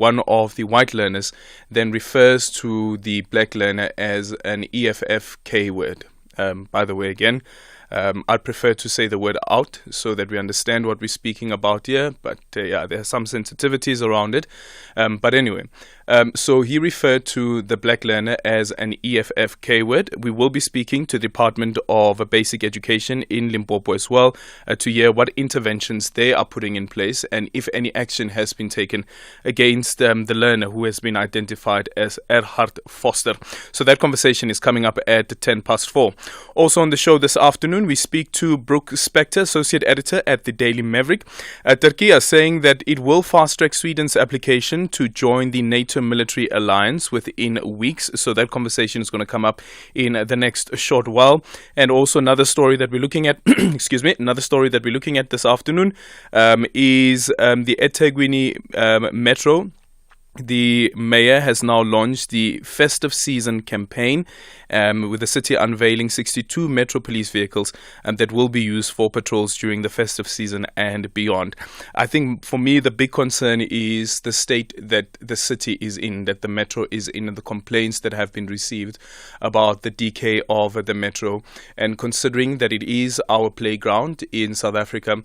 one of the white learners then refers to the black learner as an EFFK word. By the way, again, I'd prefer to say the word out so that we understand what we're speaking about here. But there are some sensitivities around it. But anyway, so he referred to the black learner as an EFFK word. We will be speaking to the Department of Basic Education in Limpopo as well to hear what interventions they are putting in place and if any action has been taken against the learner who has been identified as Erhard Foster. So that conversation is coming up at 4:10. Also on the show this afternoon, we speak to Brooke Spector, Associate Editor at the Daily Maverick. Turkey is saying that it will fast-track Sweden's application to join the NATO military alliance within weeks. So that conversation is going to come up in the next short while. And also another story that we're looking at, another story that we're looking at this afternoon is the eThekwini Metro. The mayor has now launched the festive season campaign with the city unveiling 62 Metro police vehicles that will be used for patrols during the festive season and beyond. I think for me the big concern is the state that the city is in, that the Metro is in, and the complaints that have been received about the decay of the Metro. And considering that it is our playground in South Africa,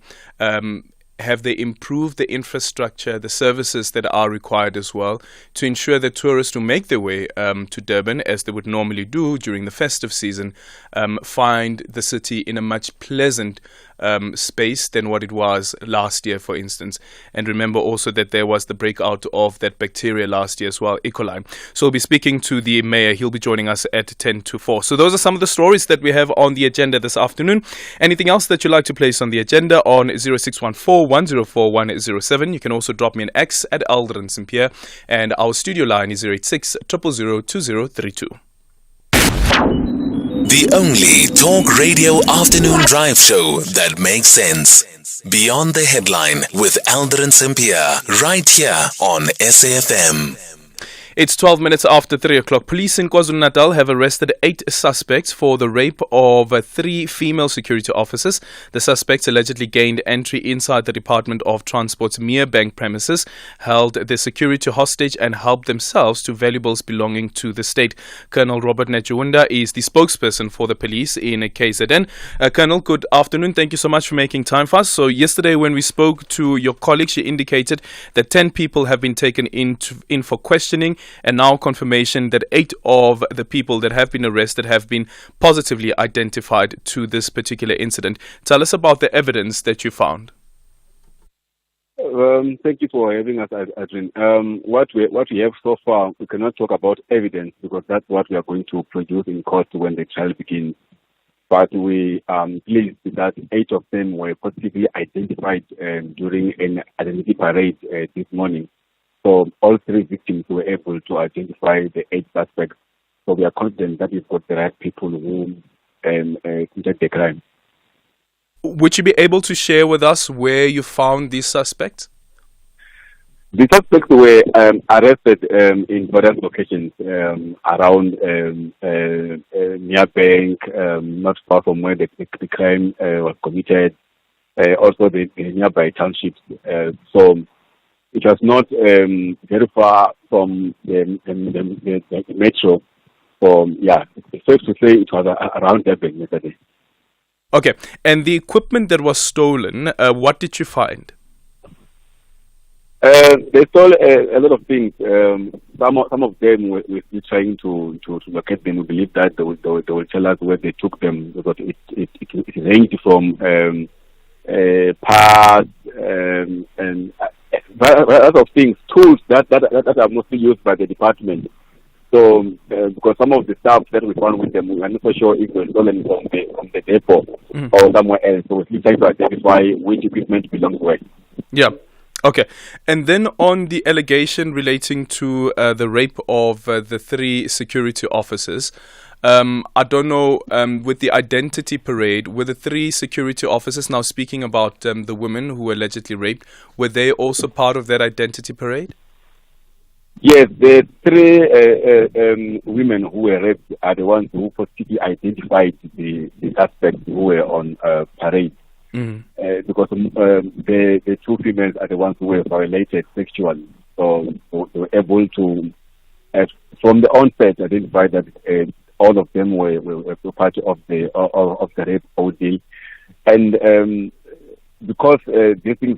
have they improved the infrastructure, the services that are required as well, to ensure that tourists who make their way to Durban, as they would normally do during the festive season, find the city in a much pleasant space than what it was last year, for instance. And remember also that there was the breakout of that bacteria last year as well, E. coli. So we'll be speaking to the mayor. He'll be joining us at 4:10. So those are some of the stories that we have on the agenda this afternoon. Anything else that you'd like to place on the agenda on 0614-104-107. You can also drop me an X at Aldrin Sampear, and our studio line is 086 000 2032. The only talk radio afternoon drive show that makes sense. Beyond the Headline with Aldrin Sampear, right here on SAFM. It's 12 minutes after 3 o'clock. Police in KwaZulu-Natal have arrested 8 suspects for the rape of 3 female security officers. The suspects allegedly gained entry inside the Department of Transport's Mere Bank premises, held the security hostage and helped themselves to valuables belonging to the state. Colonel Robert Najunda is the spokesperson for the police in KZN. Colonel, good afternoon. Thank you so much for making time for us. So yesterday when we spoke to your colleague, she indicated that 10 people have been taken in for questioning, and now confirmation that 8 of the people that have been arrested have been positively identified to this particular incident. Tell us about the evidence that you found. Thank you for having us, Adrian. What we have so far, we cannot talk about evidence because that's what we are going to produce in court when the trial begins. But we are pleased that 8 of them were positively identified during an identity parade this morning. So all 3 victims were able to identify the 8 suspects. So we are confident that we've got the right people who committed the crime. Would you be able to share with us where you found these suspects? The suspects were arrested in various locations around near Bank, not far from where the crime was committed, also the nearby townships. So it was not very far from the metro. So, it's safe to say it was around Durban yesterday. Okay, and the equipment that was stolen, what did you find? They stole a lot of things. Some of them we're trying to locate them. We believe that they will tell us where they took them, because it ranged from parts and lots of things, tools that are mostly used by the department. So, because some of the stuff that we found with them, we are not so sure if they were stolen from the depot or somewhere else. So we're trying to identify which equipment belongs where. Yeah. Okay. And then on the allegation relating to the rape of the 3 security officers, I don't know, with the identity parade, were the 3 security officers, now speaking about the women who were allegedly raped, were they also part of that identity parade? Yes, the 3 women who were raped are the ones who positively identified the suspects who were on parade. Because the 2 females are the ones who were violated sexually. So able to, from the onset, identify that all of them were part of the rape ordeal, and because this thing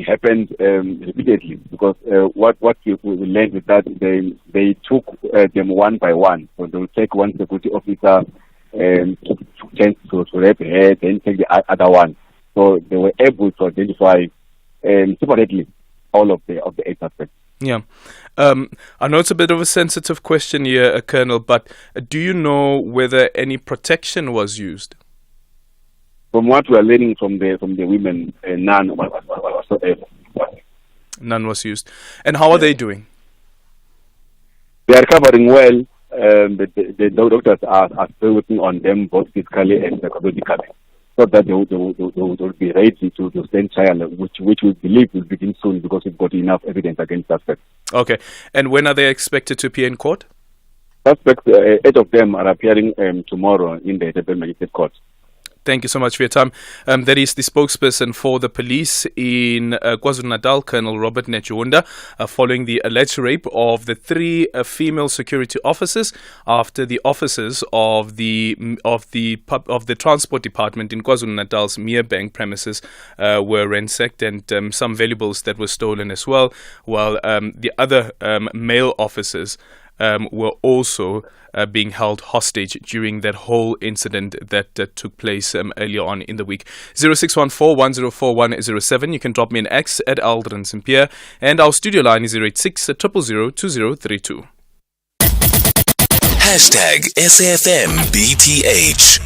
happened repeatedly. Because what we learned is that they took them one by one. So they will take one security officer took chance to rape her, then take the other one. So they were able to identify separately all of the 8 suspects. Yeah. I know it's a bit of a sensitive question here, Colonel, but do you know whether any protection was used? From what we are learning from the women, none whatsoever. None was used. And how are they doing? They are recovering well. The doctors are still working on them both physically and psychologically, so that they will be ready to stand trial, which we believe will begin soon because we've got enough evidence against suspects. Okay. And when are they expected to appear in court? Suspects, 8 of them are appearing tomorrow in the Durban Magistrate Court. Thank you so much for your time. That is the spokesperson for the police in KwaZulu-Natal, Colonel Robert Nechunda, following the alleged rape of the 3 female security officers after the officers of the transport department in KwaZulu-Natal's Merebank premises were ransacked, and some valuables that were stolen as well, while the other male officers were also being held hostage during that whole incident that took place earlier on in the week. 0614-104-107. You can drop me an X at Aldrin Sampear, and our studio line is 086 000 2032. #SAFMBTH.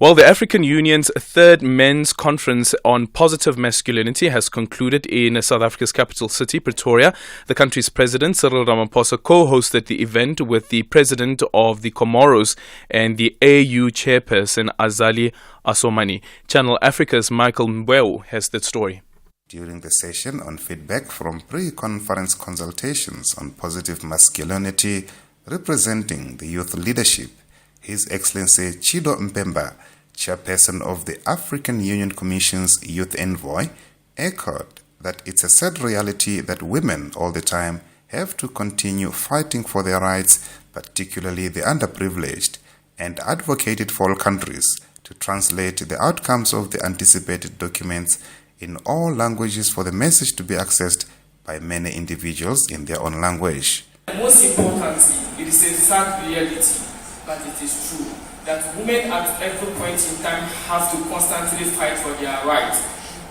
Well, the African Union's 3rd Men's Conference on Positive Masculinity has concluded in South Africa's capital city, Pretoria. The country's president, Cyril Ramaphosa, co-hosted the event with the president of the Comoros and the AU chairperson, Azali Assoumani. Channel Africa's Michael Mbeu has that story. During the session on feedback from pre-conference consultations on positive masculinity representing the youth leadership, His Excellency Chido Mpemba, chairperson of the African Union Commission's Youth Envoy, echoed that it's a sad reality that women all the time have to continue fighting for their rights, particularly the underprivileged, and advocated for all countries to translate the outcomes of the anticipated documents in all languages for the message to be accessed by many individuals in their own language. Most importantly, it is a sad reality, but it is true, that women at every point in time have to constantly fight for their rights,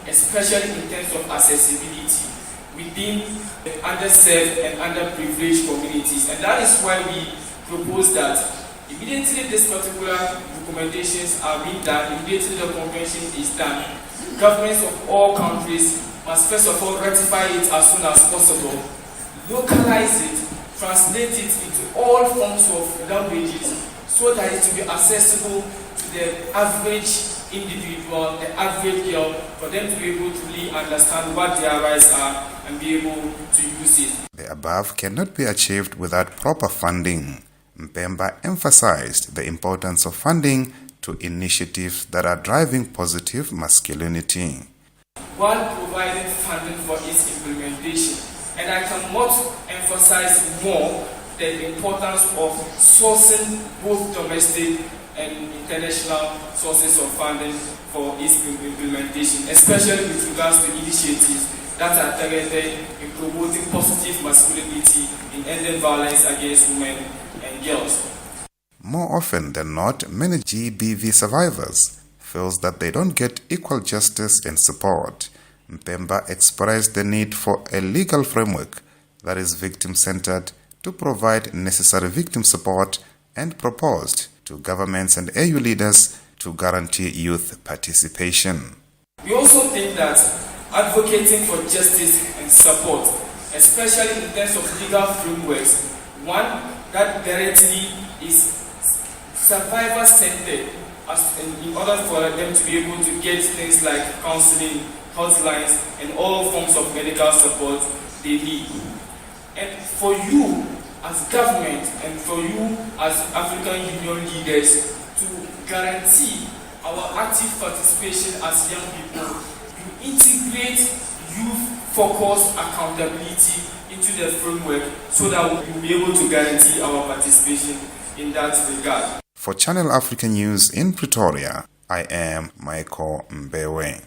especially in terms of accessibility within the underserved and underprivileged communities. And that is why we propose that immediately these particular recommendations are being done, immediately the convention is done, governments of all countries must first of all ratify it as soon as possible, localize it, translate it into all forms of languages so that it will be accessible to the average individual, the average girl, for them to be able to really understand what their rights are and be able to use it. The above cannot be achieved without proper funding. Mpemba emphasized the importance of funding to initiatives that are driving positive masculinity. One, providing funding for its implementation. And I cannot emphasize more the importance of sourcing both domestic and international sources of funding for its implementation, especially with regards to initiatives that are targeted in promoting positive masculinity in ending violence against women and girls. More often than not, many GBV survivors feel that they don't get equal justice and support. Mpemba expressed the need for a legal framework that is victim-centered to provide necessary victim support and proposed to governments and AU leaders to guarantee youth participation. We also think that advocating for justice and support, especially in terms of legal frameworks, one that directly is survivor-centered in order for them to be able to get things like counseling, hotlines, and all forms of medical support they need. And for you as government and for you as African Union leaders to guarantee our active participation as young people, you integrate youth focus, accountability into the framework so that we will be able to guarantee our participation in that regard. For Channel Africa News in Pretoria, I am Michael Mbewe.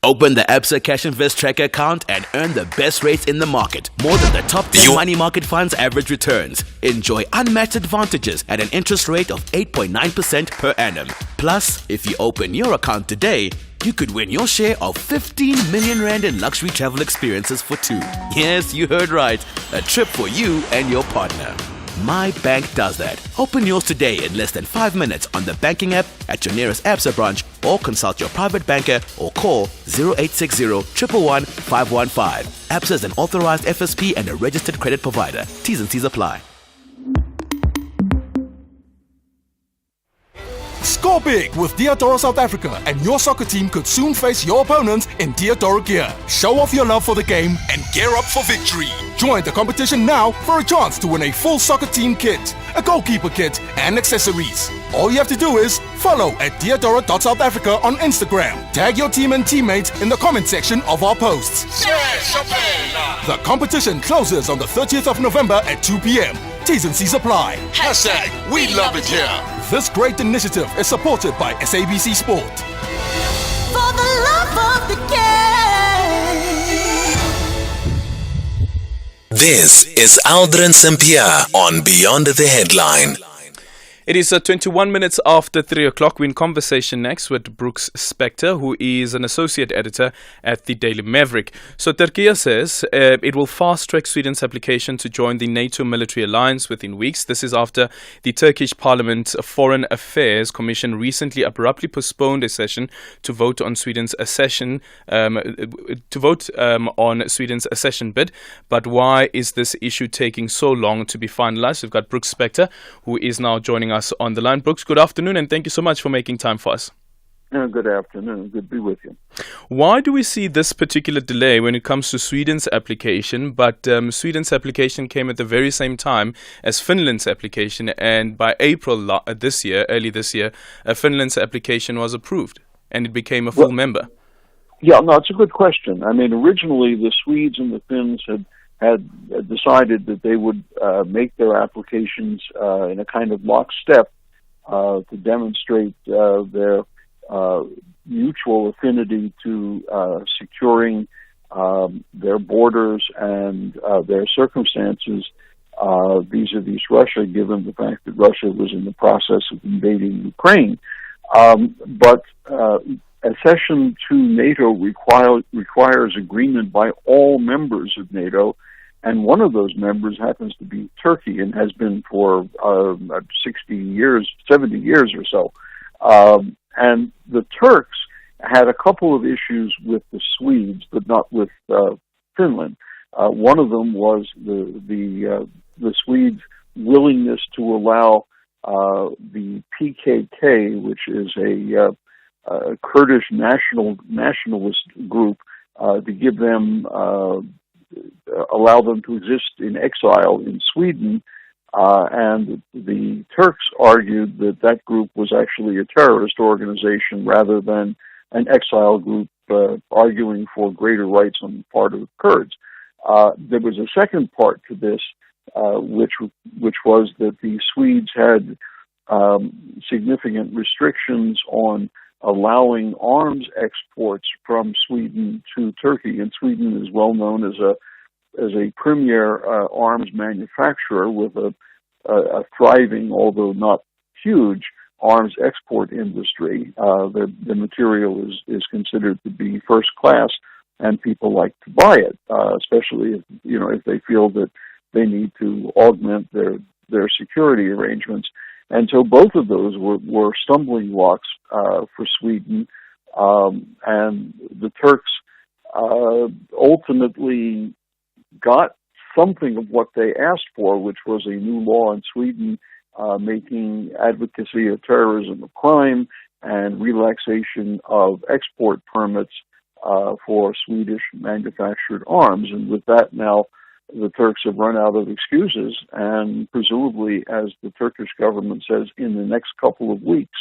Open the Absa Cash Invest Tracker account and earn the best rates in the market. More than the top 10 money market funds' average returns. Enjoy unmatched advantages at an interest rate of 8.9% per annum. Plus, if you open your account today, you could win your share of 15 million rand in luxury travel experiences for two. Yes, you heard right. A trip for you and your partner. My Bank does that. Open yours today in less than 5 minutes on the banking app at your nearest Absa branch, or consult your private banker or call 0860 111 515. Absa is an authorized FSP and a registered credit provider. T's and C's apply. Score big with Diadora South Africa, and your soccer team could soon face your opponents in Diadora gear. Show off your love for the game and gear up for victory. Join the competition now for a chance to win a full soccer team kit, a goalkeeper kit, and accessories. All you have to do is follow at Diadora.SouthAfrica on Instagram. Tag your team and teammates in the comment section of our posts. The competition closes on the 30th of November at 2 p.m. T's and C's apply. # we love it here. This great initiative is supported by SABC Sport. For the love of the game. This is Aldrin Sampear on Beyond the Headline. It is 21 minutes after 3 o'clock. We're in conversation next with Brooks Spector, who is an associate editor at the Daily Maverick. So Turkey says it will fast-track Sweden's application to join the NATO military alliance within weeks. This is after the Turkish Parliament Foreign Affairs Commission recently abruptly postponed a session to vote on Sweden's accession on Sweden's accession bid. But why is this issue taking so long to be finalized? We've got Brooks Spector, who is now joining us on the line. Brooks, good afternoon, and thank you so much for making time for us. Good afternoon. Good to be with you. Why do we see this particular delay when it comes to Sweden's application? But Sweden's application came at the very same time as Finland's application, and by April early this year, Finland's application was approved, and it became a full member. Yeah, no, it's a good question. I mean, originally the Swedes and the Finns had decided that they would make their applications in a kind of lockstep to demonstrate their mutual affinity to securing their borders and their circumstances vis-a-vis Russia, given the fact that Russia was in the process of invading Ukraine. But accession to NATO requires agreement by all members of NATO, and one of those members happens to be Turkey and has been for 60 years, 70 years or so. And the Turks had a couple of issues with the Swedes, but not with Finland. One of them was the Swedes' willingness to allow the PKK, which is a Kurdish nationalist group, to give them allow them to exist in exile in Sweden, and the Turks argued that group was actually a terrorist organization rather than an exile group arguing for greater rights on the part of the Kurds. There was a second part to this, which was that the Swedes had significant restrictions on allowing arms exports from Sweden to Turkey, and Sweden is well known as a premier arms manufacturer with a thriving, although not huge, arms export industry. The material is considered to be first class, and people like to buy it, especially if they feel that they need to augment their security arrangements. And so both of those were stumbling blocks for Sweden, and the Turks ultimately got something of what they asked for, which was a new law in Sweden making advocacy of terrorism a crime and relaxation of export permits for Swedish manufactured arms. And with that, now the Turks have run out of excuses, and presumably, as the Turkish government says, in the next couple of weeks,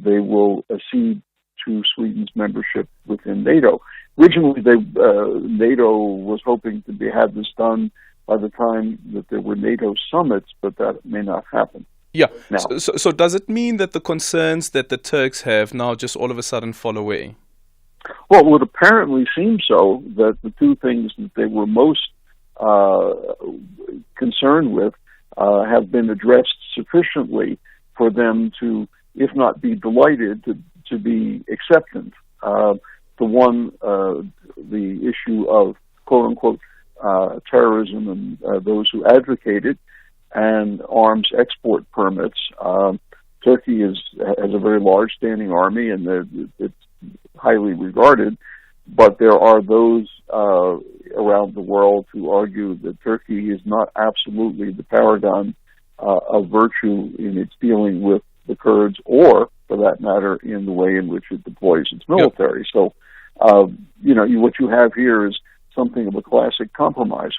they will accede to Sweden's membership within NATO. Originally, NATO was hoping to have this done by the time that there were NATO summits, but that may not happen. Yeah. Now. So does it mean that the concerns that the Turks have now just all of a sudden fall away? Well, it would apparently seem so, that the two things that they were most concerned with have been addressed sufficiently for them to, if not be delighted, to be acceptant. The issue of quote-unquote terrorism and those who advocate it, and arms export permits. Turkey has a very large standing army, and it's highly regarded, but there are those around the world who argue that Turkey is not absolutely the paragon of virtue in its dealing with the Kurds, or, for that matter, in the way in which it deploys its military. Yep. So, what you have here is something of a classic compromise.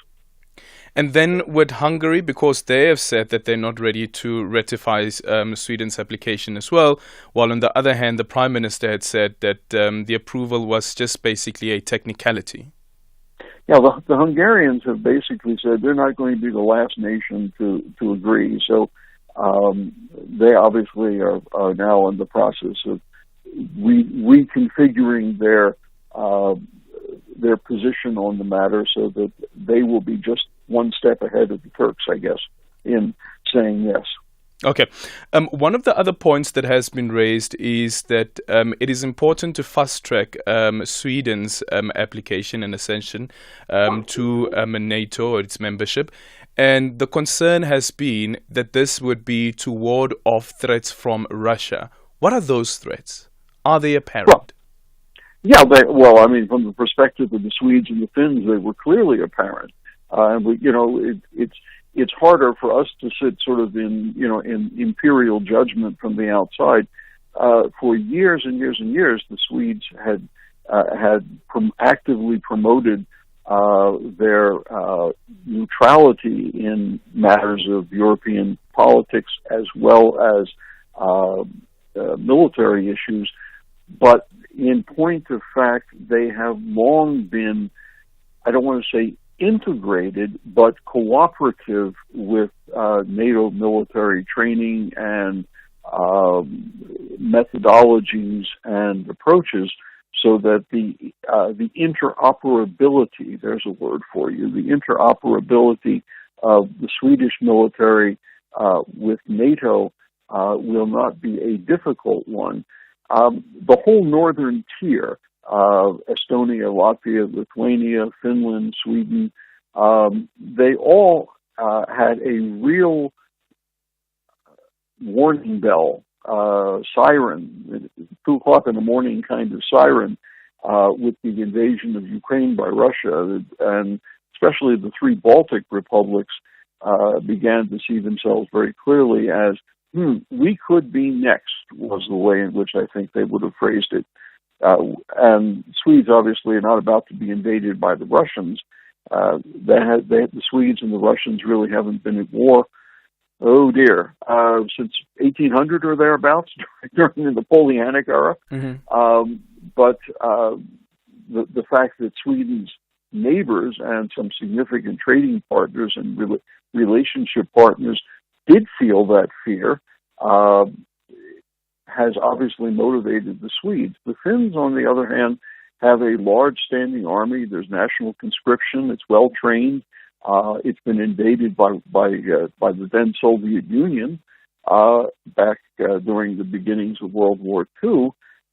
And then with Hungary, because they have said that they're not ready to ratify Sweden's application as well, while on the other hand, the Prime Minister had said that the approval was just basically a technicality. Yeah, the Hungarians have basically said they're not going to be the last nation to agree. So they obviously are now in the process of reconfiguring their position on the matter so that they will be just one step ahead of the Turks, I guess, in saying yes. Okay. One of the other points that has been raised is that it is important to fast-track Sweden's application and accession to NATO or its membership. And the concern has been that this would be to ward off threats from Russia. What are those threats? Are they apparent? From the perspective of the Swedes and the Finns, they were clearly apparent. It's harder for us to sit sort of in imperial judgment from the outside. For years and years and years, the Swedes had actively promoted their neutrality in matters of European politics as well as military issues. But in point of fact, they have long been, I don't want to say integrated, but cooperative with NATO military training and methodologies and approaches, so that the interoperability, there's a word for you, the interoperability of the Swedish military with NATO will not be a difficult one. The whole northern tier, Estonia, Latvia, Lithuania, Finland, Sweden, they all had a real warning bell, siren, 2 o'clock in the morning kind of siren, with the invasion of Ukraine by Russia, and especially the 3 Baltic republics began to see themselves very clearly as, we could be next, was the way in which I think they would have phrased it. And Swedes obviously are not about to be invaded by the Russians. The Swedes and the Russians really haven't been at war, since 1800 or thereabouts, during the Napoleonic era. Mm-hmm. But the fact that Sweden's neighbors and some significant trading partners and relationship partners did feel that fear has obviously motivated the Swedes. The Finns, on the other hand, have a large standing army. There's national conscription. It's well trained. It's been invaded by the then Soviet Union back during the beginnings of World War II,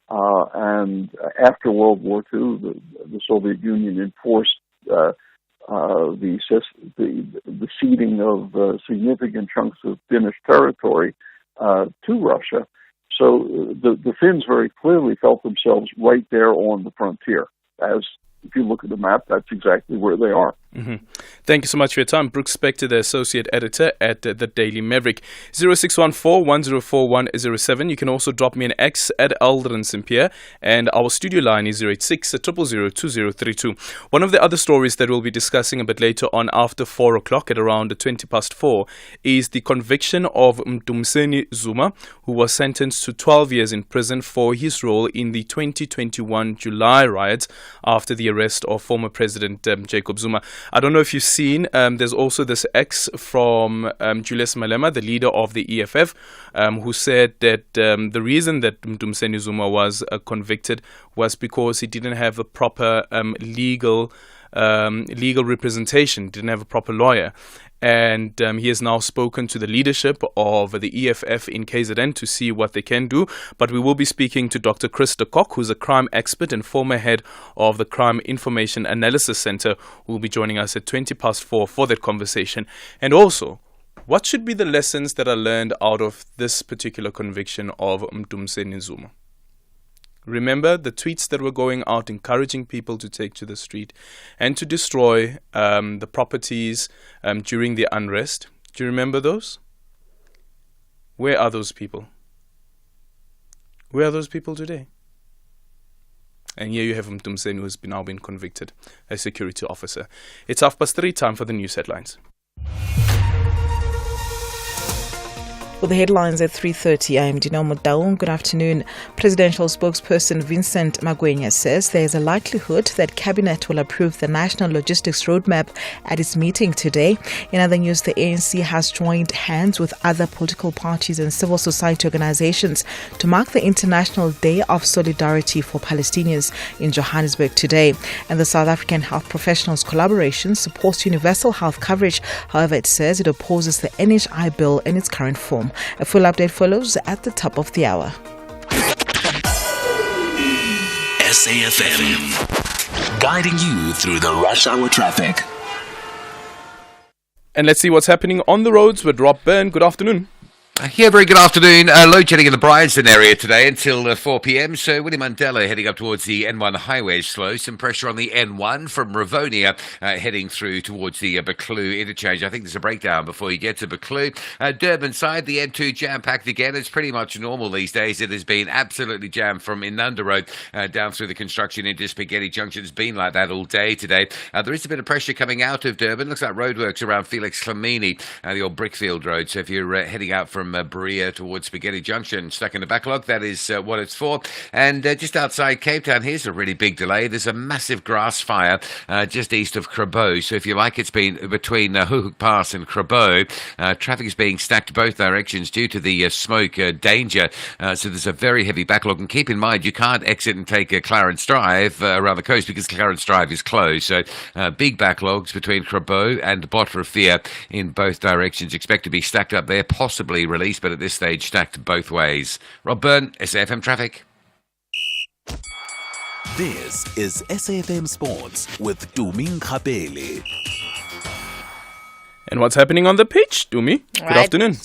and after World War II, the Soviet Union enforced the ceding of significant chunks of Finnish territory to Russia. So the Finns very clearly felt themselves right there on the frontier, as if you look at the map, that's exactly where they are. Mm-hmm. Thank you so much for your time. Brooks Spector, the Associate Editor at the Daily Maverick. 0614-104107. You can also drop me an X at Aldrin Sampear, and our studio line is 086-000-2032. One of the other stories that we'll be discussing a bit later on after 4 o'clock at around 4:20 is the conviction of Mdumiseni Zuma, who was sentenced to 12 years in prison for his role in the 2021 July riots after the arrest of former President Jacob Zuma. I don't know if you've seen, there's also this ex from Julius Malema, the leader of the EFF, who said that the reason that Mdumiseni Zuma was convicted was because he didn't have a proper legal representation, didn't have a proper lawyer. And he has now spoken to the leadership of the EFF in KZN to see what they can do. But we will be speaking to Dr. Chris de Kock, who's a crime expert and former head of the Crime Information Analysis Center, who will be joining us at 4:20 for that conversation. And also, what should be the lessons that are learned out of this particular conviction of Mdumiseni Zuma? Remember the tweets that were going out encouraging people to take to the street and to destroy the properties during the unrest? Do you remember those? Where are those people? Where are those people today? And here you have Mdumiseni, who has now been convicted, a security officer. It's 3:30, time for the news headlines. With the headlines at 3:30, I am Dino Modaung. Good afternoon. Presidential spokesperson Vincent Magwenya says there is a likelihood that Cabinet will approve the National Logistics Roadmap at its meeting today. In other news, the ANC has joined hands with other political parties and civil society organizations to mark the International Day of Solidarity for Palestinians in Johannesburg today. And the South African Health Professionals Collaboration supports universal health coverage. However, it says it opposes the NHI bill in its current form. A full update follows at the top of the hour. SAFM, guiding you through the rush hour traffic. And let's see what's happening on the roads with Rob Byrne. Good afternoon. Yeah, very good afternoon. Load shedding in the Bryanston area today until 4 p.m. So William Mandela heading up towards the N1 highway is slow. Some pressure on the N1 from Rivonia heading through towards the Buccleuch interchange. I think there's a breakdown before you get to Buccleuch. Durban side, the N2 jam-packed again. It's pretty much normal these days. It has been absolutely jammed from Inanda Road down through the construction into Spaghetti Junction. It's been like that all day today. There is a bit of pressure coming out of Durban. Looks like roadworks around Felix Clemini, the old Brickfield Road. So if you're heading out from Berea towards Spaghetti Junction, stuck in the backlog, that is what it's for. And just outside Cape Town, here's a really big delay. There's a massive grass fire just east of Krabo. So if you like, it's been between Hook Pass and Krabo. Traffic is being stacked both directions due to the smoke danger. So there's a very heavy backlog. And keep in mind, you can't exit and take Clarence Drive around the coast because Clarence Drive is closed. So big backlogs between Krabo and Botrafia in both directions. Expect to be stacked up there, possibly released, but at this stage stacked both ways. Rob Byrne, SAFM Traffic. This is SAFM Sports with Dumi Nkapele. And what's happening on the pitch, Dumi? Good afternoon.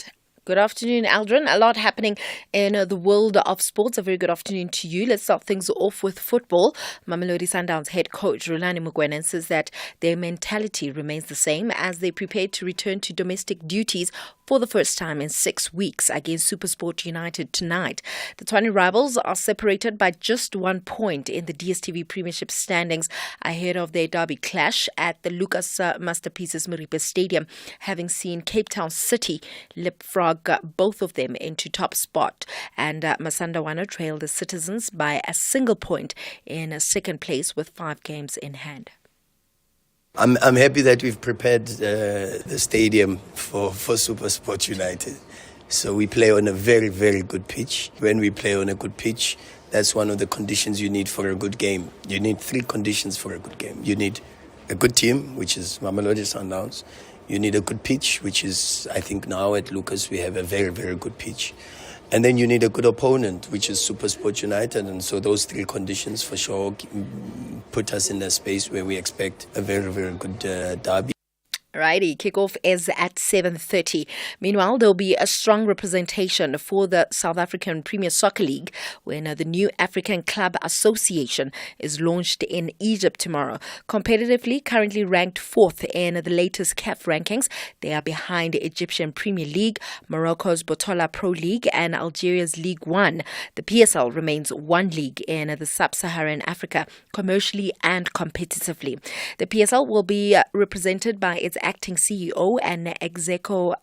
Good afternoon, Aldrin. A lot happening in the world of sports. A very good afternoon to you. Let's start things off with football. Mamelodi Sundowns head coach Rulani Mogoenen says that their mentality remains the same as they prepare to return to domestic duties for the first time in 6 weeks against SuperSport United tonight. The Tshwane rivals are separated by just 1 point in the DStv Premiership standings ahead of their derby clash at the Lucas Masterpieces Moripe Stadium, having seen Cape Town City leapfrog both of them into top spot. And Masandawana trailed the Citizens by a single point in second place with 5 games in hand. I'm happy that we've prepared the stadium for SuperSport United. So we play on a very, very good pitch. When we play on a good pitch, that's one of the conditions you need for a good game. You need 3 conditions for a good game. You need a good team, which is Mamelodi Sundowns. You need a good pitch, which is, I think now at Lucas we have a very, very good pitch. And then you need a good opponent, which is SuperSport United. And so those 3 conditions for sure put us in a space where we expect a very, very good derby. Righty, kickoff is at 7:30. Meanwhile, there'll be a strong representation for the South African Premier Soccer League when the new African Club Association is launched in Egypt tomorrow. Competitively, currently ranked 4th in the latest CAF rankings, they are behind the Egyptian Premier League, Morocco's Botola Pro League, and Algeria's League One. The PSL remains one league in the sub-Saharan Africa, commercially and competitively. The PSL will be represented by its acting CEO and Execo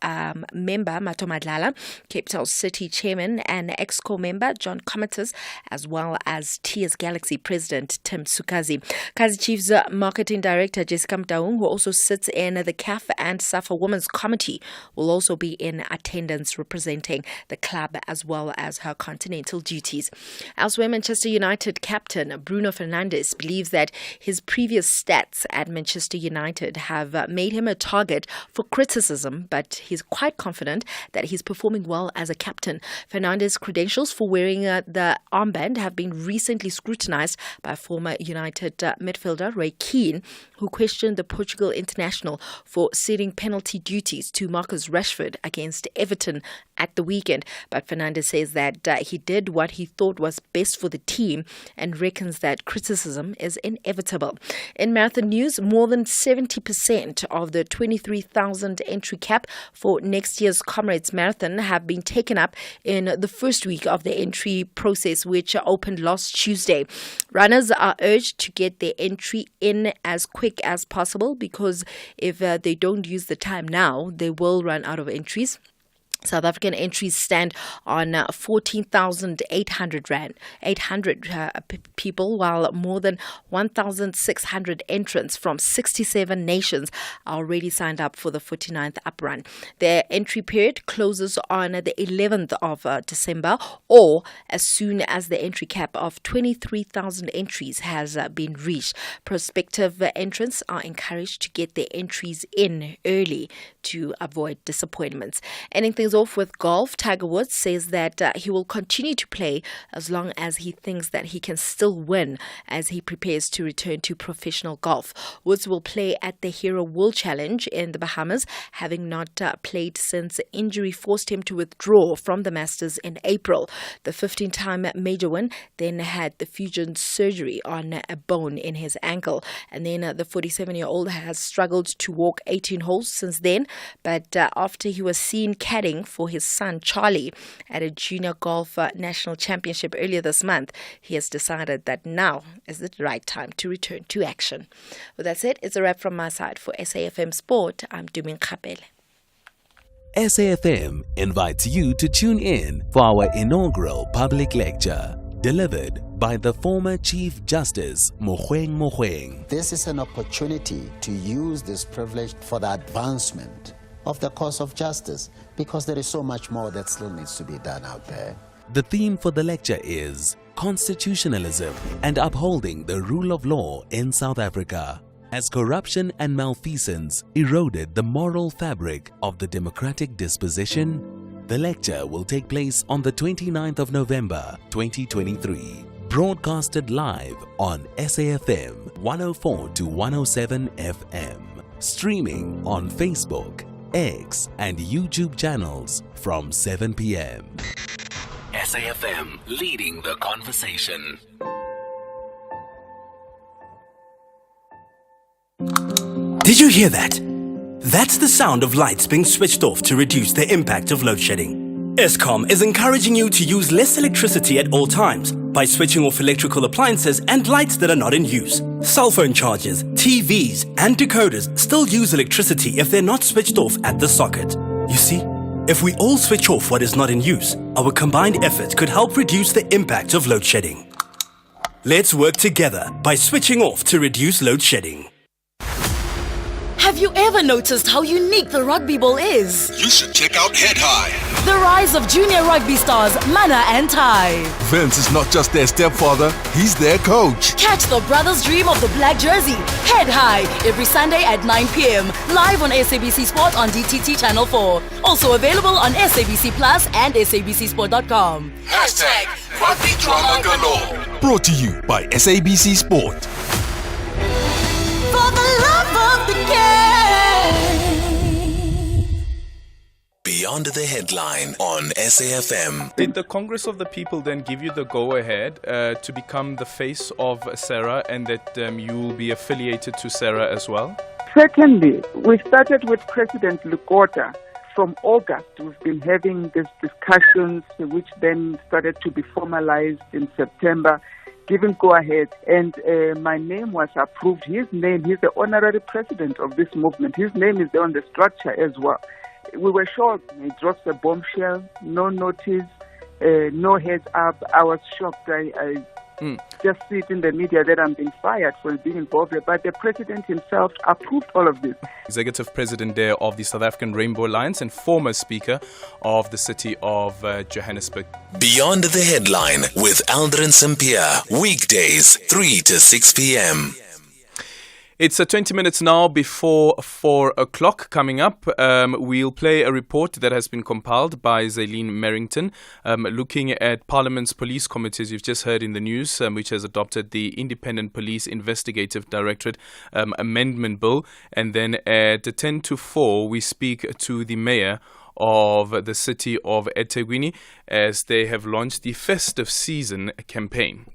member Mato Madlala, Cape Town City Chairman and Exco member John Comatus, as well as TS Galaxy President Tim Sukazi. Kaizer Chiefs Marketing Director Jessica Mtaung, who also sits in the CAF and SAFA Women's Committee, will also be in attendance representing the club as well as her continental duties. Elsewhere, Manchester United captain Bruno Fernandes believes that his previous stats at Manchester United have made him a target for criticism, but he's quite confident that he's performing well as a captain. Fernandes' credentials for wearing the armband have been recently scrutinized by former United midfielder Roy Keane, who questioned the Portugal international for setting penalty duties to Marcus Rashford against Everton at the weekend. But Fernandes says that he did what he thought was best for the team and reckons that criticism is inevitable. In marathon news, more than 70% of the 23,000 entry cap for next year's Comrades Marathon have been taken up in the first week of the entry process, which opened last Tuesday. Runners are urged to get their entry in as quick as possible because if they don't use the time now, they will run out of entries. South African entries stand on 14,800 people, while more than 1,600 entrants from 67 nations are already signed up for the 49th Up Run. Their entry period closes on the 11th of December, or as soon as the entry cap of 23,000 entries has been reached. Prospective entrants are encouraged to get their entries in early to avoid disappointments. Ending things off with golf, Tiger Woods says that he will continue to play as long as he thinks that he can still win as he prepares to return to professional golf. Woods will play at the Hero World Challenge in the Bahamas, having not played since injury forced him to withdraw from the Masters in April. The 15-time major win then had the fusion surgery on a bone in his ankle, and then the 47-year-old has struggled to walk 18 holes since then, but after he was seen caddying for his son Charlie at a junior golf national championship earlier this month, he has decided that now is the right time to return to action. Well, that's it. It's a wrap from my side. For SAFM Sport, I'm Dumin Kapele. SAFM invites you to tune in for our inaugural public lecture, delivered by the former Chief Justice Mogoeng Mogoeng. This is an opportunity to use this privilege for the advancement of the cause of justice, because there is so much more that still needs to be done out there. The theme for the lecture is Constitutionalism and Upholding the Rule of Law in South Africa, as corruption and malfeasance eroded the moral fabric of the democratic disposition. The lecture will take place on the 29th of November 2023, broadcasted live on SAFM 104 to 107 FM, streaming on Facebook, X and YouTube channels from 7 p.m. SAFM, leading the conversation. Did you hear that? That's the sound of lights being switched off to reduce the impact of load shedding. Eskom is encouraging you to use less electricity at all times by switching off electrical appliances and lights that are not in use. Cell phone chargers, TVs, and decoders still use electricity if they're not switched off at the socket. You see, if we all switch off what is not in use, our combined effort could help reduce the impact of load shedding. Let's work together by switching off to reduce load shedding. Have you ever noticed how unique the rugby ball is? You should check out Head High. The rise of junior rugby stars Mana and Tai. Vince is not just their stepfather, he's their coach. Catch the brothers' dream of the black jersey, Head High, every Sunday at 9 p.m. Live on SABC Sport on DTT Channel 4. Also available on SABC Plus and SABCSport.com. #Rugby Drama Galore. Brought to you by SABC Sport. For the love of the game. Beyond the Headline on SAFM. Did the Congress of the People then give you the go-ahead to become the face of SARA and that you will be affiliated to SARA as well? Certainly. We started with President Lukota. From August, we've been having these discussions, which then started to be formalized in September, giving go-ahead. And my name was approved. His name, he's the honorary president of this movement. His name is there on the structure as well. We were shocked. He drops a bombshell, no notice, no heads up. I was shocked. I just see it in the media that I'm being fired for being involved. But the president himself approved all of this. Executive President there of the South African Rainbow Alliance and former Speaker of the City of Johannesburg. Beyond the Headline with Aldrin Sampear. Weekdays, 3 to 6 p.m. It's 20 minutes now before 4 o'clock. Coming up, we'll play a report that has been compiled by Zaylene Merrington looking at Parliament's police committees you've just heard in the news, which has adopted the Independent Police Investigative Directorate Amendment Bill. And then at 10 to 4, we speak to the Mayor of the city of eThekwini as they have launched the Festive Season campaign.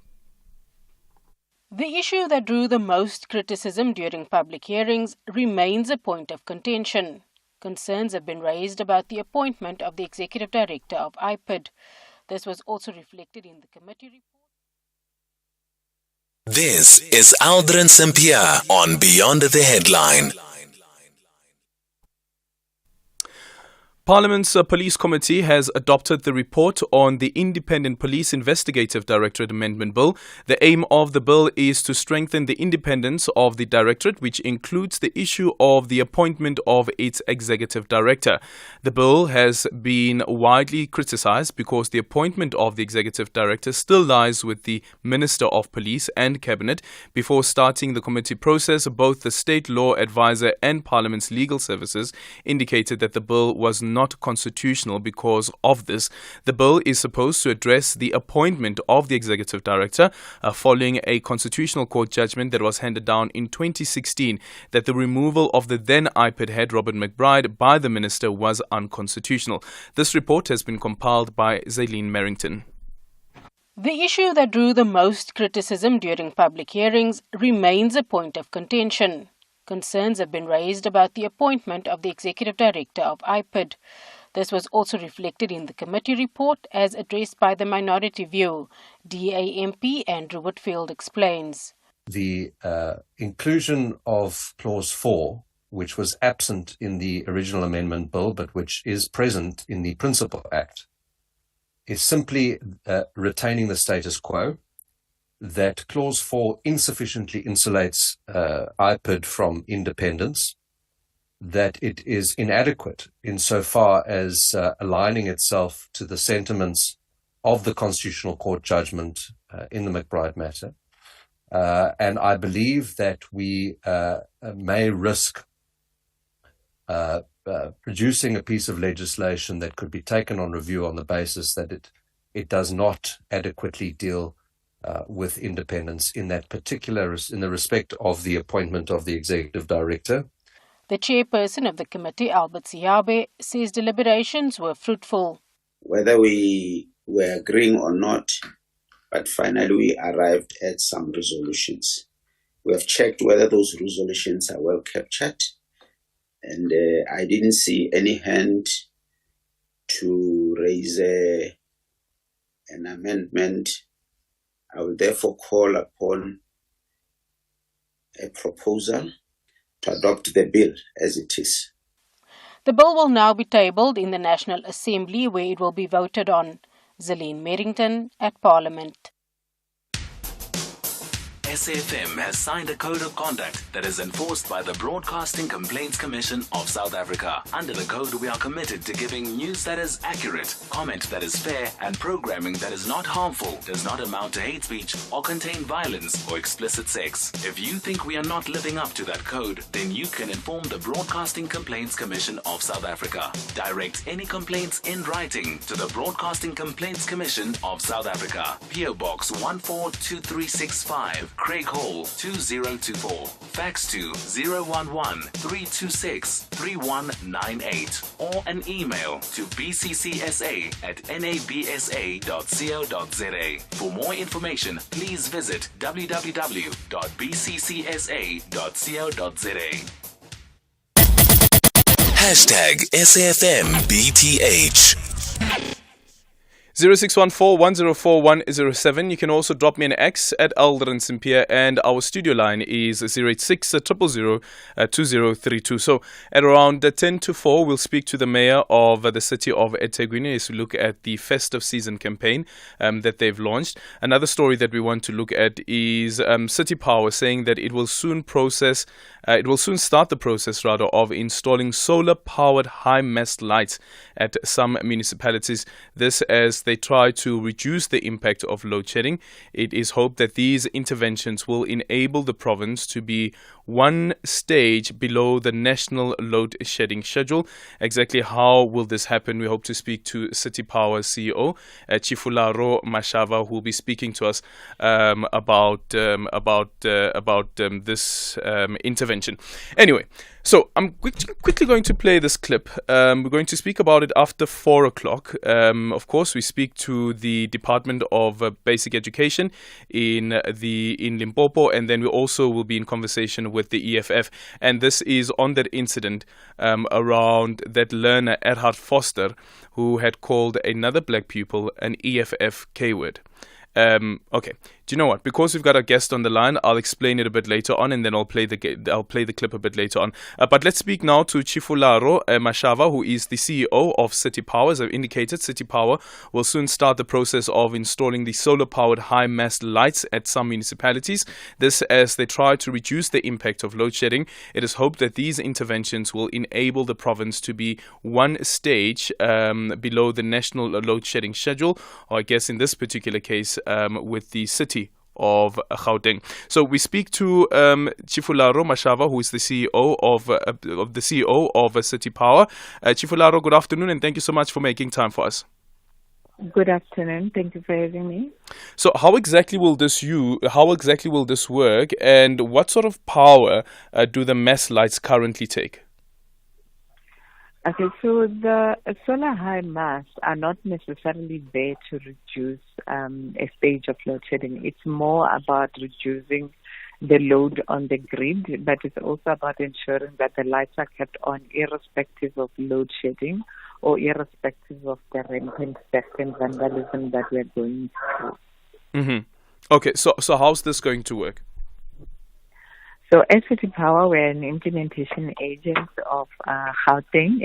The issue that drew the most criticism during public hearings remains a point of contention. Concerns have been raised about the appointment of the Executive Director of IPID. This was also reflected in the committee report. This is Aldrin Sampear on Beyond the Headline. Parliament's Police Committee has adopted the report on the Independent Police Investigative Directorate Amendment Bill. The aim of the bill is to strengthen the independence of the Directorate, which includes the issue of the appointment of its Executive Director. The bill has been widely criticised because the appointment of the Executive Director still lies with the Minister of Police and Cabinet. Before starting the committee process, both the State Law Advisor and Parliament's Legal Services indicated that the bill was not constitutional because of this. The bill is supposed to address the appointment of the Executive Director following a Constitutional Court judgment that was handed down in 2016 that the removal of the then IPID head Robert McBride by the Minister was unconstitutional. This report has been compiled by Zaylene Merrington. The issue that drew the most criticism during public hearings remains a point of contention. Concerns have been raised about the appointment of the Executive Director of IPID. This was also reflected in the committee report as addressed by the Minority View. DAMP Andrew Whitfield explains. The inclusion of Clause 4, which was absent in the original amendment bill but which is present in the Principal Act, is simply retaining the status quo, that Clause 4 insufficiently insulates IPID from independence, that it is inadequate insofar as aligning itself to the sentiments of the Constitutional Court judgment in the McBride matter. And I believe that we may risk producing a piece of legislation that could be taken on review on the basis that it does not adequately deal with independence in that particular, in the respect of the appointment of the Executive Director. The chairperson of the committee, Albert Siabe, says deliberations were fruitful. Whether we were agreeing or not, but finally we arrived at some resolutions. We have checked whether those resolutions are well captured, and I didn't see any hand to raise an amendment. I will therefore call upon a proposal to adopt the bill as it is. The bill will now be tabled in the National Assembly where it will be voted on. Zaylene Merrington at Parliament. SAFM has signed a code of conduct that is enforced by the Broadcasting Complaints Commission of South Africa. Under the code, we are committed to giving news that is accurate, comment that is fair, and programming that is not harmful, does not amount to hate speech, or contain violence or explicit sex. If you think we are not living up to that code, then you can inform the Broadcasting Complaints Commission of South Africa. Direct any complaints in writing to the Broadcasting Complaints Commission of South Africa. PO Box 142365. Craig Hall 2024. Fax to 011-326-3198 or an email to bccsa@nabsa.co.za. For more information, please visit www.bccsa.co.za. #SAFMBTH. 0614-104-107. You can also drop me an X at Aldrin Sampear, and our studio line is 086-000-2032. So at around 10 to 4, we'll speak to the mayor of the city of eThekwini as we look at the festive season campaign that they've launched. Another story that we want to look at is City Power saying that it will soon start the process of installing solar-powered high-mast lights at some municipalities. This as they try to reduce the impact of load shedding. It is hoped that these interventions will enable the province to be one stage below the national load shedding schedule. Exactly how will this happen? We hope to speak to City Power CEO Chifularo Mashava, who will be speaking to us about this intervention. Anyway, so I'm quickly going to play this clip. We're going to speak about it after 4 o'clock. Of course, we speak to the Department of Basic Education in Limpopo, and then we also will be in conversation with the EFF. And this is on that incident around that learner, Erhard Foster, who had called another black pupil an EFF K-word. Okay. Do you know what? Because we've got a guest on the line, I'll explain it a bit later on, and then I'll play the clip a bit later on. But let's speak now to Chifularo Mashava, who is the CEO of City Power. As I've indicated, City Power will soon start the process of installing the solar-powered high-mast lights at some municipalities. This as they try to reduce the impact of load shedding. It is hoped that these interventions will enable the province to be one stage below the national load shedding schedule, or I guess in this particular case with the city of Gauteng. So we speak to Chifularo Mashava, who is the CEO of City Power. Chifularo, good afternoon, and thank you so much for making time for us. Good afternoon. Thank you for having me. So how exactly will this work, and what sort of power do the mast lights currently take? Okay, so the solar high masts are not necessarily there to reduce a stage of load shedding. It's more about reducing the load on the grid, but it's also about ensuring that the lights are kept on irrespective of load shedding or irrespective of the rampant theft and vandalism that we're going through. Mm-hmm. Okay, so how's this going to work? So as City Power, we're an implementation agent of Gauteng.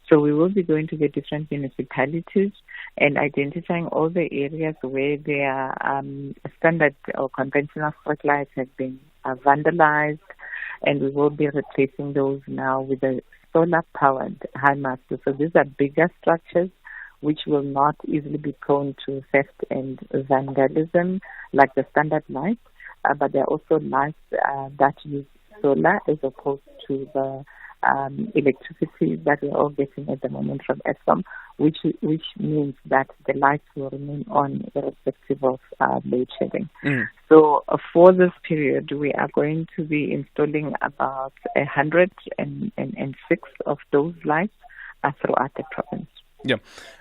So we will be going to the different municipalities and identifying all the areas where their standard or conventional street lights have been vandalized, and we will be replacing those now with the solar-powered high masts. So these are bigger structures which will not easily be prone to theft and vandalism like the standard lights. But there are also lights that use solar as opposed to the electricity that we're all getting at the moment from Eskom, which means that the lights will remain on irrespective of load shedding. So for this period, we are going to be installing about 106 of those lights throughout the province. Yeah.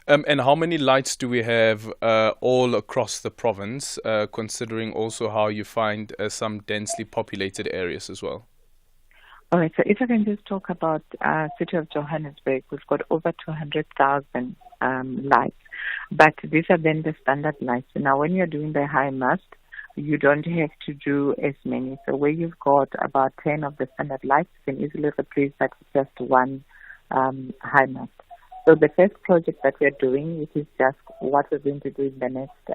And how many lights do we have all across the province, considering also how you find some densely populated areas as well? All right. So if I can just talk about City of Johannesburg, we've got over 200,000 lights. But these are then the standard lights. Now, when you're doing the high mast, you don't have to do as many. So where you've got about 10 of the standard lights, you can easily replace that with just one high mast. So the first project that we're doing, which is just what we're going to do in the next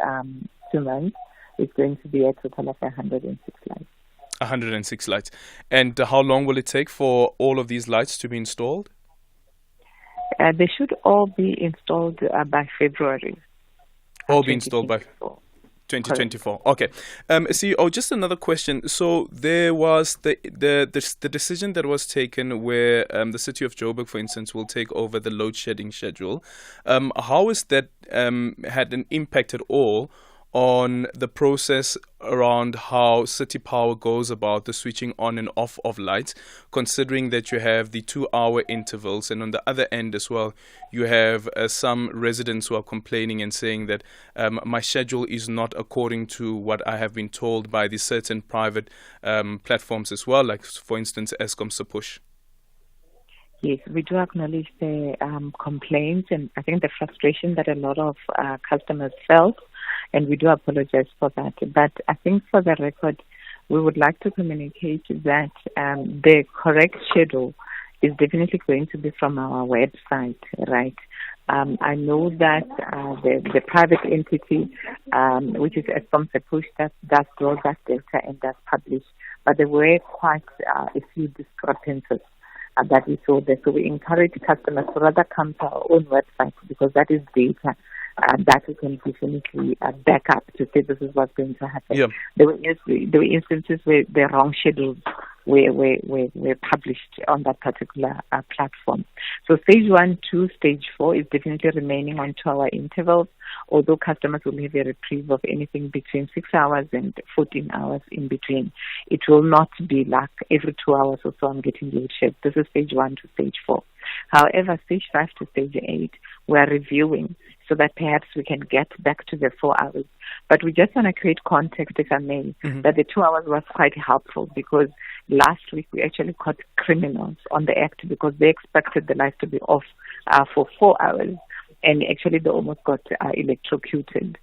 2 months, is going to be a total of 106 lights. 106 lights. And how long will it take for all of these lights to be installed? They should all be installed by February. All be installed by 2024. Okay. CEO, just another question. So there was the decision that was taken where the city of Joburg, for instance, will take over the load shedding schedule. How has that had an impact at all on the process around how City Power goes about the switching on and off of lights, considering that you have the 2-hour intervals, and on the other end as well, you have some residents who are complaining and saying that my schedule is not according to what I have been told by the certain private platforms as well, like for instance Eskom Sepush. Yes, we do acknowledge the complaints and I think the frustration that a lot of customers felt, and we do apologize for that. But I think for the record, we would like to communicate that the correct schedule is definitely going to be from our website, right? I know that the private entity, which is Eskom Sepush, does draw that data and does publish, but there were quite a few discrepancies that we saw there. So we encourage customers to rather come to our own website because that is data that we can definitely back up to say this is what's going to happen. Yeah. There were instances where the wrong schedules were published on that particular platform. So stage 1 to stage 4 is definitely remaining on 2-hour intervals, although customers will have a reprieve of anything between 6 hours and 14 hours in between. It will not be like every 2 hours or so I'm getting load shed. This is stage 1 to stage 4. However, stage 5 to stage 8, we are reviewing so that perhaps we can get back to the 4 hours. But we just want to create context, if I may, that the 2 hours was quite helpful because last week we actually caught criminals on the act because they expected the lights to be off for 4 hours. And actually they almost got electrocuted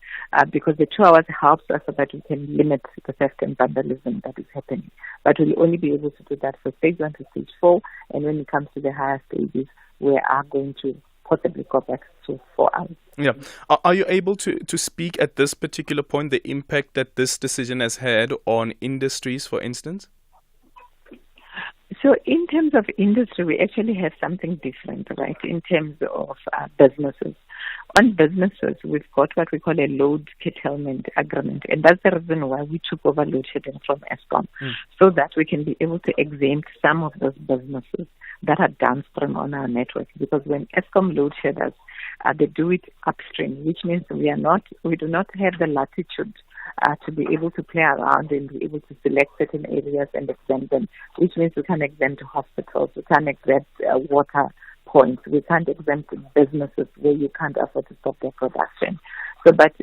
because the 2 hours helps us so that we can limit the theft and vandalism that is happening. But we'll only be able to do that for stage 1 to stage 4. And when it comes to the higher stages, we are going to possibly go back to 4 hours. Yeah. Are you able to speak at this particular point the impact that this decision has had on industries, for instance? So in terms of industry, we actually have something different, right, in terms of businesses. On businesses, we've got what we call a load curtailment agreement, and that's the reason why we took over load shedding from Eskom, so that we can be able to exempt some of those businesses that are downstream on our network. Because when Eskom load shed us, they do it upstream, which means we do not have the latitude to be able to play around and be able to select certain areas and exempt them, which means we can't exempt hospitals, we can't exempt water points, we can't exempt businesses where you can't afford to stop their production. So, but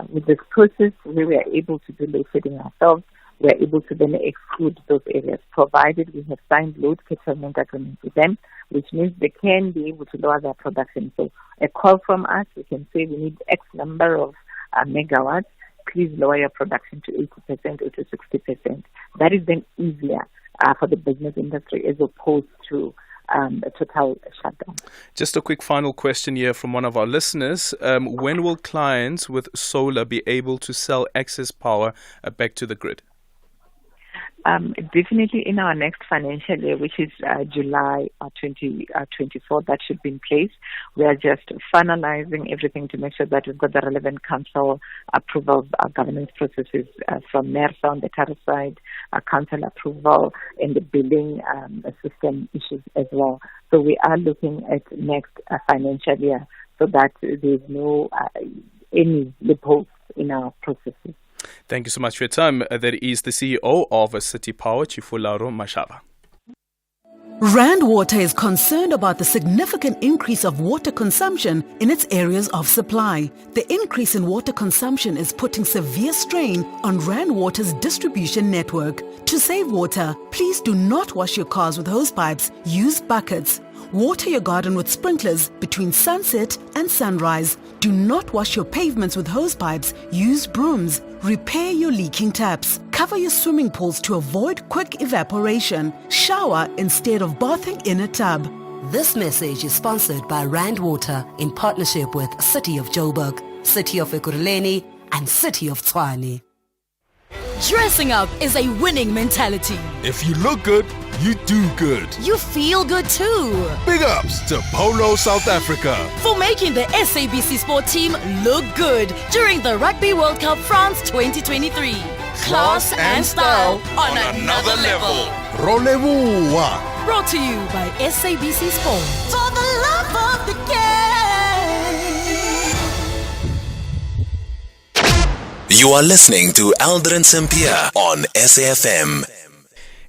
with this process, we were able to do load shedding ourselves. We are able to then exclude those areas, provided we have signed load curtailment agreements with them, which means they can be able to lower their production. So a call from us, we can say we need X number of megawatts. Please lower your production to 80% or to 60%. That is then easier for the business industry as opposed to a total shutdown. Just a quick final question here from one of our listeners. When will clients with solar be able to sell excess power back to the grid? Definitely in our next financial year, which is July 2024, that should be in place. We are just finalizing everything to make sure that we've got the relevant council approval, governance processes from NERSA on the tariff side, council approval, and the billing system issues as well. So we are looking at next financial year so that there's no any loopholes in our processes. Thank you so much for your time. That is the CEO of City Power, Chifularo Mashaba. Rand Water is concerned about the significant increase of water consumption in its areas of supply. The increase in water consumption is putting severe strain on Rand Water's distribution network. To save water, please do not wash your cars with hose pipes. Use buckets. Water your garden with sprinklers between sunset and sunrise. Do not wash your pavements with hose pipes. Use brooms. Repair your leaking taps. Cover your swimming pools to avoid quick evaporation. Shower instead of bathing in a tub. This message is sponsored by Rand Water in partnership with City of Joburg, City of Ekurhuleni, and City of Tshwane. Dressing up is a winning mentality. If you look good, you do good. You feel good too. Big ups to Polo South Africa for making the SABC Sport team look good during the Rugby World Cup France 2023. Class and style on another level. Rolez-vous. Brought to you by SABC Sport. For the love of the game. You are listening to Aldrin Sampear on SAFM.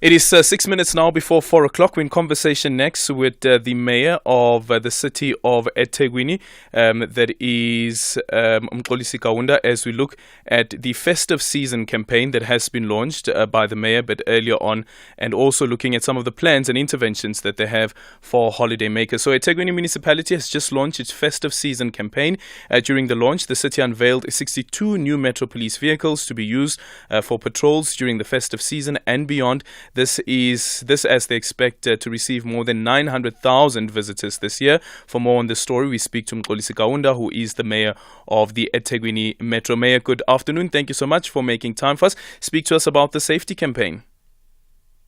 It is 6 minutes now before 4 o'clock. We're in conversation next with the mayor of the city of eThekwini, that is Mxolisi Kaunda, as we look at the festive season campaign that has been launched by the mayor but earlier on, and also looking at some of the plans and interventions that they have for holiday makers. So eThekwini municipality has just launched its festive season campaign. During the launch, the city unveiled 62 new Metro Police vehicles to be used for patrols during the festive season and beyond. This as they expect to receive more than 900,000 visitors this year. For more on this story, we speak to Mxolisi Kaunda, who is the mayor of the eThekwini Metro. Mayor, good afternoon. Thank you so much for making time for us. Speak to us about the safety campaign.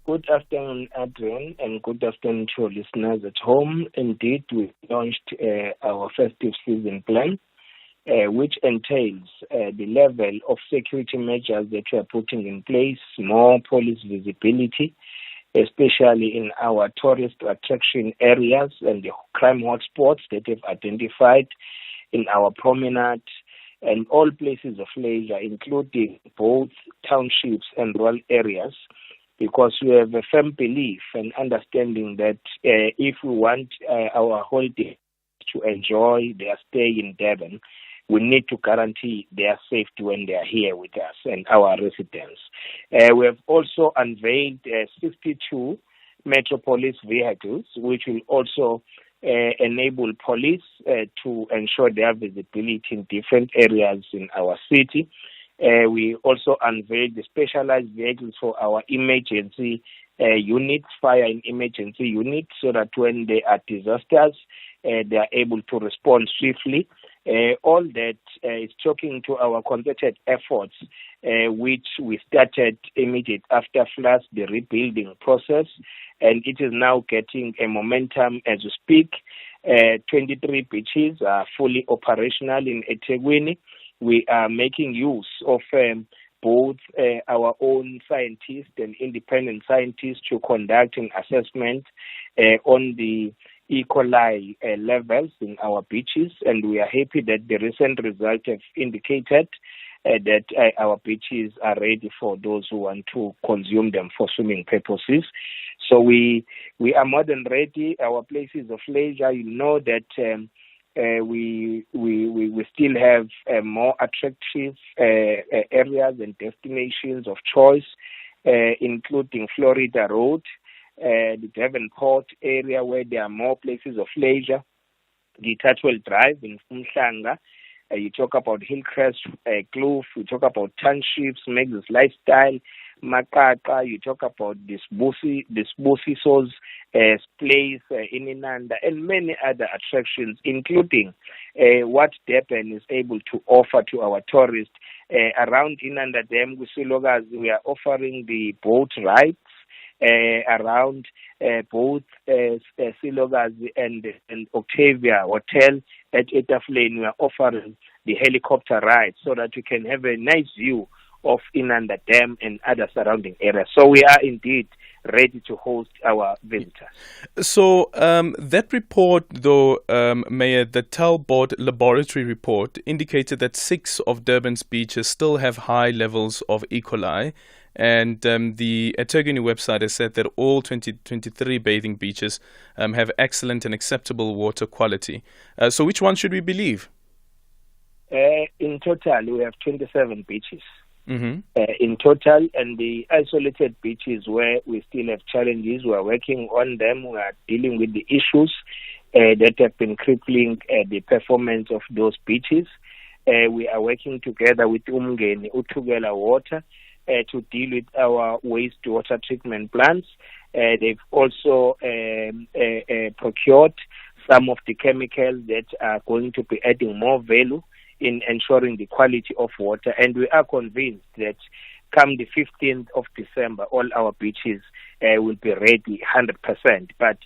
Good afternoon, Adrian, and good afternoon to your listeners at home. Indeed, we launched our festive season plan, which entails the level of security measures that we are putting in place, more police visibility, especially in our tourist attraction areas and the crime hotspots that we've identified in our promenade and all places of leisure, including both townships and rural areas, because we have a firm belief and understanding that if we want our holiday to enjoy their stay in Durban, we need to guarantee their safety when they are here with us and our residents. We have also unveiled 62 Metro Police vehicles, which will also enable police to ensure their visibility in different areas in our city. We also unveiled the specialized vehicles for our emergency units, fire and emergency units, so that when there are disasters, they are able to respond swiftly. All that is talking to our concerted efforts, which we started immediate after floods, the rebuilding process, and it is now getting a momentum as we speak. 23 beaches are fully operational in eThekwini. We are making use of both our own scientists and independent scientists to conduct an assessment on the E. coli levels in our beaches, and we are happy that the recent results have indicated that our beaches are ready for those who want to consume them for swimming purposes. So we are more than ready. Our places of leisure, you know that we still have more attractive areas and destinations of choice, including Florida Road, the Devonport area where there are more places of leisure, the Tatwell Drive in Umhlanga. You talk about Hillcrest, Kloof, you talk about townships, Meg's Lifestyle, Makaka, you talk about this Bosiso's place in Inanda, and many other attractions, including what Durban is able to offer to our tourists. Around Inanda Dam, we are offering the boat rides. Around both Silogazi and Octavia Hotel at Etaflane, we are offering the helicopter ride so that you can have a nice view of Inanda Dam and other surrounding areas. So we are indeed ready to host our visitors. So that report, though, Mayor, the Talbot Laboratory report indicated that 6 of Durban's beaches still have high levels of E. coli. And the eThekwini website has said that all 2023 bathing beaches have excellent and acceptable water quality. So which one should we believe? In total, we have 27 beaches. Mm-hmm. In total, and the isolated beaches where we still have challenges, we are working on them. We are dealing with the issues that have been crippling the performance of those beaches. We are working together with Umngeni, Uthugela Water, to deal with our wastewater treatment plants. They've also procured some of the chemicals that are going to be adding more value in ensuring the quality of water. And we are convinced that come the 15th of December, all our beaches will be ready 100%. But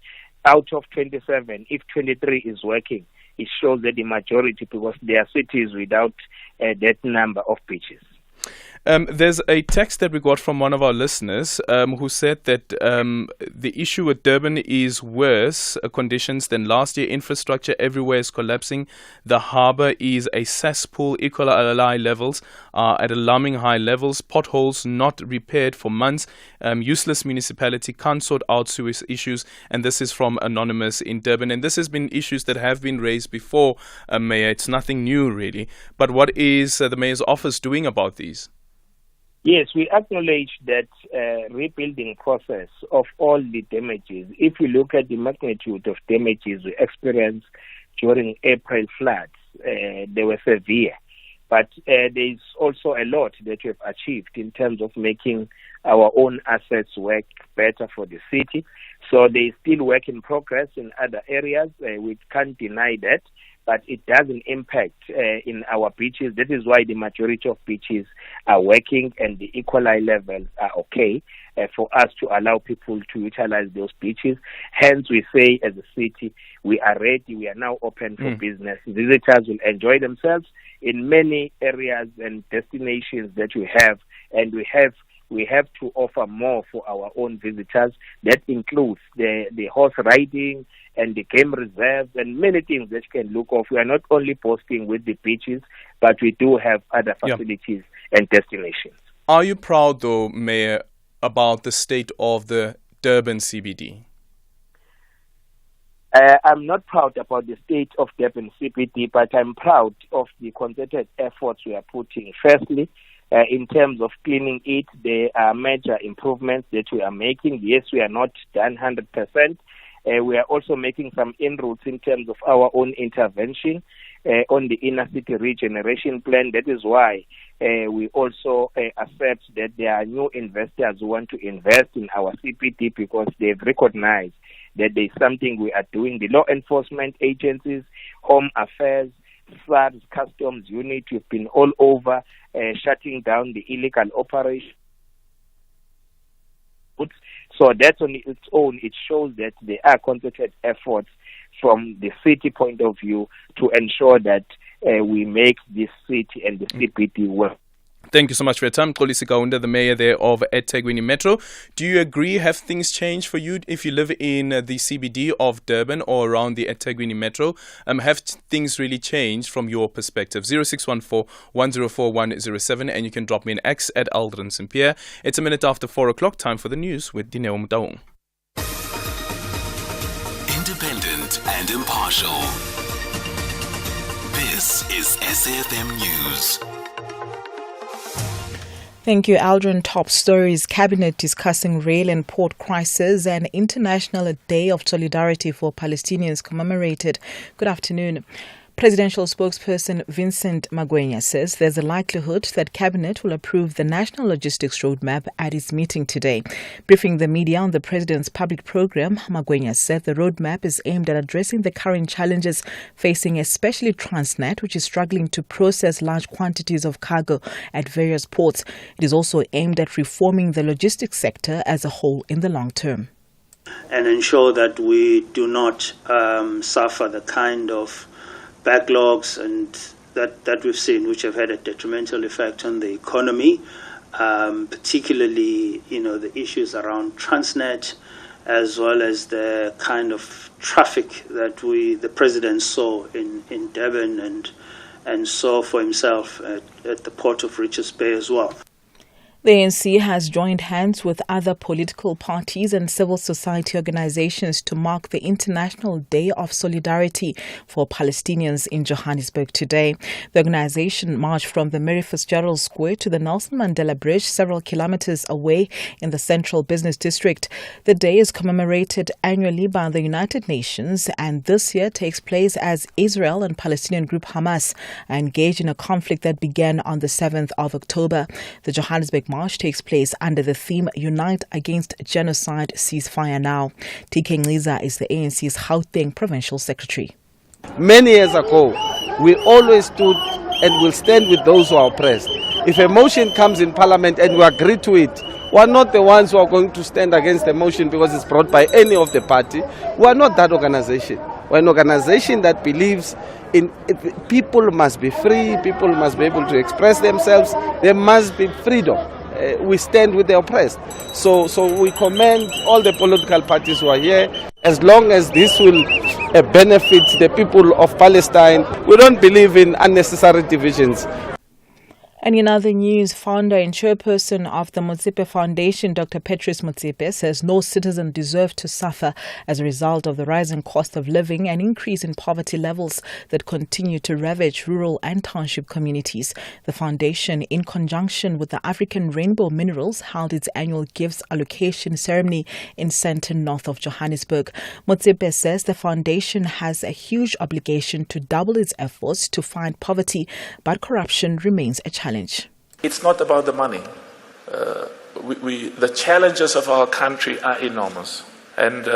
out of 27, if 23 is working, it shows that the majority, because there are cities without that number of beaches. There's a text that we got from one of our listeners who said that the issue with Durban is worse conditions than last year. Infrastructure everywhere is collapsing. The harbour is a cesspool. Equali levels are at alarming high levels. Potholes not repaired for months. Useless municipality can't sort out sewage issues. And this is from Anonymous in Durban. And this has been issues that have been raised before, Mayor. It's nothing new, really. But what is the Mayor's office doing about these? Yes, we acknowledge that rebuilding process of all the damages. If you look at the magnitude of damages we experienced during April floods, they were severe. But there's also a lot that we have achieved in terms of making our own assets work better for the city. So there is still work in progress in other areas. We can't deny that. But it doesn't impact in our beaches. That is why the majority of beaches are working and the equali levels are okay for us to allow people to utilize those beaches. Hence, we say as a city, we are ready. We are now open for business. Visitors will enjoy themselves in many areas and destinations that we have, and we have to offer more for our own visitors. That includes the horse riding and the game reserves and many things that you can look off. We are not only boasting with the beaches, but we do have other facilities and destinations. Are you proud, though, Mayor, about the state of the Durban CBD? I'm not proud about the state of Durban CBD, but I'm proud of the concerted efforts we are putting. Firstly, in terms of cleaning it, there are major improvements that we are making. Yes, we are not done 100%. We are also making some inroads in terms of our own intervention on the inner city regeneration plan. That is why we also accept that there are new investors who want to invest in our CBD because they've recognized that there is something we are doing. The law enforcement agencies, Home Affairs, SARS, Customs Unit, we've been all over shutting down the illegal operation. So that on its own, it shows that there are concerted efforts from the city point of view to ensure that we make this city and the CBD work. Thank you so much for your time. Xolisi Kaunda, the mayor there of eThekwini Metro. Do you agree? Have things changed for you if you live in the CBD of Durban or around the eThekwini Metro? Have things really changed from your perspective? 0614-104-107, and you can drop me an X at Aldrin Sampear. It's a minute after 4 o'clock. Time for the news with Dineo Mutaung. Independent and impartial. This is SAFM News. Thank you, Aldrin. Top stories. Cabinet discussing rail and port crisis and International Day of Solidarity for Palestinians commemorated. Good afternoon. Presidential spokesperson Vincent Magwenya says there's a likelihood that Cabinet will approve the National Logistics Roadmap at its meeting today. Briefing the media on the President's public program, Magwenya said the roadmap is aimed at addressing the current challenges facing especially Transnet, which is struggling to process large quantities of cargo at various ports. It is also aimed at reforming the logistics sector as a whole in the long term. And ensure that we do not suffer the kind of backlogs and that we've seen, which have had a detrimental effect on the economy, particularly, the issues around Transnet, as well as the kind of traffic that the President saw in Durban and saw for himself at the port of Richards Bay as well. The ANC has joined hands with other political parties and civil society organizations to mark the International Day of Solidarity for Palestinians in Johannesburg today. The organization marched from the Mary Fitzgerald Square to the Nelson Mandela Bridge, several kilometers away in the central business district. The day is commemorated annually by the United Nations, and this year takes place as Israel and Palestinian group Hamas are engaged in a conflict that began on the 7th of October. The Johannesburg march takes place under the theme Unite Against Genocide, Ceasefire Now. TK Ngiza is the ANC's Gauteng Provincial Secretary. Many years ago, we always stood and will stand with those who are oppressed. If a motion comes in Parliament and we agree to it, we are not the ones who are going to stand against the motion because it's brought by any of the party. We are not that organization. We're an organization that believes in people must be free, people must be able to express themselves, there must be freedom. We stand with the oppressed. So we commend all the political parties who are here. As long as this will benefit the people of Palestine, we don't believe in unnecessary divisions. And in other news, founder and chairperson of the Motsepe Foundation, Dr. Petrus Motsepe, says no citizen deserves to suffer as a result of the rising cost of living and increase in poverty levels that continue to ravage rural and township communities. The foundation, in conjunction with the African Rainbow Minerals, held its annual gifts allocation ceremony in Sandton, north of Johannesburg. Motsepe says the foundation has a huge obligation to double its efforts to fight poverty, but corruption remains a challenge. It's not about the money. The challenges of our country are enormous. And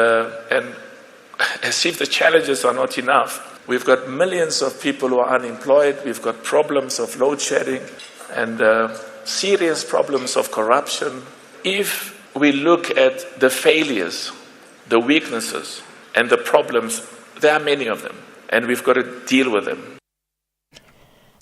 as if the challenges are not enough, we've got millions of people who are unemployed, we've got problems of load shedding and serious problems of corruption. If we look at the failures, the weaknesses and the problems, there are many of them, and we've got to deal with them.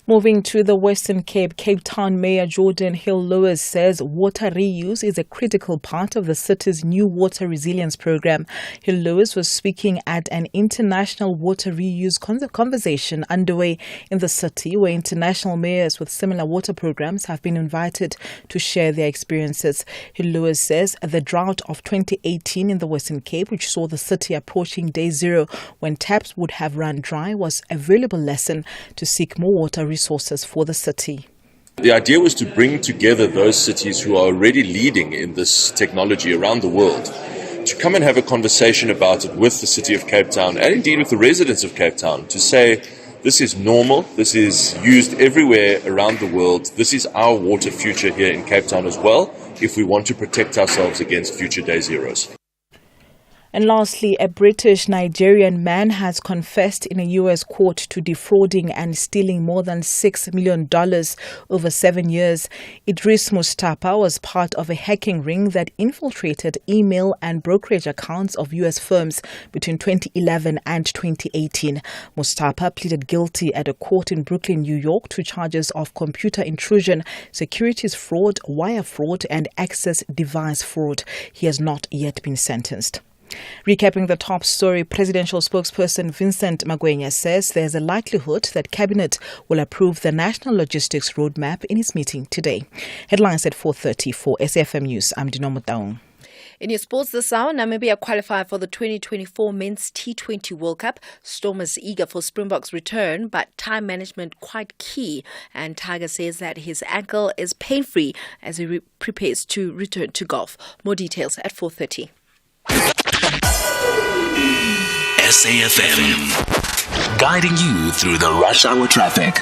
Moving to the Western Cape, Cape Town Mayor Jordan Hill-Lewis says water reuse is a critical part of the city's new water resilience program. Hill-Lewis was speaking at an international water reuse conversation underway in the city, where international mayors with similar water programs have been invited to share their experiences. Hill-Lewis says the drought of 2018 in the Western Cape, which saw the city approaching day zero when taps would have run dry, was a valuable lesson to seek more water resources for the city. The idea was to bring together those cities who are already leading in this technology around the world to come and have a conversation about it with the city of Cape Town and indeed with the residents of Cape Town to say this is normal, this is used everywhere around the world, this is our water future here in Cape Town as well if we want to protect ourselves against future day zeros. And lastly, a British-Nigerian man has confessed in a U.S. court to defrauding and stealing more than $6 million over 7 years. Idris Mustapha was part of a hacking ring that infiltrated email and brokerage accounts of U.S. firms between 2011 and 2018. Mustapha pleaded guilty at a court in Brooklyn, New York, to charges of computer intrusion, securities fraud, wire fraud, and access device fraud. He has not yet been sentenced. Recapping the top story, presidential spokesperson Vincent Magwenya says there's a likelihood that Cabinet will approve the National Logistics Roadmap in its meeting today. Headlines at 4:30 for SAFM News. I'm Dinomo Daung. In your sports this hour, Namibia qualified for the 2024 Men's T20 World Cup. Storm is eager for Springboks' return, but time management quite key. And Tiger says that his ankle is pain-free as he prepares to return to golf. More details at 4:30. SAFM, guiding you through the rush hour traffic.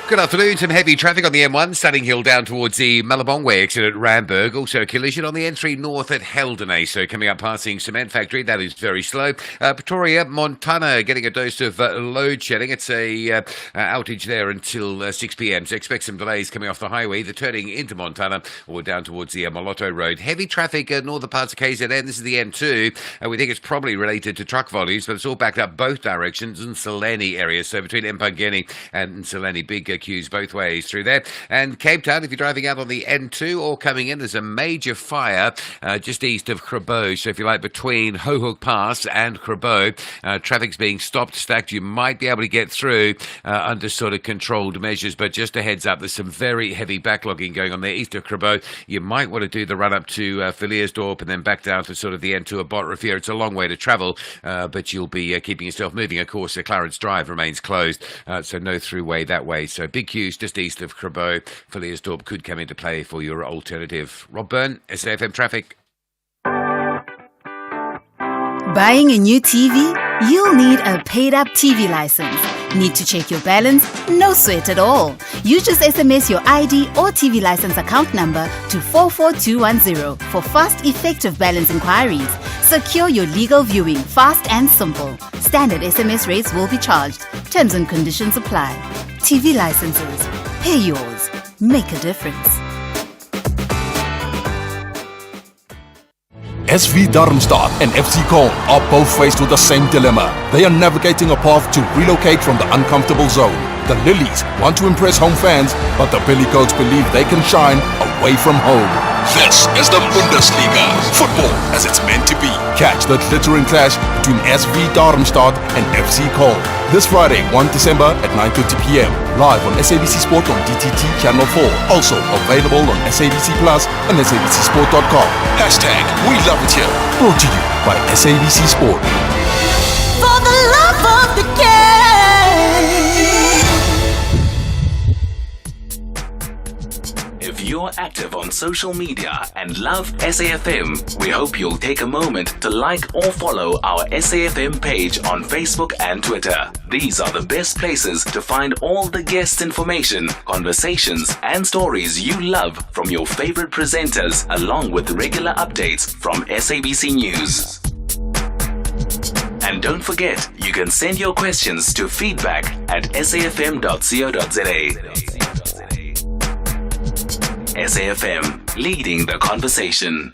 Good afternoon. Some heavy traffic on the M1, Stunning Hill down towards the Malabongwe exit at Randburg. Also a collision on the N3 north at Heldenay. So coming up passing Cement Factory, that is very slow. Pretoria, Montana, getting a dose of load shedding. It's a outage there until 6 p.m. So expect some delays coming off the highway, either turning into Montana or down towards the Moloto Road. Heavy traffic northern parts of KZN. This is the M2. We think it's probably related to truck volumes, but it's all backed up both directions in Seleni area. So between Mpangeni and Seleni, big queues both ways through there. And Cape Town, if you're driving out on the N2 or coming in, there's a major fire just east of Krabo. So if you like, between Hohook Pass and Krabo, traffic's being stopped, stacked. You might be able to get through under sort of controlled measures, but just a heads up, there's some very heavy backlogging going on there east of Krabo. You might want to do the run up to Villiers-Dorp and then back down to sort of the N2 of Botrivier. It's a long way to travel, but you'll be keeping yourself moving. Of course, Clarence Drive remains closed, so no throughway that way. So big queues just east of Krabo. Villiers-Dorp could come into play for your alternative. Rob Byrne, SAFM Traffic. Buying a new TV? You'll need a paid-up TV license. Need to check your balance? No sweat at all. You just SMS your ID or TV license account number to 44210 for fast, effective balance inquiries. Secure your legal viewing fast and simple. Standard SMS rates will be charged. Terms and conditions apply. TV licenses. Pay yours. Make a difference. SV Darmstadt and FC Köln are both faced with the same dilemma. They are navigating a path to relocate from the uncomfortable zone. The Lilies want to impress home fans, but the Billy Goats believe they can shine away from home. This is the Bundesliga. Football as it's meant to be. Catch the glittering clash between SV Darmstadt and FC Köln this Friday, 1 December at 9:30 p.m. Live on SABC Sport on DTT Channel 4. Also available on SABC Plus and SABCSport.com. Hashtag We Love It Here. Brought to you by SABC Sport. For the love of the game. If you're active on social media and love SAFM, we hope you'll take a moment to like or follow our SAFM page on Facebook and Twitter. These are the best places to find all the guest information, conversations, and stories you love from your favorite presenters, along with regular updates from SABC News. And don't forget, you can send your questions to feedback@safm.co.za. SAFM, leading the conversation.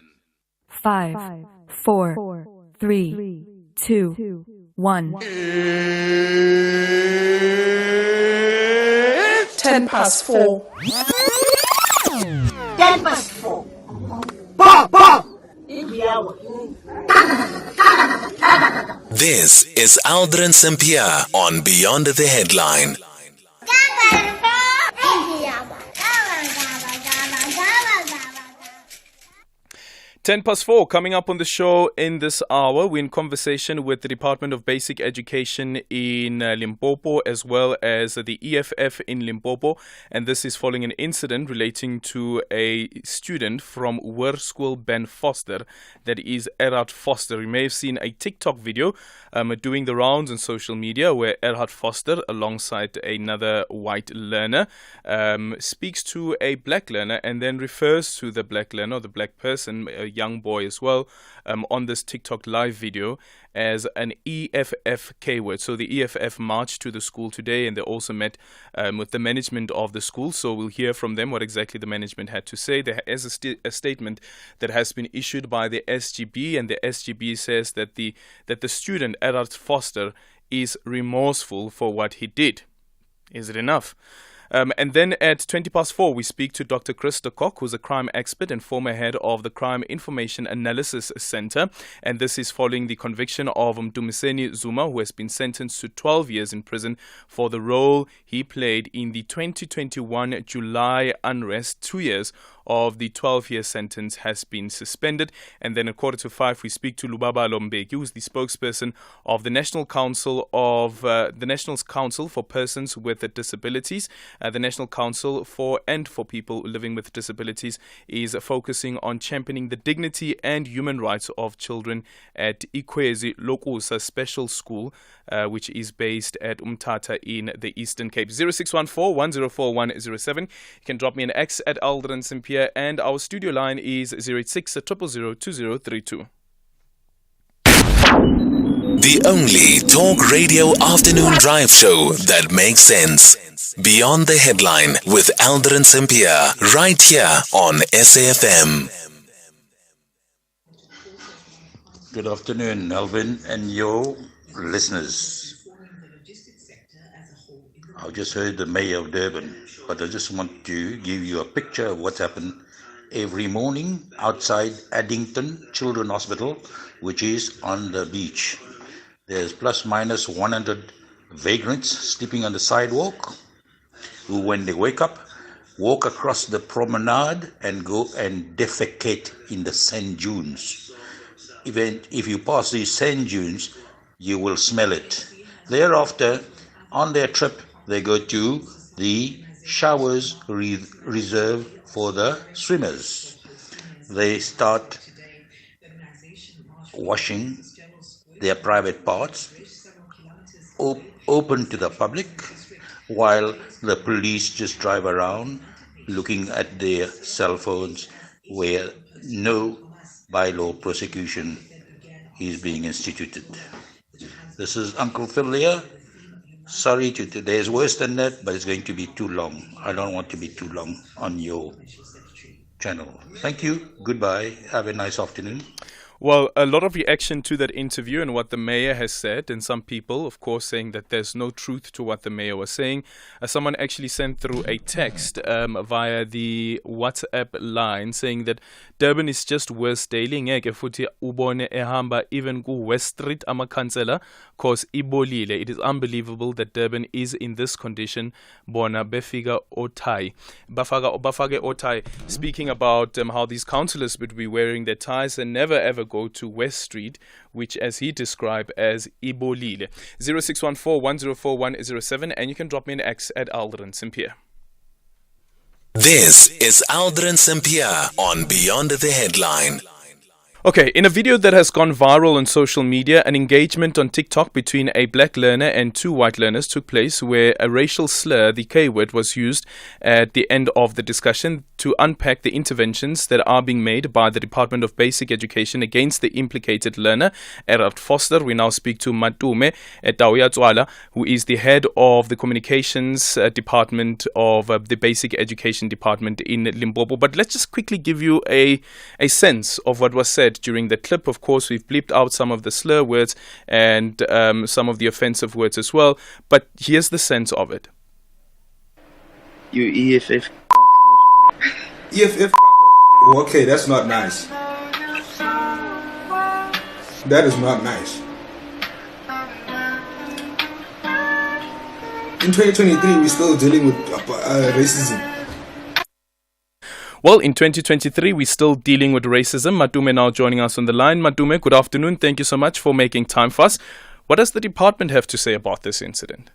5, 4, 3, 2, 1. 10 past 4. 10 past 4. Bob! Bob! This is Aldrin Sampear on Beyond the Headline. 10 past 4, coming up on the show in this hour, we're in conversation with the Department of Basic Education in Limpopo, as well as the EFF in Limpopo, and this is following an incident relating to a student from Hoërskool Ben Foster, that is Erhard Foster. You may have seen a TikTok video doing the rounds on social media where Erhard Foster, alongside another white learner, speaks to a black learner and then refers to the black learner, or the black person, a young boy as well, on this TikTok live video as an EFF K-word. So the EFF marched to the school today, and they also met with the management of the school. So we'll hear from them what exactly the management had to say. There is a statement that has been issued by the SGB, and the SGB says that the student, Erhard Foster, is remorseful for what he did. Is it enough? And then at 20 past 4, we speak to Dr. Chris de Kock, who's a crime expert and former head of the Crime Information Analysis Center. And this is following the conviction of Mdumiseni Zuma, who has been sentenced to 12 years in prison for the role he played in the 2021 July unrest. 2 years of the 12-year sentence has been suspended. And then at 4:45, we speak to Lubaba Lombeki, who is the spokesperson of the National Council for Persons with Disabilities. The National Council for People Living with Disabilities is focusing on championing the dignity and human rights of children at Ikwezi Lokusa Special School, which is based at Umtata in the Eastern Cape. 0614-104-107. You can drop me an X at Aldrin Sampear, and our studio line is 086-000-2032. The only talk radio afternoon drive show that makes sense. Beyond the Headline with Aldrin Sampear, right here on SAFM. Good afternoon, Alvin and your listeners. I just heard the Mayor of Durban, but I just want to give you a picture of what happened every morning outside Addington Children's Hospital, which is on the beach. There's plus minus 100 vagrants sleeping on the sidewalk, who when they wake up, walk across the promenade and go and defecate in the sand dunes. Even if you pass these sand dunes, you will smell it. Thereafter, on their trip, they go to the showers reserved for the swimmers. They start washing their private parts, open to the public, while the police just drive around looking at their cell phones, where no bylaw prosecution is being instituted. This is Uncle Phil here. Sorry to there's worse than that, but it's going to be too long. I don't want to be too long on your channel. Thank you. Goodbye. Have a nice afternoon. Well, a lot of reaction to that interview and what the mayor has said, and some people, of course, saying that there's no truth to what the mayor was saying. Someone actually sent through a text via the WhatsApp line saying that Durban is just worse daily. Ngeke futhi ubone ehamba even ku West Street amakhansela cause ibolile. It is unbelievable that Durban is in this condition. Bona befika otai. Bafage otai. Speaking about how these councillors would be wearing their ties and never ever go to West Street, which as he described as ibolile. 0614-104-107, and you can drop me an X at Aldrin Sampear. This is Aldrin Sampear on Beyond the Headline. Okay, in a video that has gone viral on social media, an engagement on TikTok between a black learner and two white learners took place where a racial slur, the K word, was used at the end of the discussion to unpack the interventions that are being made by the Department of Basic Education against the implicated learner, Erard Foster. We now speak to Matume Etauyatswala, who is the head of the communications department of the Basic Education Department in Limpopo. But let's just quickly give you a sense of what was said during the clip. Of course, we've bleeped out some of the slur words and some of the offensive words as well, but here's the sense of it. You EFF. EFF. Okay, that's not nice. That is not nice. In 2023, we're still dealing with racism. Well, in 2023, we're still dealing with racism. Matume now joining us on the line. Matume, good afternoon. Thank you so much for making time for us. What does the department have to say about this incident?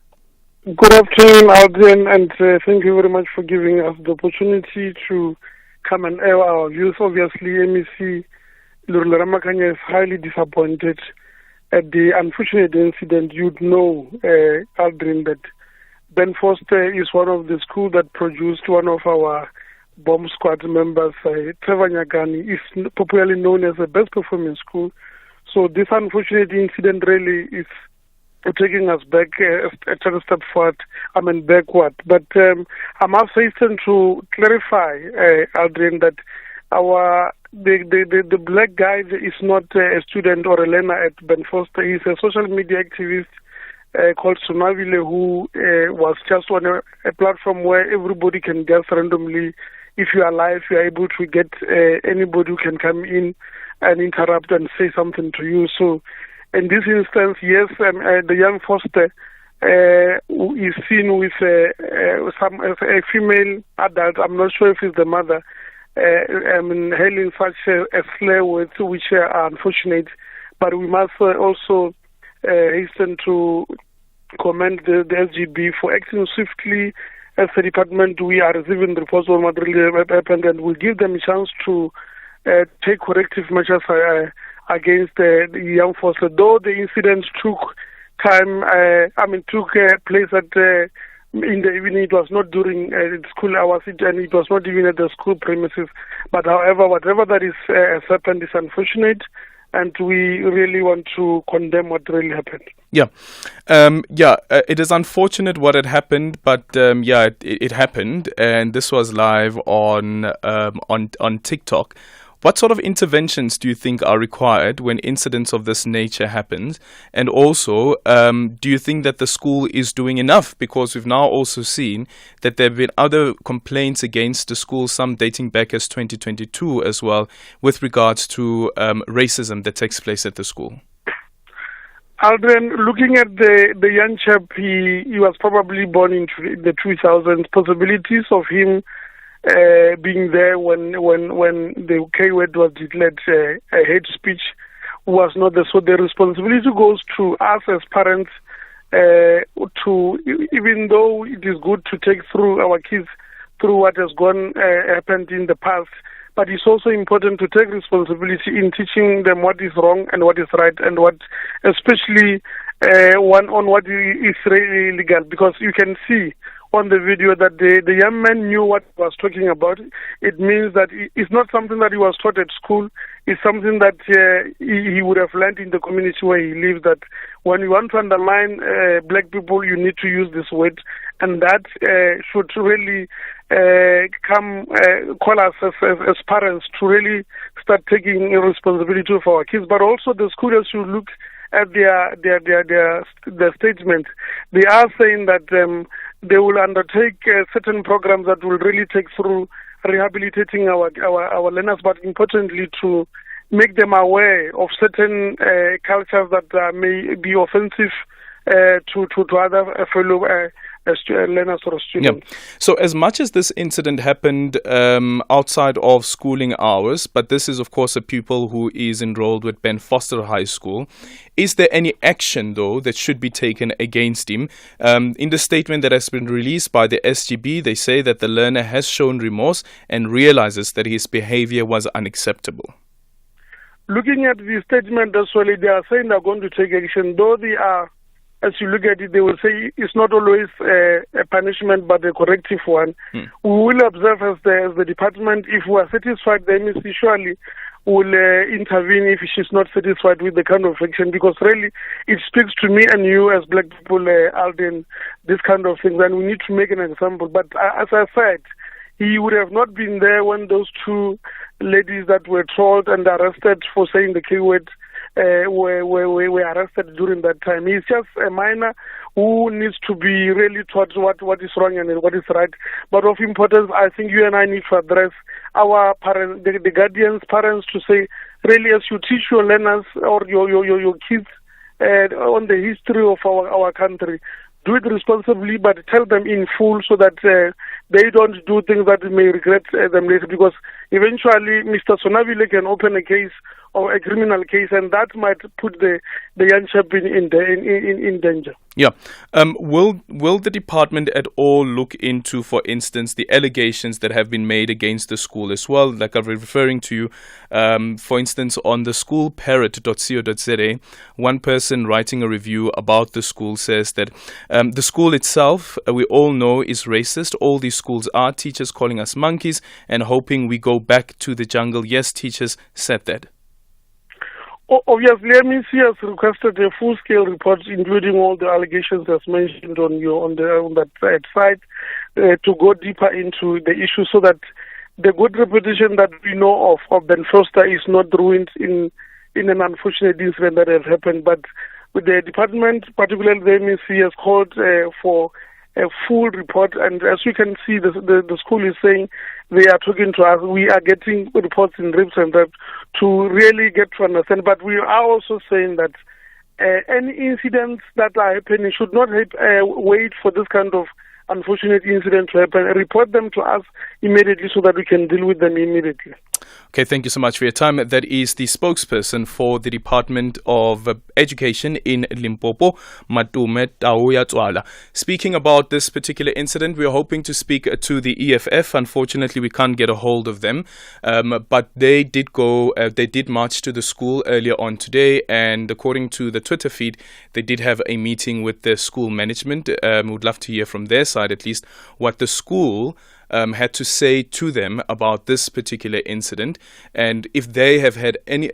Good afternoon, Aldrin, and thank you very much for giving us the opportunity to come and air our views. Obviously, MEC Lurle Ramakanya is highly disappointed at the unfortunate incident. You'd know, Aldrin, that Ben Foster is one of the schools that produced one of our bomb squad members. Trevor Nyagani is popularly known as the best performing school. So this unfortunate incident really is taking us back a step forward, backward. But I must hasten to clarify, Aldrin, that the black guy is not a student or a learner at Ben Foster. He's a social media activist called Sunavile, who was just on a platform where everybody can just randomly, if you are live, you are able to get anybody who can come in and interrupt and say something to you. So in this instance, yes, the young Foster is seen with a female adult. I'm not sure if it's the mother. Hailing such a slur words, which are unfortunate. But we must also hasten to commend the SGB for acting swiftly. As a department, we are receiving the reports on what really happened, and we'll give them a chance to take corrective measures against the young Foster. Though the incident took time, took place at in the evening, it was not during school hours, and it was not even at the school premises. But however, whatever that is has happened is unfortunate, and we really want to condemn what really happened. Yeah, it is unfortunate what had happened, but it happened, and this was live on TikTok. What sort of interventions do you think are required when incidents of this nature happens? And also, do you think that the school is doing enough? Because we've now also seen that there have been other complaints against the school, some dating back as 2022 as well, with regards to racism that takes place at the school. Aldrin, looking at the young chap, he was probably born into the 2000s. Possibilities of him being there when the K word was declared a hate speech was not there. So the responsibility goes to us as parents to, even though it is good to take through our kids through what has happened in the past, but it's also important to take responsibility in teaching them what is wrong and what is right, and what, especially on what is really illegal, because you can see on the video that the young man knew what he was talking about. It means that it's not something that he was taught at school. It's something that he would have learned in the community where he lives, that when you want to undermine black people, you need to use this word. And that should really call us as parents to really start taking responsibility for our kids. But also the school has to look at their statement. They are saying that they will undertake certain programs that will really take through rehabilitating our learners, but importantly to make them aware of certain cultures that may be offensive to other fellow learners or students. Yeah. So as much as this incident happened outside of schooling hours, but this is of course a pupil who is enrolled with Ben Foster High School, is there any action though that should be taken against him? In the statement that has been released by the SGB, they say that the learner has shown remorse and realizes that his behavior was unacceptable. Looking at the statement as well, they are saying they're going to take action, though they are, as you look at it, they will say it's not always a punishment but a corrective one. We will observe as the department. If we are satisfied, the MEC surely will intervene if she's not satisfied with the kind of action, because really it speaks to me and you as black people, Aldrin, this kind of things, and we need to make an example. But as I said, he would have not been there when those two ladies that were trolled and arrested for saying the keyword were arrested during that time. He's just a minor who needs to be really taught what is wrong and what is right. But of importance, I think you and I need to address our parents, the guardians, parents, to say, really, as you teach your learners or your kids on the history of our country, do it responsibly, but tell them in full so that they don't do things that may regret them later, because eventually Mr. Sonavile can open a case or a criminal case, and that might put the young chap in danger. Yeah. Will the department at all look into, for instance, the allegations that have been made against the school as well? Like I'm referring to you, for instance, on the schoolparrot.co.za, one person writing a review about the school says that the school itself, we all know, is racist. All these schools are. Teachers calling us monkeys and hoping we go back to the jungle. Yes, teachers said that. Obviously, MEC has requested a full-scale report, including all the allegations as mentioned on that site, to go deeper into the issue, so that the good reputation that we know of Ben Foster is not ruined in an unfortunate incident that has happened. But with the department, particularly the MEC, has called for a full report, and as you can see, the school is saying they are talking to us. We are getting reports in rips and that to really get to understand. But we are also saying that any incidents that are happening should not wait for this kind of unfortunate incident to happen. Report them to us immediately so that we can deal with them immediately. Okay, thank you so much for your time. That is the spokesperson for the Department of Education in Limpopo, Matume Tauya. Speaking about this particular incident, we are hoping to speak to the EFF. Unfortunately, we can't get a hold of them, but they did march to the school earlier on today, and according to the Twitter feed, they did have a meeting with the school management. Would love to hear from their side at least what the school had to say to them about this particular incident, and if they have heard any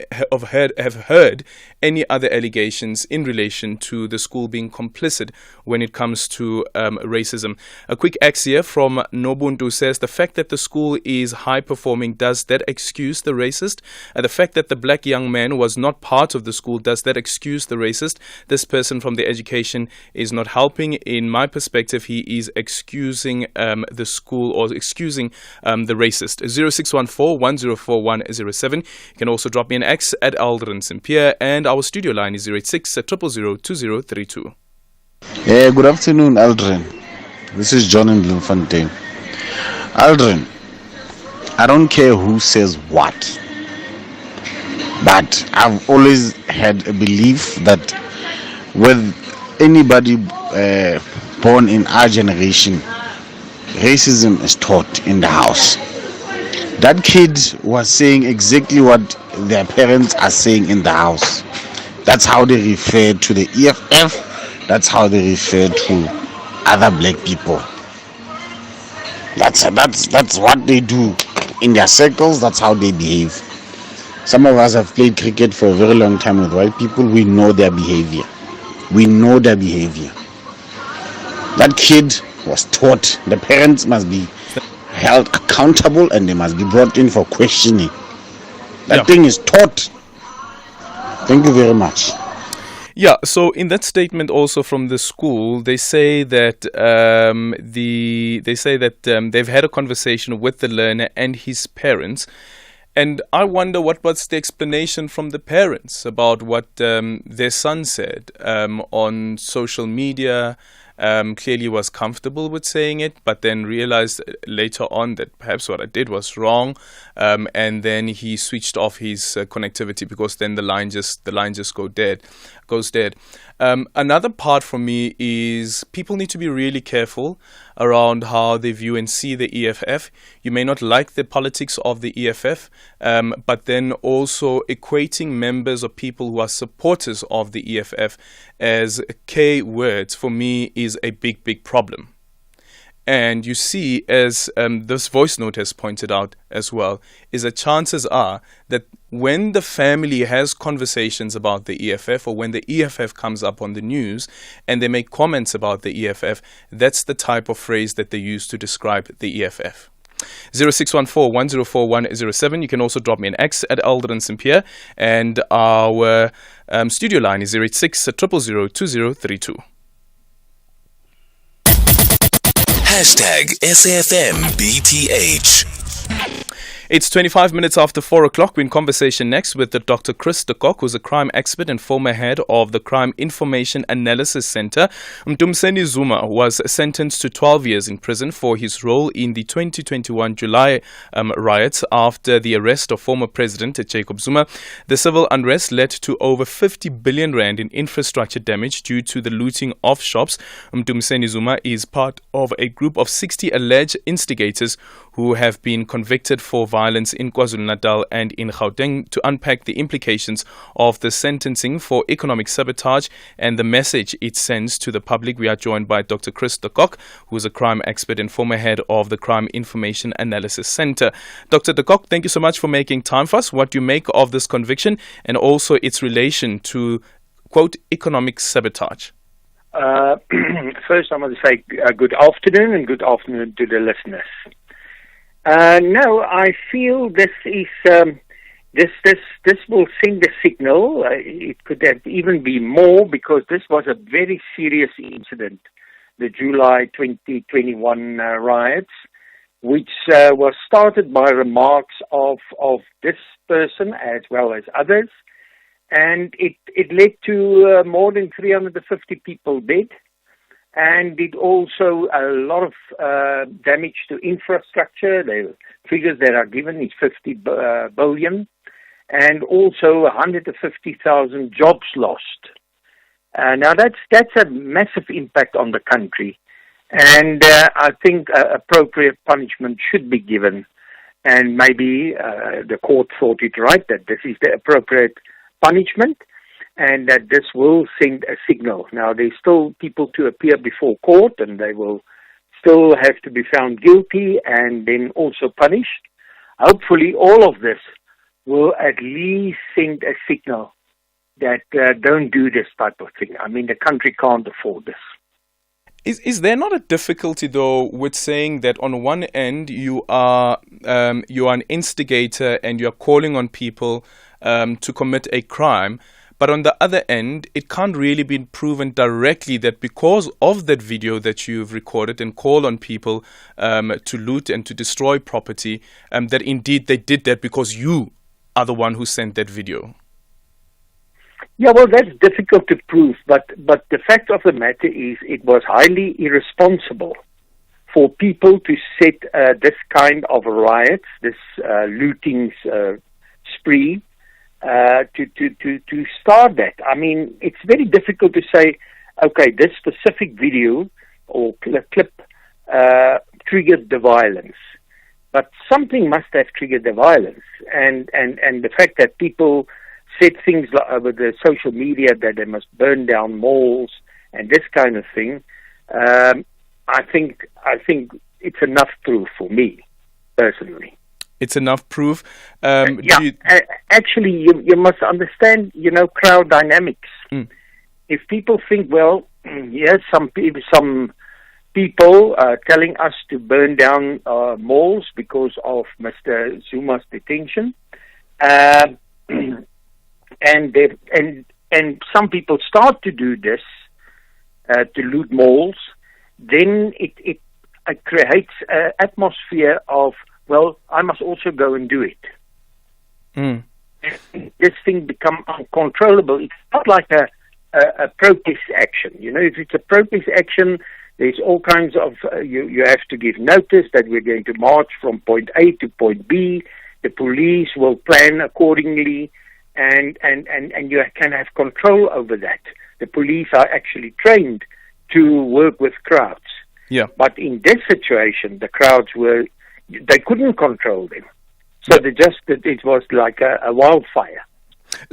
other allegations in relation to the school being complicit when it comes to racism. A quick ax here from Nobuntu says, the fact that the school is high performing, does that excuse the racist? The fact that the black young man was not part of the school, does that excuse the racist? This person from the education is not helping. In my perspective, he is excusing the school, or excusing the racist. 0614-104107. You can also drop me an X at Aldrin Sampear, and our studio line is 086-000-2032. Good afternoon, Aldrin. This is John in Bloemfontein. Aldrin, I don't care who says what, but I've always had a belief that with anybody born in our generation, racism is taught in the house. That kid was saying exactly what their parents are saying in the house. That's how they refer to the EFF. That's how they refer to other black people. That's what they do in their circles. That's how they behave. Some of us have played cricket for a very long time with white people. We know their behavior. That kid was taught. The parents must be held accountable and they must be brought in for questioning. That thing is taught. Thank you very much. Yeah, so in that statement also from the school, they say that they've had a conversation with the learner and his parents, and I wonder what was the explanation from the parents about what their son said on social media. Clearly was comfortable with saying it, but then realized later on that perhaps what I did was wrong, and then he switched off his connectivity because then the line just goes dead. Another part for me is people need to be really careful around how they view and see the EFF. You may not like the politics of the EFF, but then also equating members or people who are supporters of the EFF as K words for me is a big problem. And you see, as this voice note has pointed out as well, is that chances are that when the family has conversations about the EFF or when the EFF comes up on the news and they make comments about the EFF, that's the type of phrase that they use to describe the EFF. 0614-104-107. You can also drop me an X at Aldrin Sampear, and our studio line is 086 000 2032. #SAFMBTH. It's 25 minutes after 4 o'clock. We're in conversation next with Dr. Chris de Kock, who's a crime expert and former head of the Crime Information Analysis Center. Mdumiseni Zuma was sentenced to 12 years in prison for his role in the 2021 July riots after the arrest of former President Jacob Zuma. The civil unrest led to over 50 billion rand in infrastructure damage due to the looting of shops. Mdumiseni Zuma is part of a group of 60 alleged instigators who have been convicted for violence in KwaZulu-Natal and in Gauteng. To unpack the implications of the sentencing for economic sabotage and the message it sends to the public, we are joined by Dr. Chris de Kock, who is a crime expert and former head of the Crime Information Analysis Center. Dr. de Kock, thank you so much for making time for us. What do you make of this conviction and also its relation to, quote, economic sabotage? First, I want to say good afternoon and good afternoon to the listeners. No, I feel this is this will send a signal. It could have even be more because this was a very serious incident, the July 2021 riots, which was started by remarks of this person as well as others, and it led to more than 350 people dead. And it also a lot of damage to infrastructure. The figures that are given is 50 billion, and also 150,000 jobs lost. Now that's a massive impact on the country, and I think appropriate punishment should be given. And maybe the court thought it right that this is the appropriate punishment, and that this will send a signal. Now, there's still people to appear before court, and they will still have to be found guilty and then also punished. Hopefully, all of this will at least send a signal that don't do this type of thing. I mean, the country can't afford this. Is there not a difficulty, though, with saying that on one end you are an instigator and you are calling on people to commit a crime, but on the other end, it can't really be proven directly that because of that video that you've recorded and call on people to loot and to destroy property, that indeed they did that because you are the one who sent that video? Yeah, well, that's difficult to prove, but the fact of the matter is it was highly irresponsible for people to set this kind of riots, this looting spree, to start that. I mean, it's very difficult to say, okay, this specific video or clip triggered the violence, but something must have triggered the violence, and the fact that people said things like, over the social media that they must burn down malls and this kind of thing, I think it's enough proof for me personally. It's enough proof. Actually, you must understand, crowd dynamics. Mm. If people think, well, yes, some people are telling us to burn down malls because of Mr. Zuma's detention, and some people start to do this, to loot malls, then it creates an atmosphere of, well, I must also go and do it. This thing becomes uncontrollable. It's not like a protest action. If it's a protest action, there's all kinds of, you have to give notice that we're going to march from point A to point B. The police will plan accordingly, and you can have control over that. The police are actually trained to work with crowds. Yeah. But in this situation, the crowds they couldn't control them. So it was like a wildfire.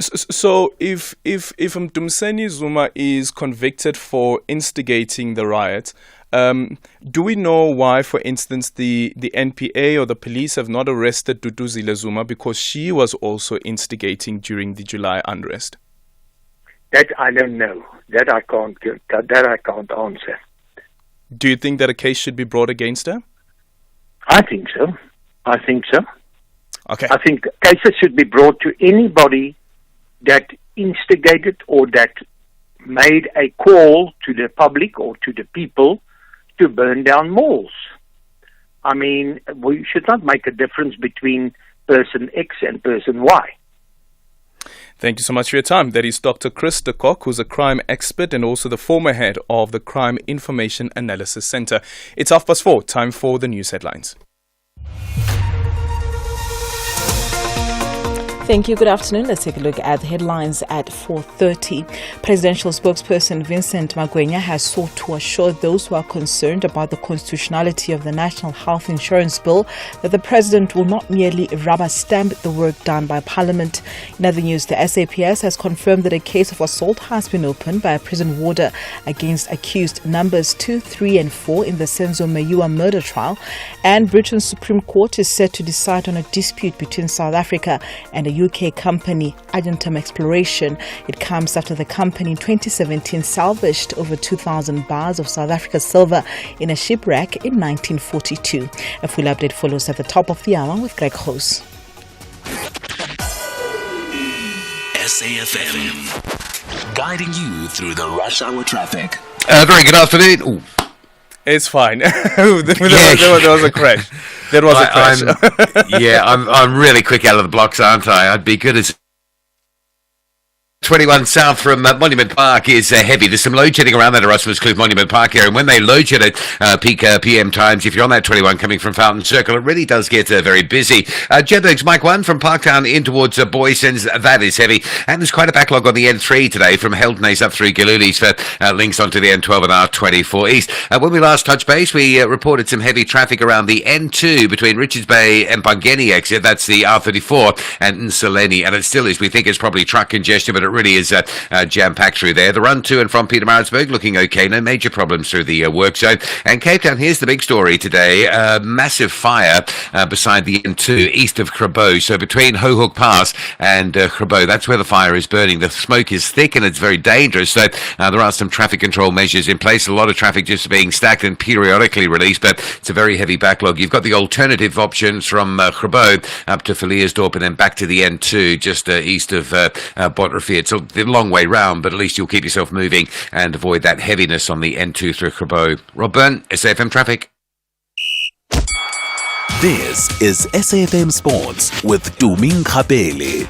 So if Mdumiseni Zuma is convicted for instigating the riot, do we know why, for instance, the NPA or the police have not arrested Duduzile Zuma because she was also instigating during the July unrest? That I don't know. That I can't answer. Do you think that a case should be brought against her? I think so. Okay. I think cases should be brought to anybody that instigated or that made a call to the public or to the people to burn down malls. I mean, we should not make a difference between person X and person Y. Thank you so much for your time. That is Dr. Chris de Kock, who's a crime expert and also the former head of the Crime Information Analysis Center. It's 4:30, time for the news headlines. Thank you. Good afternoon. Let's take a look at the headlines at 4:30. Presidential spokesperson Vincent Magwenya has sought to assure those who are concerned about the constitutionality of the National Health Insurance Bill that the president will not merely rubber stamp the work done by Parliament. In other news, the SAPS has confirmed that a case of assault has been opened by a prison warder against accused numbers 2, 3 and 4 in the Senzo Mayua murder trial. And Britain's Supreme Court is set to decide on a dispute between South Africa and a UK company, Argentum Exploration. It comes after the company in 2017 salvaged over 2,000 bars of South Africa's silver in a shipwreck in 1942. A full update follows at the top of the hour with Greg Hoos. SAFM, guiding you through the rush hour traffic. Very good afternoon. Ooh. It's fine. there was a crash. There was a crash. I'm really quick out of the blocks, aren't I? I'd be good as 21 south from Monument Park is heavy. There's some load shedding around that Erasmus Kloof Monument Park area, and when they load shed at peak PM times, if you're on that 21 coming from Fountain Circle, it really does get very busy. Jetbags Mike 1 from Parktown in towards Boysons, that is heavy, and there's quite a backlog on the N3 today from Heldnays up through Galulis for links onto the N12 and R24 East. When we last touched base, we reported some heavy traffic around the N2 between Richards Bay and Bungeni exit. That's the R34 and Nsaleni, and it still is. We think it's probably truck congestion, but it really is jam-packed through there. The run to and from Pietermaritzburg looking okay. No major problems through the work zone. And Cape Town, here's the big story today. Massive fire beside the N2 east of Grabo. So between Hohook Pass and Grabo, that's where the fire is burning. The smoke is thick and it's very dangerous. So there are some traffic control measures in place. A lot of traffic just being stacked and periodically released, but it's a very heavy backlog. You've got the alternative options from Grabo up to Viliersdorp and then back to the N2 just east of Botterfield. So the long way round, but at least you'll keep yourself moving and avoid that heaviness on the N2 through Grabo. Rob Byrne, SAFM Traffic. This is SAFM Sports with Tuming Kapele.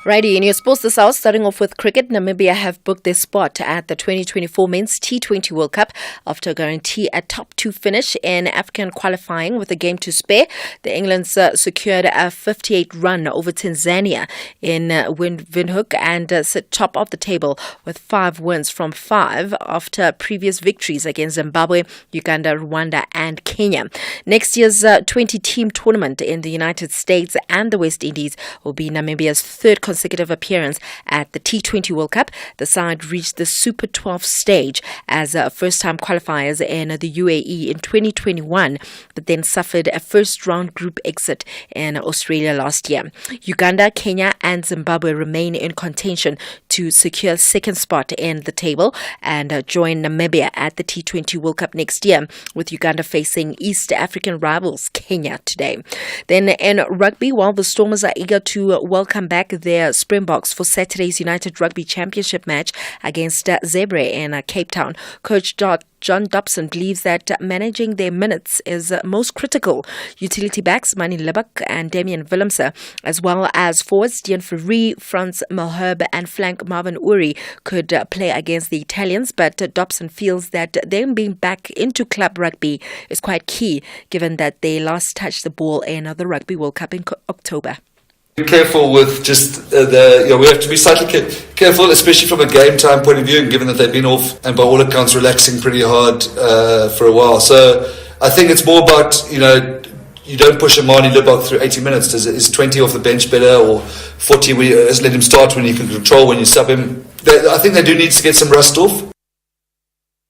Righty, in your sports this hour, starting off with cricket, Namibia have booked their spot at the 2024 Men's T20 World Cup after guarantee a top 2 finish in African qualifying with a game to spare. The Englands secured a 58 run over Tanzania in Windhoek and sit top of the table with 5 wins from 5 after previous victories against Zimbabwe, Uganda, Rwanda and Kenya. Next year's 20-team tournament in the United States and the West Indies will be Namibia's third consecutive appearance at the T20 World Cup. The side reached the Super 12 stage as first-time qualifiers in the UAE in 2021, but then suffered a first-round group exit in Australia last year. Uganda, Kenya and Zimbabwe remain in contention to secure second spot in the table and join Namibia at the T20 World Cup next year, with Uganda facing East African rivals Kenya today. Then in rugby, while the Stormers are eager to welcome back their Springboks for Saturday's United Rugby Championship match against Zebra in Cape Town, Coach John Dobson believes that managing their minutes is most critical. Utility backs Mani Libak and Damian Willemse, as well as forwards Dean Fourie, Frans Malherbe and flank Marvin Uri could play against the Italians, but Dobson feels that them being back into club rugby is quite key, given that they last touched the ball in the Rugby World Cup in October. Be careful with just we have to be slightly careful, especially from a game time point of view, and given that they've been off and by all accounts relaxing pretty hard for a while. So I think it's more about, you don't push a Mani Libak through 80 minutes. Is 20 off the bench better, or 40 let him start when you can control, when you sub him? I think they do need to get some rust off.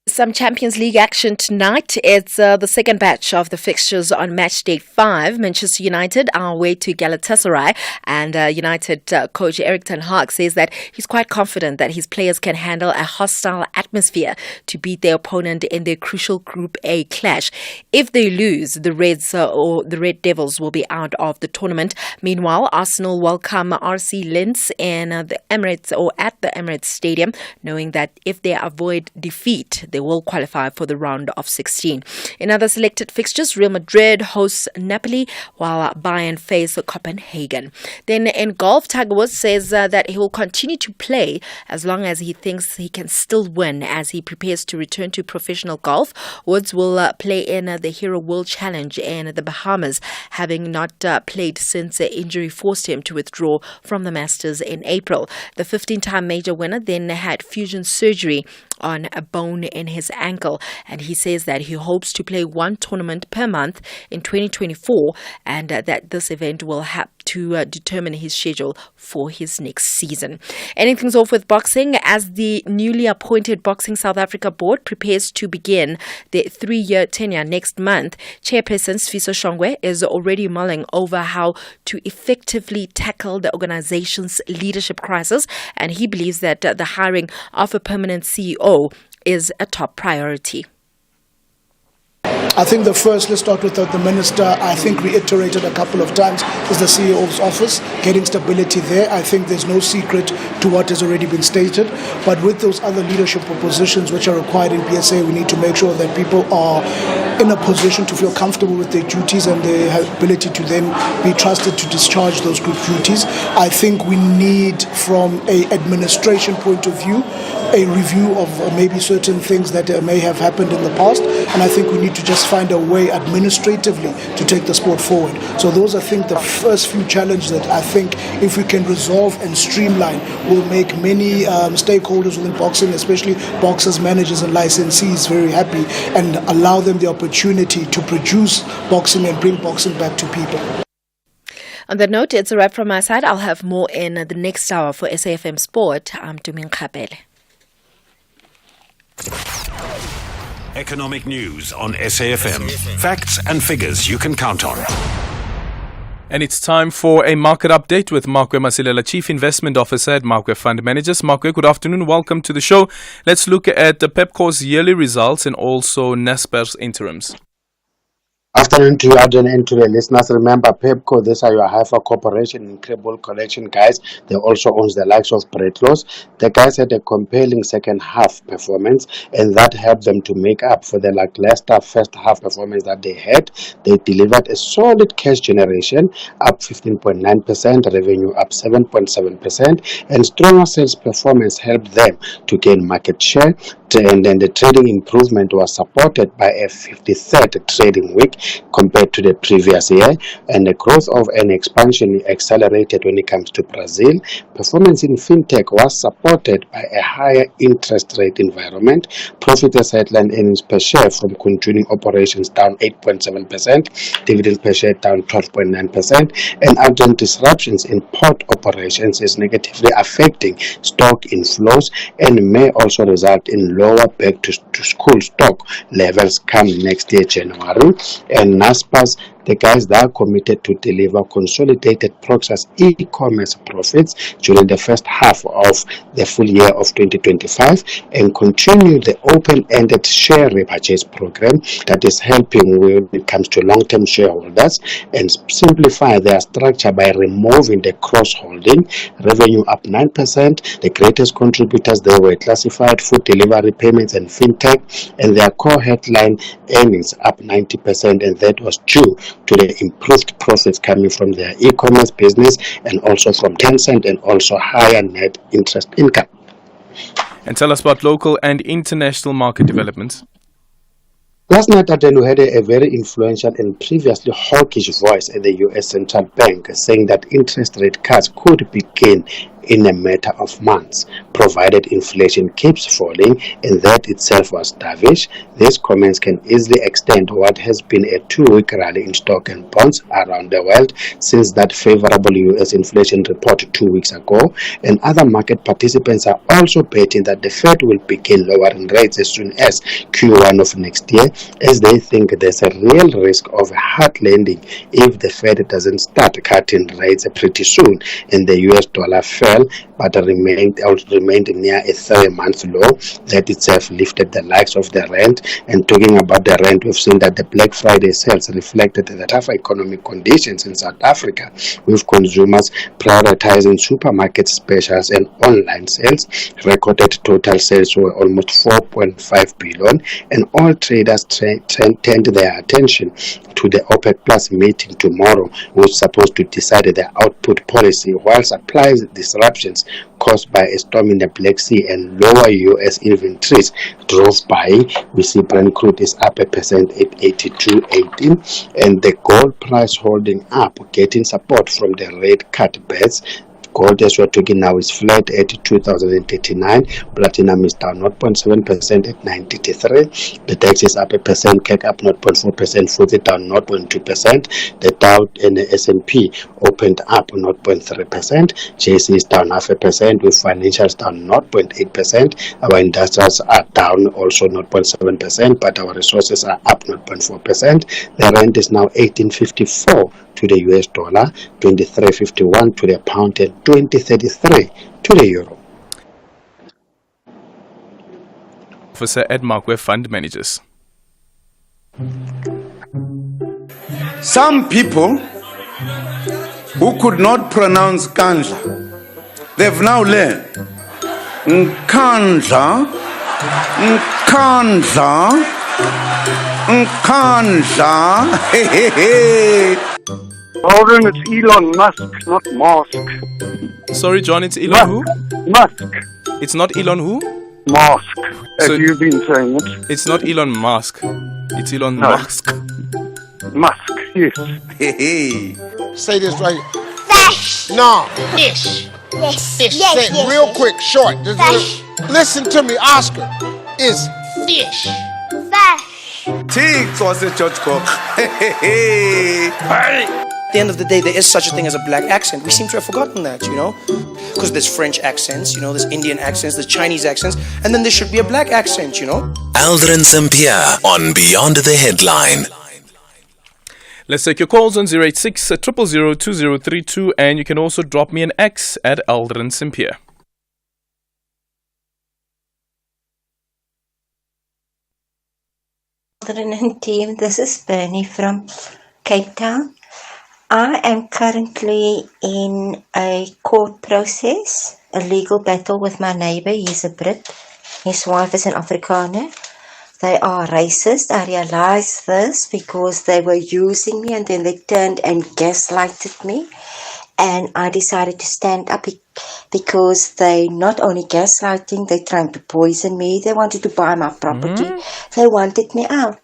Some Champions League action tonight. It's the second batch of the fixtures on match day 5. Manchester United are away to Galatasaray, and United coach Erik ten Hag says that he's quite confident that his players can handle a hostile atmosphere to beat their opponent in their crucial Group A clash. If they lose, the Reds or the Red Devils will be out of the tournament. Meanwhile, Arsenal welcome RC Lens in the Emirates or at the Emirates Stadium, knowing that if they avoid defeat, they will qualify for the round of 16. In other selected fixtures, Real Madrid hosts Napoli, while Bayern face Copenhagen. Then in golf, Tiger Woods says that he will continue to play as long as he thinks he can still win as he prepares to return to professional golf. Woods will play in the Hero World Challenge in the Bahamas, having not played since injury forced him to withdraw from the Masters in April. The 15-time major winner then had fusion surgery on a bone in his ankle, and he says that he hopes to play one tournament per month in 2024, and that this event will help to determine his schedule for his next season. Ending things off with boxing, as the newly appointed Boxing South Africa board prepares to begin their 3-year tenure next month, Chairperson Sfiso Shongwe is already mulling over how to effectively tackle the organization's leadership crisis, and he believes that the hiring of a permanent CEO is a top priority. I think the first, let's start with the minister, I think reiterated a couple of times, is the CEO's office, getting stability there. I think there's no secret to what has already been stated, but with those other leadership positions which are required in PSA, we need to make sure that people are in a position to feel comfortable with their duties and their ability to then be trusted to discharge those good duties. I think we need, from an administration point of view, a review of maybe certain things that may have happened in the past, and I think we need to just find a way administratively to take the sport forward. So those are, I think, the first few challenges that I think if we can resolve and streamline will make many stakeholders within boxing, especially boxers, managers and licensees, very happy and allow them the opportunity to produce boxing and bring boxing back to people. On that note, it's a wrap from my side. I'll have more in the next hour for SAFM Sport. I'm Tumin Kapele. Economic news on SAFM. Facts and figures you can count on. And it's time for a market update with Makwe Masilela, Chief Investment Officer at Makwe Fund Managers. Makwe, good afternoon. Welcome to the show. Let's look at the Pepcor's yearly results and also Naspers interims. Afternoon to you, Aldrin, and to the listeners. Remember, Pepco, these are your Haifa Corporation, incredible collection guys. They also owns the likes of Bretlos. The guys had a compelling second half performance, and that helped them to make up for the lackluster first half performance that they had. They delivered a solid cash generation, up 15.9%, revenue up 7.7%, and stronger sales performance helped them to gain market share. And then the trading improvement was supported by a 53rd trading week compared to the previous year, and the growth of an expansion accelerated when it comes to Brazil. Performance in fintech was supported by a higher interest rate environment. Profit as headline earnings per share from continuing operations down 8.7%, dividend per share down 12.9%, and urgent disruptions in port operations is negatively affecting stock inflows and may also result in lower back to school stock levels come next year January. And Naspers The guys that are committed to deliver consolidated Proxa's e-commerce profits during the first half of the full year of 2025 and continue the open-ended share repurchase program that is helping when it comes to long-term shareholders and simplify their structure by removing the cross-holding. Revenue up 9%. The greatest contributors they were classified food delivery payments and fintech, and their core headline earnings up 90%, and that was due to the improved profits coming from their e-commerce business and also from Tencent and also higher net interest income. And tell us about local and international market developments. Last night, we had a very influential and previously hawkish voice at the U.S. Central Bank saying that interest rate cuts could begin in a matter of months, provided inflation keeps falling, and that itself was dovish. These comments can easily extend what has been a 2-week rally in stock and bonds around the world since that favorable U.S. inflation report 2 weeks ago, and other market participants are also betting that the Fed will begin lowering rates as soon as Q1 of next year, as they think there's a real risk of a hard landing if the Fed doesn't start cutting rates pretty soon, and the U.S. dollar fell but remained near a 3-month low. That itself lifted the likes of the rand. And talking about the rand, we've seen that the Black Friday sales reflected the tougher economic conditions in South Africa, with consumers prioritizing supermarket specials and online sales. Recorded total sales were almost 4.5 billion, and all traders turned their attention to the OPEC Plus meeting tomorrow, which is supposed to decide their output policy, while supply disruptions caused by a storm in the Black Sea and lower U.S. inventories drove by. We see Brent crude is up 1% at 82.18, and the gold price holding up, getting support from the rate cut bets. Gold, as we're talking now, is flat at 2,039. Platinum is down 0.7% at 983. The DAX is up 1%, CAC up 0.4%, FTSE down 0.2%. The Dow and the S&P opened up 0.3%. JC is down 0.5%, with financials down 0.8%. Our industrials are down also 0.7%, but our resources are up 0.4%. The rand is now 18.54 to the US dollar, 23.51 to the pound, and 20.33 to the euro. Officer Ed Mark, we're fund managers. Some people who could not pronounce Kandla, they've now learned Nkandla, Nkandla, Nkandla. Hey, hey, hey. Aldrin, it's Elon Musk, not Musk. Sorry, John, it's Elon who? Musk. It's not Elon who? Musk, as you've been saying it. It's not Elon Musk. It's Elon Musk. Musk, yes. Hey, hey. Say this right here. Fish. No. Fish. Yes. Fish. Yes, say it real quick, short. Fish. Listen to me, Oscar. It's fish. Fish. Tig, sausage, George Cook. Hey, hey, hey. At the end of the day, there is such a thing as a black accent. We seem to have forgotten that, because there's French accents, there's Indian accents, there's Chinese accents, and then there should be a black accent, Aldrin Sampear on Beyond the Headline. Let's take your calls on 086 000 2032, and you can also drop me an X at Aldrin Sampear. Aldrin and team, this is Bernie from Cape Town. I am currently in a court process, a legal battle with my neighbor. He's a Brit. His wife is an Afrikaner. They are racist. I realized this because they were using me and then they turned and gaslighted me. And I decided to stand up because they not only gaslighting, they trying to poison me. They wanted to buy my property. They wanted me out.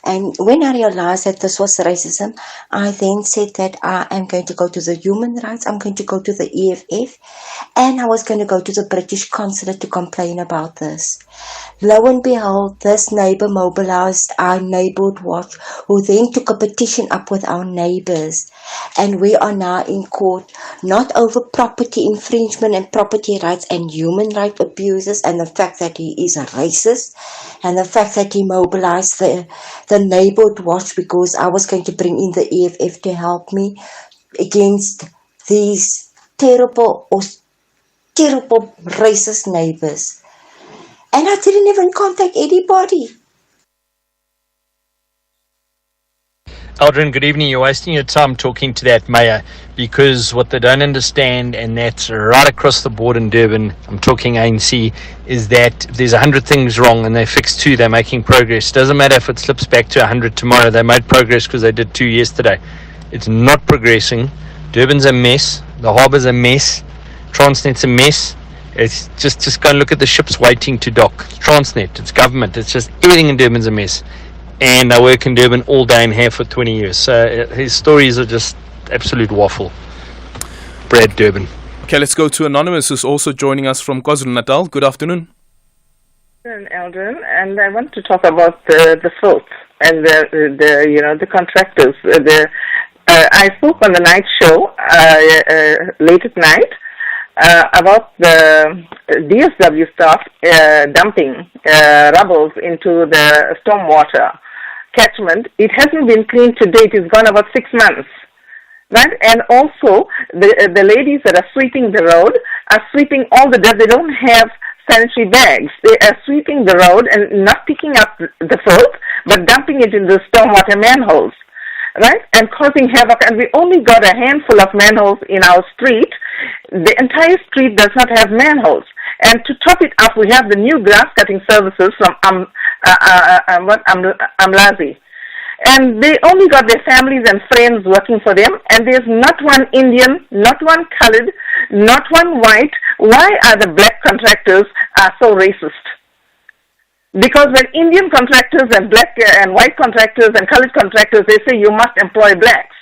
And when I realized that this was racism, I then said that I am going to go to the human rights, I'm going to go to the EFF, and I was going to go to the British consulate to complain about this. Lo and behold, this neighbor mobilized our neighborhood watch, who then took a petition up with our neighbors. And we are now in court, not over property infringement and property rights and human rights abuses, and the fact that he is a racist, and the fact that he mobilized the neighborhood watch because I was going to bring in the EFF to help me against these terrible racist neighbors. And I didn't even contact anybody. Aldrin, good evening. You're wasting your time talking to that mayor because what they don't understand, and that's right across the board in Durban, I'm talking ANC, is that if there's 100 things wrong and they fix 2, they're making progress. Doesn't matter if it slips back to 100 tomorrow. They made progress because they did 2 yesterday. It's not progressing. Durban's a mess. The harbour's a mess. Transnet's a mess. It's just go and look at the ships waiting to dock. It's Transnet, it's government, it's just everything in Durban's a mess. And I work in Durban all day and have for 20 years. So his stories are just absolute waffle. Brad Durban. Okay, let's go to Anonymous, who's also joining us from KwaZulu-Natal. Good afternoon. Aldrin, and I want to talk about the filth and the contractors. I spoke on the night show late at night about the DSW staff dumping rubbles into the stormwater catchment. It hasn't been cleaned to date. It's gone about 6 months. Right? And also, the ladies that are sweeping the road are sweeping all the dirt. They don't have sanitary bags. They are sweeping the road and not picking up the filth, but dumping it in the stormwater manholes. Right? And causing havoc. And we only got a handful of manholes in our street. The entire street does not have manholes. And to top it up, we have the new grass cutting services from Amlazi. And they only got their families and friends working for them, and there's not one Indian, not one colored, not one white. Why are the black contractors so racist? Because when Indian contractors and black and white contractors and colored contractors, they say you must employ blacks.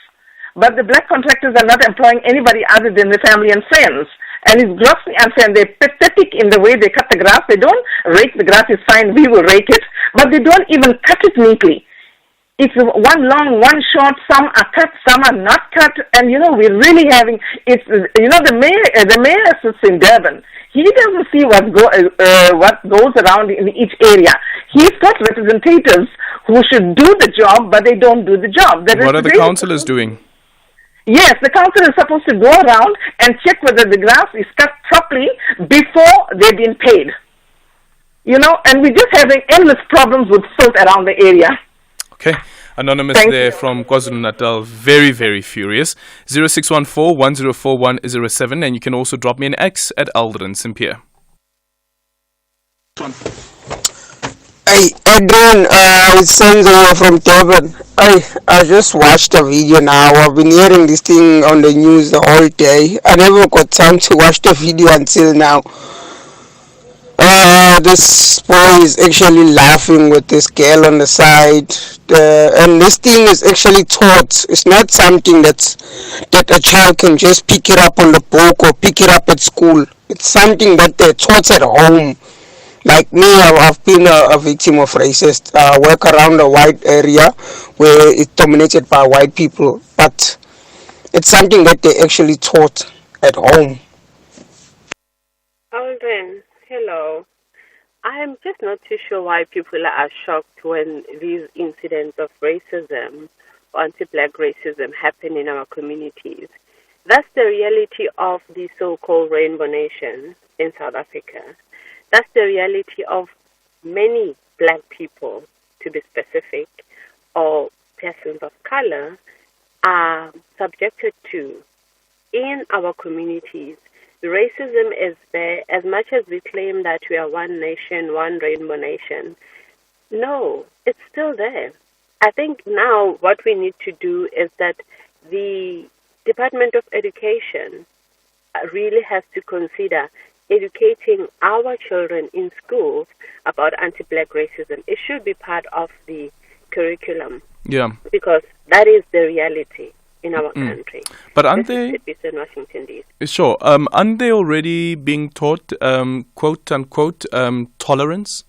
But the black contractors are not employing anybody other than their family and friends. And it's grossly unfair, and they're pathetic in the way they cut the grass. They don't rake the grass, it's fine, we will rake it. But they don't even cut it neatly. It's one long, one short, some are cut, some are not cut. And, we're really having, the mayor sits in Durban. He doesn't see what goes around in each area. He's got representatives who should do the job, but they don't do the job. What are the councillors doing? Yes, the council is supposed to go around and check whether the grass is cut properly before they've been paid. And we're just having endless problems with filth around the area. Okay. Anonymous Thank there you. From KwaZulu-Natal, very, very furious. 0614-104107, and you can also drop me an X at Aldrin Sampear. Hey, Adrian, it's Sanzo from Durban. I just watched a video now. I've been hearing this thing on the news the whole day. I never got time to watch the video until now. This boy is actually laughing with this girl on the side. And this thing is actually taught. It's not something that a child can just pick it up on the book or pick it up at school. It's something that they're taught at home. Like me, I've been a victim of racist. Work around a white area where it's dominated by white people. But it's something that they actually taught at home. Aldrin, hello. I'm just not too sure why people are shocked when these incidents of racism or anti-black racism happen in our communities. That's the reality of the so-called Rainbow Nation in South Africa. That's the reality of many black people, to be specific, or persons of color, are subjected to in our communities. Racism is there as much as we claim that we are one nation, one Rainbow Nation. No, it's still there. I think now what we need to do is that the Department of Education really has to consider educating our children in schools about anti-black racism. It should be part of the curriculum. Yeah. Because that is the reality in our country. But aren't they? In Washington, D.C. Sure. Aren't they already being taught, quote unquote, tolerance?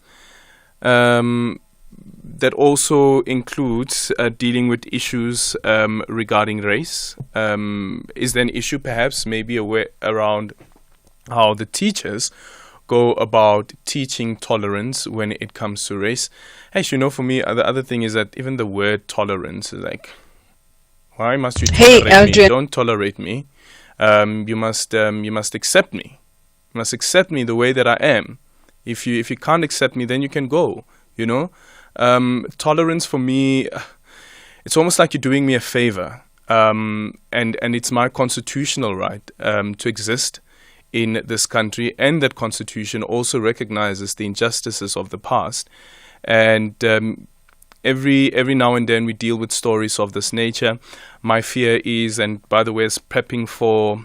That that also includes dealing with issues regarding race. Is there an issue perhaps maybe around how the teachers go about teaching tolerance when it comes to race? Actually, for me, the other thing is that even the word tolerance is like, why must you tolerate me? Don't tolerate me. You must accept me. You must accept me the way that I am. If you can't accept me, then you can go. Tolerance for me, it's almost like you're doing me a favor. And it's my constitutional right to exist in this country, and that constitution also recognizes the injustices of the past. And every now and then we deal with stories of this nature. My fear is, and by the way, is prepping for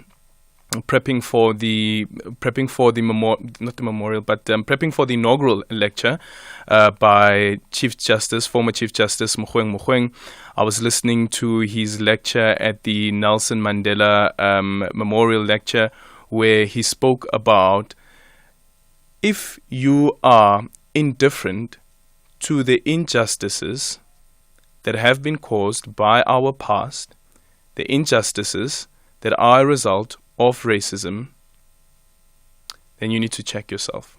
the inaugural lecture by former Chief Justice Mogoeng. I was listening to his lecture at the Nelson Mandela Memorial Lecture, where he spoke about, if you are indifferent to the injustices that have been caused by our past, the injustices that are a result of racism, then you need to check yourself.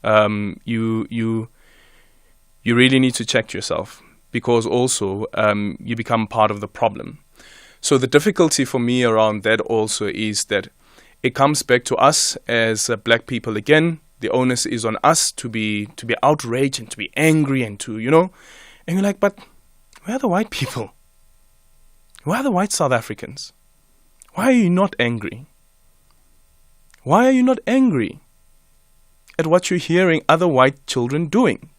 You really need to check yourself, because also you become part of the problem. So the difficulty for me around that also is that it comes back to us as black people again. The onus is on us to be outraged and to be angry and to, and you're like, but where are the white people? Where are the white South Africans? Why are you not angry? Why are you not angry at what you're hearing other white children doing?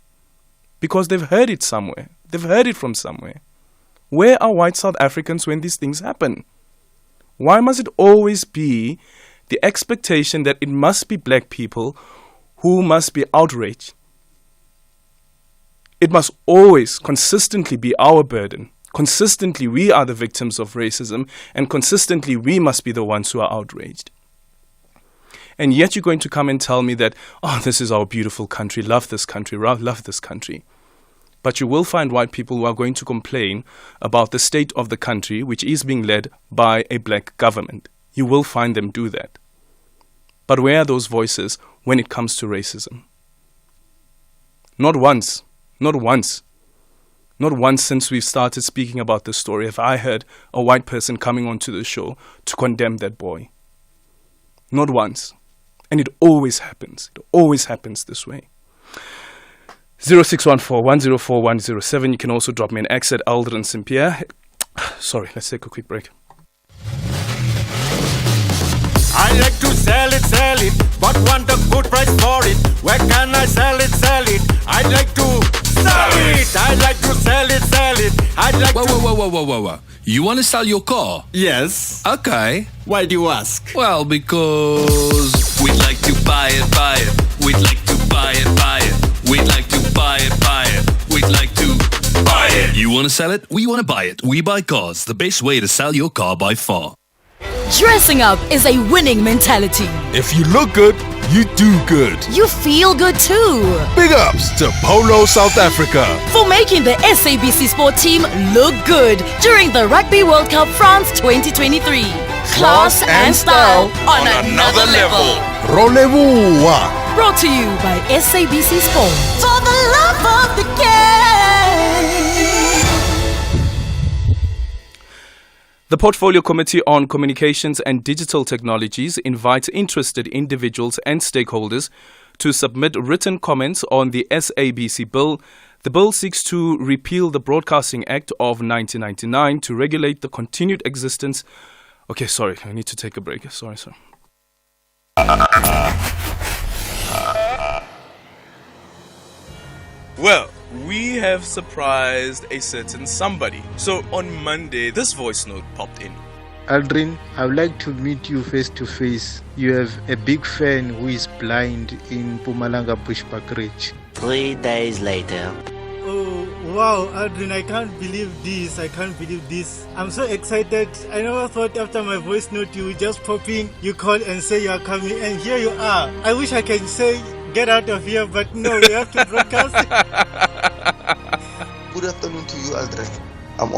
Because they've heard it somewhere. They've heard it from somewhere. Where are white South Africans when these things happen? Why must it always be the expectation that it must be black people who must be outraged? It must always consistently be our burden. Consistently, we are the victims of racism, and consistently, we must be the ones who are outraged. And yet you're going to come and tell me that, this is our beautiful country, love this country, love this country. But you will find white people who are going to complain about the state of the country, which is being led by a black government. You will find them do that. But where are those voices when it comes to racism? Not once since we've started speaking about this story have I heard a white person coming onto the show to condemn that boy. Not once. And it always happens. It always happens this way. 0614-104-107. You can also drop me an X at Aldrin Sampear. Sorry, let's take a quick break. I like to sell it, but want a good price for it. Where can I sell it? I'd like to sell it. I'd like to sell it. I'd like Whoa. You want to sell your car? Yes. Okay. Why do you ask? Well, because we'd like to buy it. We'd like to buy it. We'd like to buy it. We'd like to buy it. You want to sell it? We want to buy it. We buy cars. The best way to sell your car by far. Dressing up is a winning mentality. If you look good, you do good. You feel good too. Big ups to Polo South Africa for making the SABC Sport team look good during the Rugby World Cup France 2023. Class and style on another level. Rolez-vous. Brought to you by SABC Sport. For the love of the game. The Portfolio Committee on Communications and Digital Technologies invites interested individuals and stakeholders to submit written comments on the SABC bill. The bill seeks to repeal the Broadcasting Act of 1999 to regulate the continued existence. Okay, sorry, I need to take a break. Sorry. Well, we have surprised a certain somebody. So on Monday, this voice note popped in. Aldrin, I would like to meet you face to face. You have a big fan who is blind in Mpumalanga Bushbuck Ridge. 3 days later. Oh, wow, Aldrin, I can't believe this. I'm so excited. I never thought after my voice note you would just pop in, you call and say you are coming, and here you are. I wish I can say, get out of here, but no, we have to broadcast.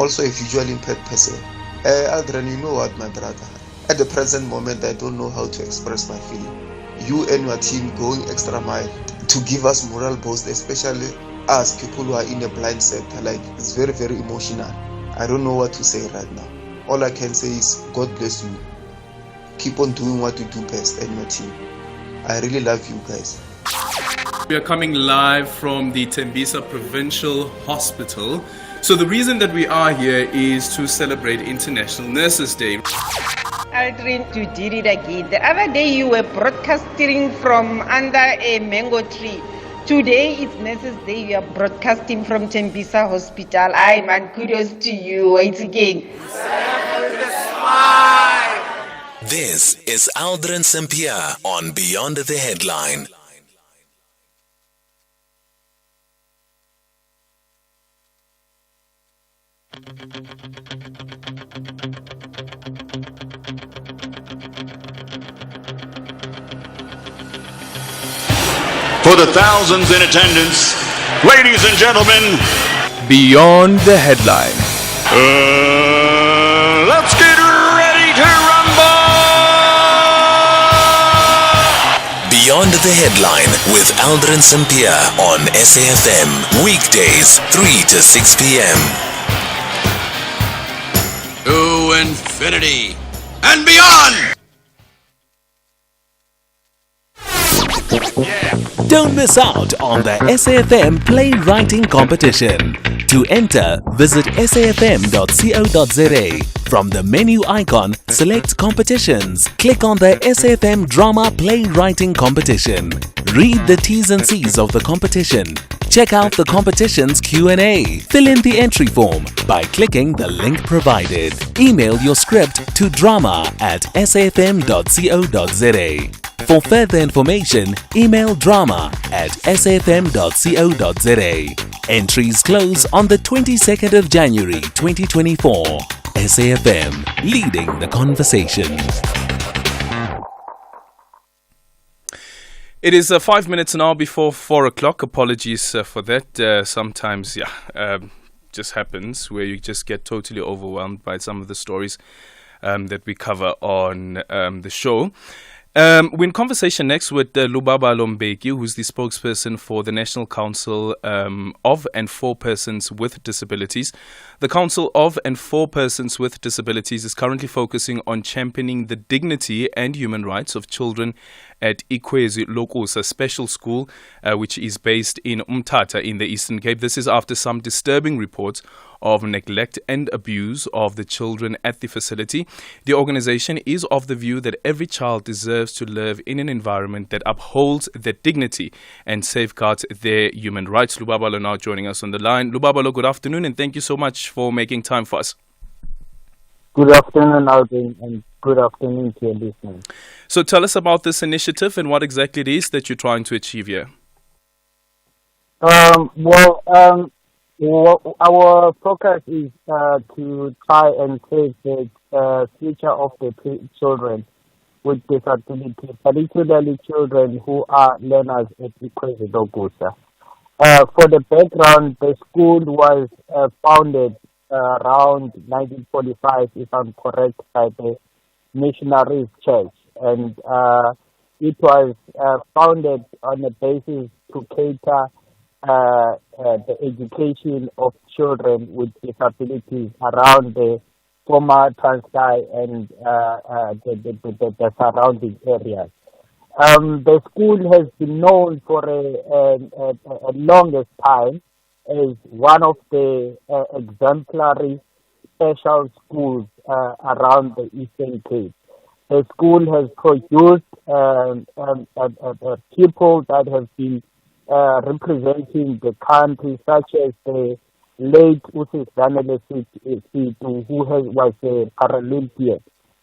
also a visually impaired person. Aldrin, you know what, my brother? At the present moment, I don't know how to express my feeling. You and your team going extra mile to give us moral boost, especially us people who are in the blind sector. Like, it's very, very emotional. I don't know what to say right now. All I can say is God bless you. Keep on doing what you do best and your team. I really love you guys. We are coming live from the Tembisa Provincial Hospital. So the reason that we are here is to celebrate International Nurses Day. Aldrin, you did it again. The other day you were broadcasting from under a mango tree. Today it's Nurses Day. You are broadcasting from Tembisa Hospital. Aye, man, kudos to you. Once again. This is Aldrin Sampear on Beyond the Headline. For the thousands in attendance, ladies and gentlemen, Beyond the Headline. Let's get ready to rumble! Beyond the Headline with Aldrin Sampear on SAFM. Weekdays, 3 to 6 p.m. To infinity and beyond! Don't miss out on the SAFM Playwriting Competition. To enter, visit safm.co.za. From the menu icon, select Competitions. Click on the SAFM Drama Playwriting Competition. Read the T's and C's of the competition. Check out the competition's Q&A. Fill in the entry form by clicking the link provided. Email your script to drama@safm.co.za. For further information, email drama@safm.co.za. Entries close on the 22nd of January 2024. SAFM, leading the conversation. It is 5 minutes now before 4 o'clock. Apologies for that. Sometimes, just happens where you just get totally overwhelmed by some of the stories that we cover on the show. We're in conversation next with Lubaba Lombeki, who's the spokesperson for the National Council of and for Persons with Disabilities. The Council of and for Persons with Disabilities is currently focusing on championing the dignity and human rights of children at Ikwezi Lokusa Special School, which is based in Umtata in the Eastern Cape. This is after some disturbing reports of neglect and abuse of the children at the facility. The organization is of the view that every child deserves to live in an environment that upholds their dignity and safeguards their human rights. Lubabalo now joining us on the line. Lubabalo, good afternoon, and thank you so much for making time for us. Good afternoon, Aldrin, and good afternoon to your listeners. So tell us about this initiative and what exactly it is that you're trying to achieve here. Our focus is to try and save the future of the children with disabilities, particularly children who are learners at Ikwezi Lokusa. For the background, the school was founded around 1945, if I'm correct, by the Missionaries Church, and it was founded on the basis to cater the education of children with disabilities around the former Transkei and the surrounding areas. The school has been known for a longest time as one of the exemplary special schools around the Eastern Cape. The school has produced people that have been representing the country, such as the late Usis Danele Situ, who was a Paralympian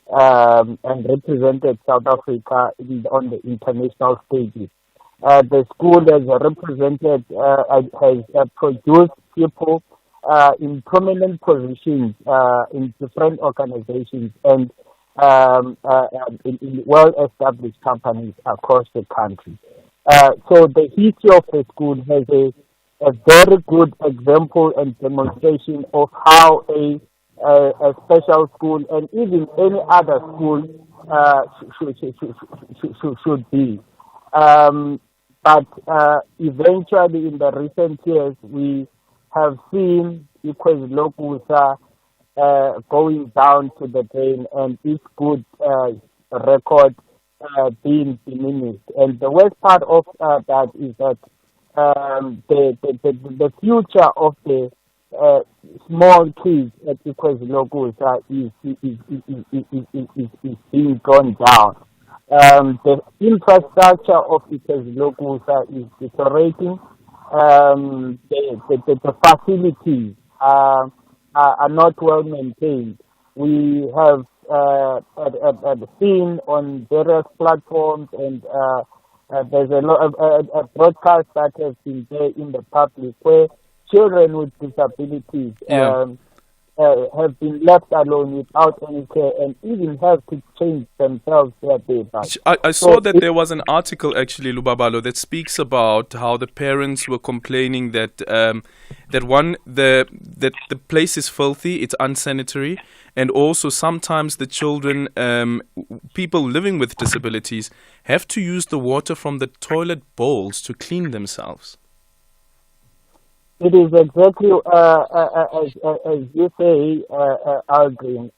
and represented South Africa on the international stages. The school has represented, has produced people in prominent positions in different organizations and in well-established companies across the country. So the history of the school has a very good example and demonstration of how a special school and even any other school should be. But eventually, in the recent years, we have seen Lokusa going down to the drain, and this good record being diminished. And the worst part of that is that the future of the small kids at Lokusa is being gone down. The infrastructure of Lokusa is deteriorating. The facilities are not well maintained. We have seen on various platforms, and there's a broadcast that has been there in the public where children with disabilities have been left alone without any care and even have to change themselves their day. I saw that there was an article actually, Lubabalo, that speaks about how the parents were complaining that that the place is filthy, it's unsanitary, and also sometimes the children, people living with disabilities, have to use the water from the toilet bowls to clean themselves. It is exactly as you say, Aldrin.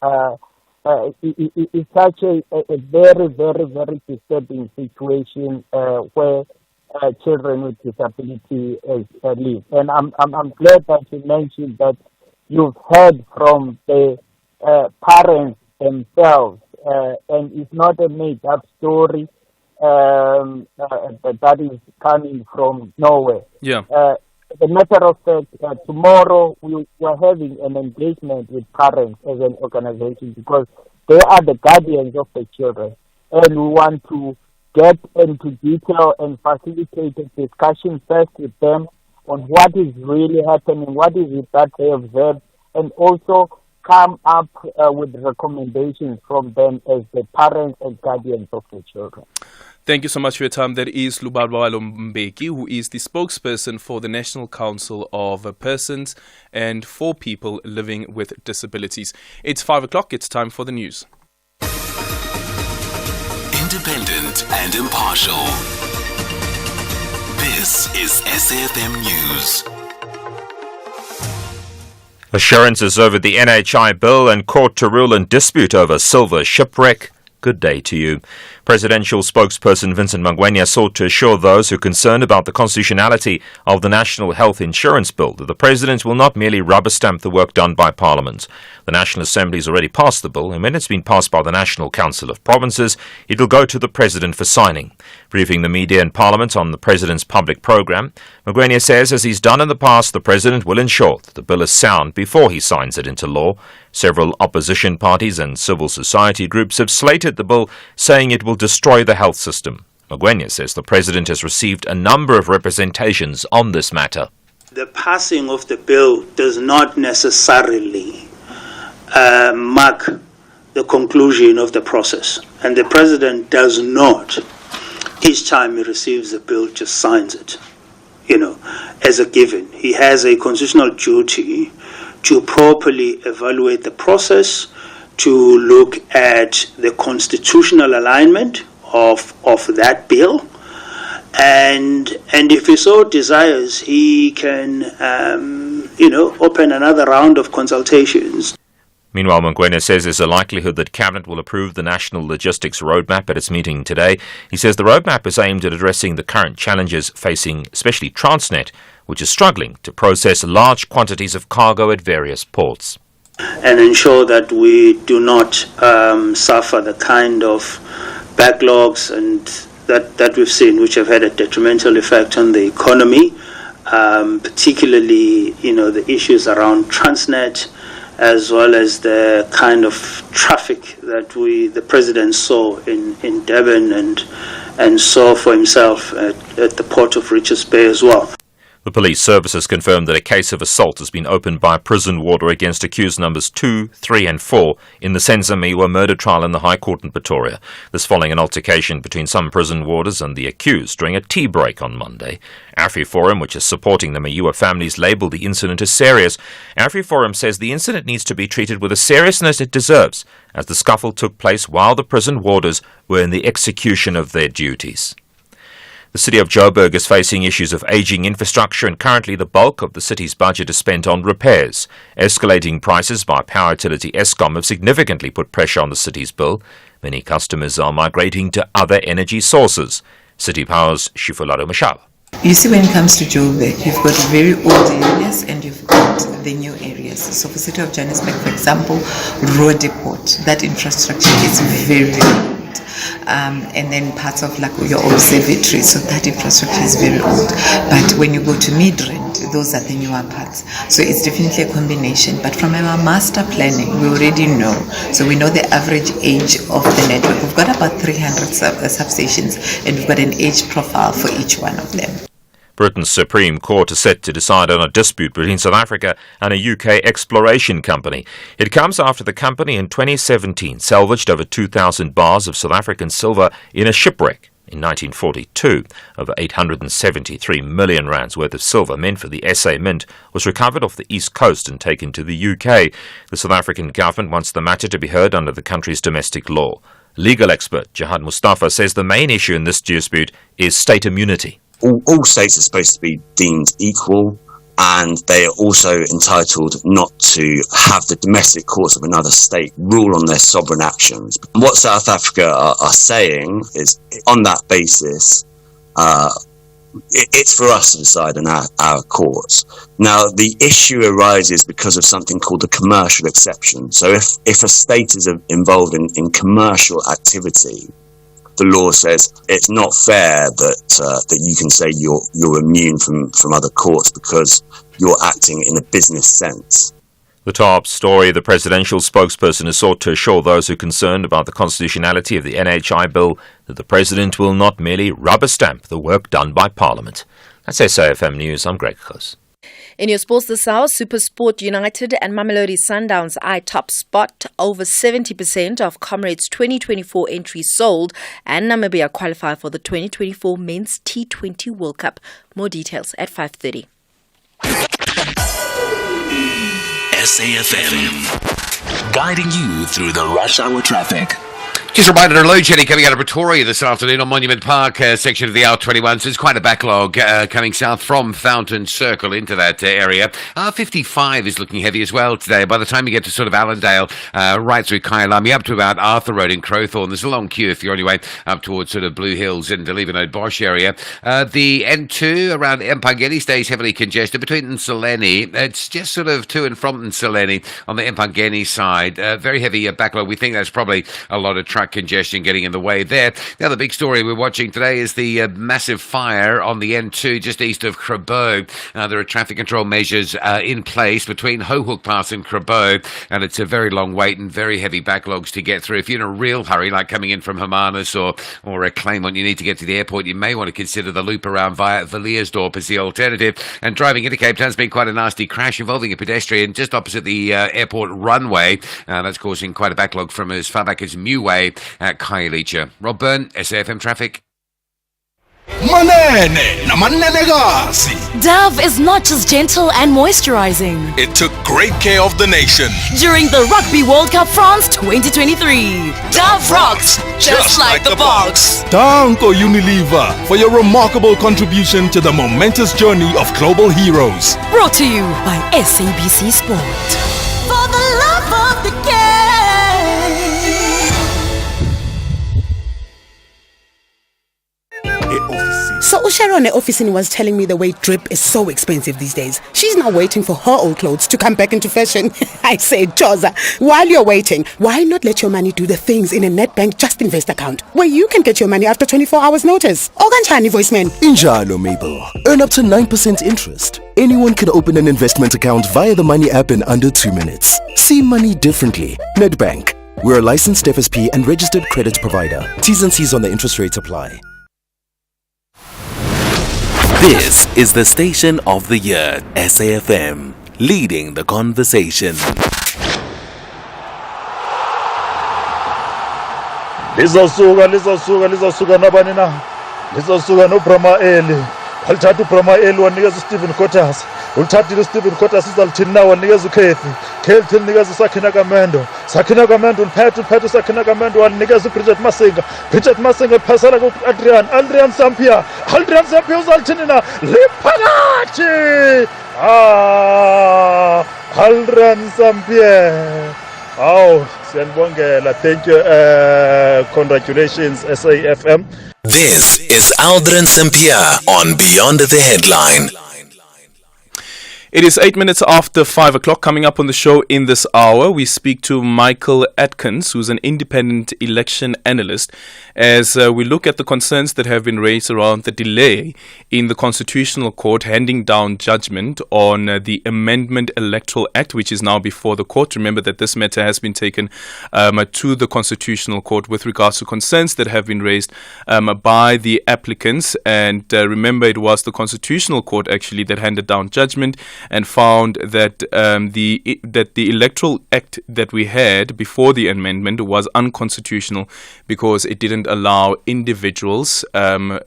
It's such a very, very, very disturbing situation where children with disability live. And I'm glad that you mentioned that you've heard from the parents themselves, and it's not a made-up story that is coming from nowhere. Yeah. As a matter of fact, tomorrow we are having an engagement with parents as an organization because they are the guardians of the children, and we want to get into detail and facilitate a discussion first with them on what is really happening, what is it that they observe, and also come up with recommendations from them as the parents and guardians of the children. Thank you so much for your time. That is Lubabalo Mbeki, who is the spokesperson for the National Council of Persons and for people living with disabilities. It's 5 o'clock. It's time for the news. Independent and impartial. This is SAFM News. Assurances over the NHI bill and court to rule in dispute over silver shipwreck. Good day to you. Presidential spokesperson Vincent Magwenya sought to assure those who are concerned about the constitutionality of the National Health Insurance Bill that the President will not merely rubber stamp the work done by Parliament. The National Assembly has already passed the bill, and when it's been passed by the National Council of Provinces, it will go to the President for signing. Briefing the media and Parliament on the President's public programme, Magwenya says, as he's done in the past, the President will ensure that the bill is sound before he signs it into law. Several opposition parties and civil society groups have slated the bill, saying it will destroy the health system. Magwenya says the President has received a number of representations on this matter. The passing of the bill does not necessarily mark the conclusion of the process. And the President does not, each time he receives a bill, just signs it, as a given. He has a constitutional duty to properly evaluate the process, to look at the constitutional alignment of that bill, and if he so desires, he can open another round of consultations. Meanwhile, Magwenya says there's a likelihood that Cabinet will approve the National Logistics Roadmap at its meeting today. He says the roadmap is aimed at addressing the current challenges facing especially Transnet, which is struggling to process large quantities of cargo at various ports. And ensure that we do not suffer the kind of backlogs and that we've seen, which have had a detrimental effect on the economy, particularly the issues around Transnet, as well as the kind of traffic that the President saw in Durban and saw for himself at the port of Richards Bay as well. The police services confirmed that a case of assault has been opened by a prison warder against accused numbers 2, 3 and 4 in the Senzamiwa murder trial in the High Court in Pretoria. This following an altercation between some prison warders and the accused during a tea break on Monday. AfriForum, which is supporting the Maiwa families, labelled the incident as serious. AfriForum says the incident needs to be treated with the seriousness it deserves, as the scuffle took place while the prison warders were in the execution of their duties. The city of Joburg is facing issues of ageing infrastructure, and currently the bulk of the city's budget is spent on repairs. Escalating prices by power utility Eskom have significantly put pressure on the city's bill. Many customers are migrating to other energy sources. City Power's Shifularo Mashaba. You see, when it comes to Joburg, you've got very old areas and you've got the new areas. So for City of Johannesburg, for example, Road Depot, that infrastructure is very, very old. And then parts of like your observatory, so that infrastructure is very old. But when you go to Midrand, those are the newer parts. So it's definitely a combination. But from our master planning, we already know. So we know the average age of the network. We've got about 300 substations, and we've got an age profile for each one of them. Britain's Supreme Court is set to decide on a dispute between South Africa and a UK exploration company. It comes after the company in 2017 salvaged over 2,000 bars of South African silver in a shipwreck. In 1942, over 873 million rands worth of silver meant for the SA Mint was recovered off the east coast and taken to the UK. The South African government wants the matter to be heard under the country's domestic law. Legal expert Jihad Mustafa says the main issue in this dispute is state immunity. All states are supposed to be deemed equal, and they are also entitled not to have the domestic courts of another state rule on their sovereign actions. What South Africa are saying is, on that basis, it's for us to decide in our courts. Now, the issue arises because of something called the commercial exception. So if a state is involved in commercial activity, the law says it's not fair that you can say you're immune from other courts because you're acting in a business sense. The top story, the presidential spokesperson has sought to assure those who are concerned about the constitutionality of the NHI bill that the president will not merely rubber stamp the work done by Parliament. That's SAFM News. I'm Greg Khos. In your sports this hour, SuperSport United and Mamelodi Sundowns eye top spot. Over 70% of Comrades 2024 entries sold, and Namibia qualify for the 2024 Men's T20 World Cup. More details at 5:30. SAFM, guiding you through the rush hour traffic. Just a reminder, load shedding coming out of Pretoria this afternoon on Monument Park section of the R21. So there's quite a backlog coming south from Fountain Circle into that area. R55 is looking heavy as well today. By the time you get to sort of Allendale, right through Kyalami, up to about Arthur Road in Crowthorne, there's a long queue if you're on your way up towards sort of Blue Hills and Delevino Bosch area. The N2 around Empangeni stays heavily congested between Nsoleni. It's just sort of to and from Nsoleni on the Empangeni side. Very heavy backlog. We think that's probably a lot of truck congestion getting in the way there. The other big story we're watching today is the massive fire on the N2 just east of Krabo. There are traffic control measures in place between Hohook Pass and Krabo, and it's a very long wait and very heavy backlogs to get through. If you're in a real hurry, like coming in from Hermanus or a Claymont, you need to get to the airport, you may want to consider the loop around via Villiersdorp as the alternative. And driving into Cape Town's been quite a nasty crash involving a pedestrian just opposite the airport runway. That's causing quite a backlog from as far back as Meway at Khayelitsha. Rob Byrne, SAFM Traffic. Manene namanenekazi. Dove is not just gentle and moisturizing. It took great care of the nation During the Rugby World Cup France 2023. Dove rocks just like the box. Danko Unilever for your remarkable contribution to the momentous journey of global heroes. Brought to you by SABC Sport. For the love of the game. So Sharon at office was telling me the way drip is so expensive these days. She's now waiting for her old clothes to come back into fashion. I say, Joza, while you're waiting, why not let your money do the things in a Nedbank Just Invest account where you can get your money after 24 hours notice? Oganchani voiceman. Injalo, Mabel. Earn up to 9% interest. Anyone can open an investment account via the Money app in under 2 minutes. See money differently. Nedbank. We're a licensed FSP and registered credit provider. T's and C's on the interest rates apply. This is the station of the year, SAFM, leading the conversation. Lizosuka nabani na. Lizosuka no Brahma Eli. Walithatha uBrahma Eli wanikeza uStephen Kotas. Ulithathile uStephen Kotas uzalithini nawo wanikeza uKhefi. Khefi linikeza uSakhina Kamendo. Sakhina Kamendo uliphethe uSakhina Kamendo wanikeza uBridget Masinga. Bridget Masinga iphasela kuAldrin Sampear. Aldrin Sampear uzalithini na. Liphakathi. Aldrin Sampear. Oh, Sianbongela. Thank you. Congratulations, SAFM. This is Aldrin Sampear on Beyond the Headline. It is 8 minutes after 5 o'clock. Coming up on the show in this hour, we speak to Michael Atkins, who's an independent election analyst, as we look at the concerns that have been raised around the delay in the Constitutional Court handing down judgment on the Amendment Electoral Act, which is now before the court. Remember that this matter has been taken to the Constitutional Court with regards to concerns that have been raised by the applicants. And remember, it was the Constitutional Court actually that handed down judgment and found that the Electoral Act that we had before the amendment was unconstitutional because it didn't allow individuals,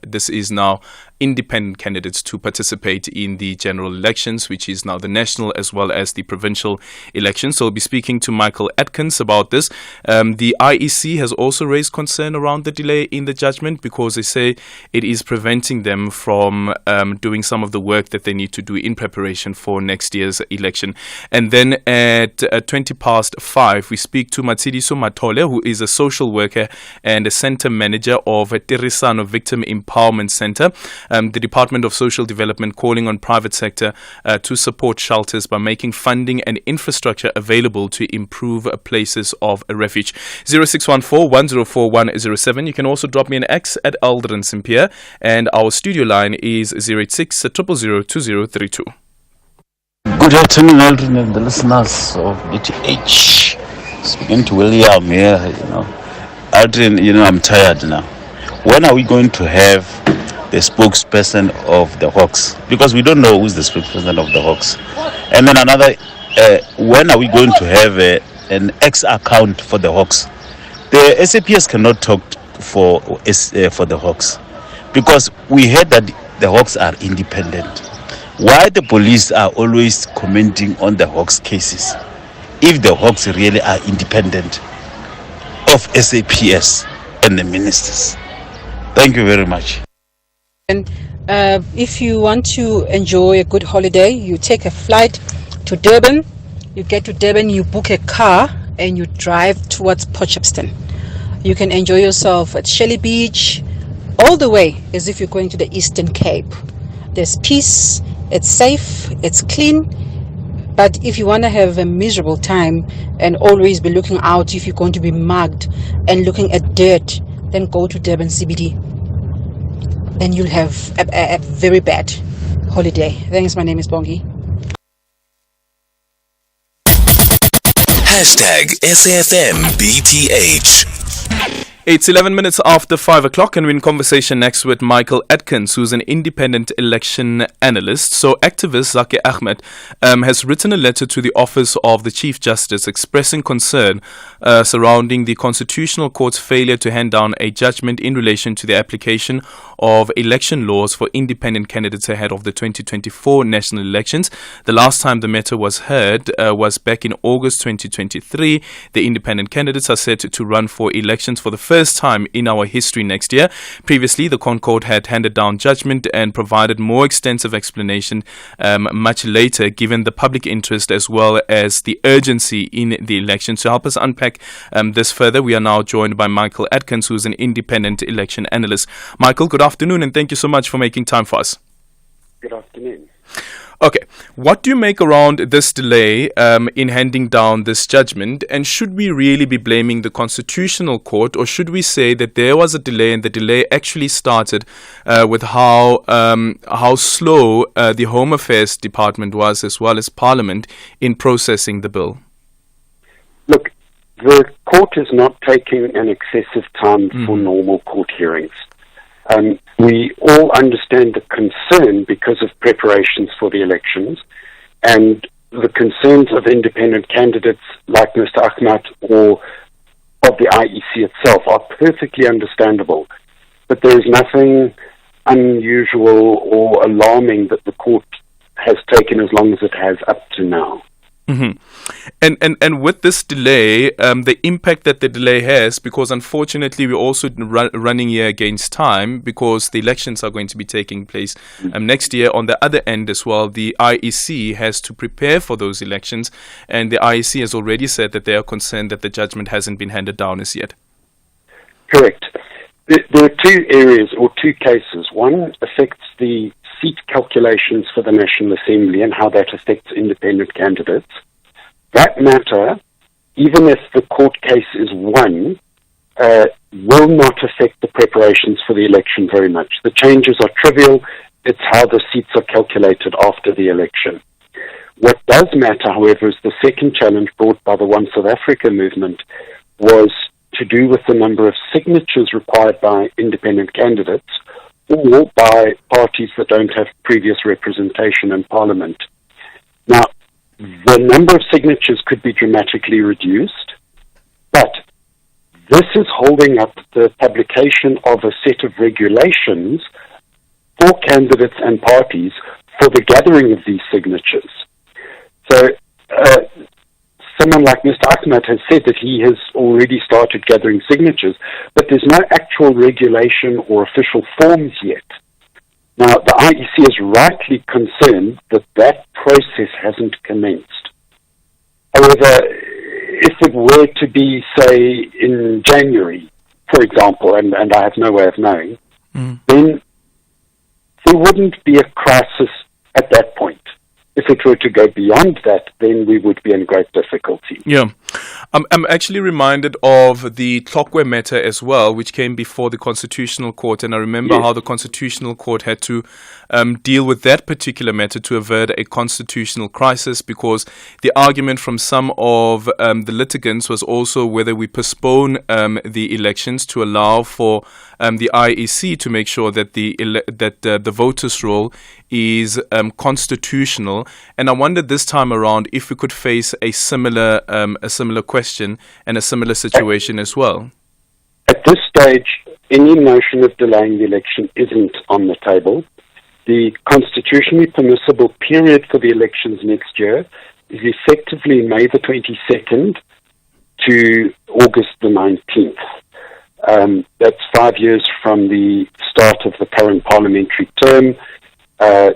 this is now independent candidates, to participate in the general elections, which is now the national as well as the provincial elections. So we'll be speaking to Michael Atkins about this. The IEC has also raised concern around the delay in the judgment because they say it is preventing them from doing some of the work that they need to do in preparation for next year's election. And then at 5:20, we speak to Matsidiso Matole, who is a social worker and a center manager of Tirisano Victim Empowerment Center. The Department of Social Development calling on private sector to support shelters by making funding and infrastructure available to improve places of refuge. 0614-104-107. You can also drop me an X at Aldrin Sampear, and our studio line is 086-000-2032. Good afternoon, Aldrin, and the listeners of BTH. Speaking to William here, Aldrin, I'm tired now. When are we going to have the spokesperson of the Hawks? Because we don't know who's the spokesperson of the Hawks. And then another, when are we going to have an X account for the Hawks? The SAPS cannot talk for the Hawks because we heard that the Hawks are independent. Why the police are always commenting on the Hawks cases if the Hawks really are independent of SAPS and the ministers? Thank you very much. If you want to enjoy a good holiday, you take a flight to Durban. You get to Durban, you book a car, and you drive towards Port Shepstone. You can enjoy yourself at Shelley Beach, all the way as if you're going to the Eastern Cape. There's peace, it's safe, it's clean. But if you want to have a miserable time and always be looking out if you're going to be mugged and looking at dirt, then go to Durban CBD. Then you'll have a very bad holiday. Thanks, my name is Bongi. #SAFMBTH. It's 11 minutes after 5 o'clock, and we're in conversation next with Michael Atkins, who's an independent election analyst. So activist Zaki Ahmed has written a letter to the Office of the Chief Justice expressing concern surrounding the Constitutional Court's failure to hand down a judgment in relation to the application of election laws for independent candidates ahead of the 2024 national elections. The last time the matter was heard was back in August 2023. The independent candidates are set to run for elections for the first time in our history next year. Previously, the ConCourt had handed down judgment and provided more extensive explanation much later, given the public interest as well as the urgency in the election. To help us unpack this further, we are now joined by Michael Atkins, who is an independent election analyst. Michael, good afternoon, and thank you so much for making time for us. Good afternoon. Okay, what do you make around this delay in handing down this judgment? And should we really be blaming the Constitutional Court, or should we say that there was a delay and the delay actually started with how slow the Home Affairs Department was, as well as Parliament, in processing the bill? Look, the court is not taking an excessive time for normal court hearings. We all understand the concern because of preparations for the elections, and the concerns of independent candidates like Mr. Ahmad or of the IEC itself are perfectly understandable. But there is nothing unusual or alarming that the court has taken as long as it has up to now. Mm-hmm. And with this delay, the impact that the delay has, because unfortunately we're also running here against time, because the elections are going to be taking place next year. On the other end as well, the IEC has to prepare for those elections, and the IEC has already said that they are concerned that the judgment hasn't been handed down as yet. Correct. There are two areas or two cases. One affects the seat calculations for the National Assembly and how that affects independent candidates. That matter, even if the court case is won, will not affect the preparations for the election very much. The changes are trivial. It's how the seats are calculated after the election. What does matter, however, is the second challenge brought by the One South Africa movement was to do with the number of signatures required by independent candidates or by parties that don't have previous representation in Parliament. Now, the number of signatures could be dramatically reduced, but this is holding up the publication of a set of regulations for candidates and parties for the gathering of these signatures. So, someone like Mr. Ahmed has said that he has already started gathering signatures, but there's no actual regulation or official forms yet. Now, the IEC is rightly concerned that that process hasn't commenced. However, if it were to be, say, in January, for example, and I have no way of knowing, then there wouldn't be a crisis at that point. If it were to go beyond that, then we would be in great difficulty. Yeah. I'm actually reminded of the Tlokwe matter as well, which came before the Constitutional Court. And I remember how the Constitutional Court had to deal with that particular matter to avert a constitutional crisis, because the argument from some of the litigants was also whether we postpone the elections to allow for the IEC to make sure that the voters' roll is constitutional. And I wondered this time around if we could face a similar question and a similar situation as well. At this stage, any notion of delaying the election isn't on the table. The constitutionally permissible period for the elections next year is effectively May the 22nd to August the 19th. That's 5 years from the start of the current parliamentary term, and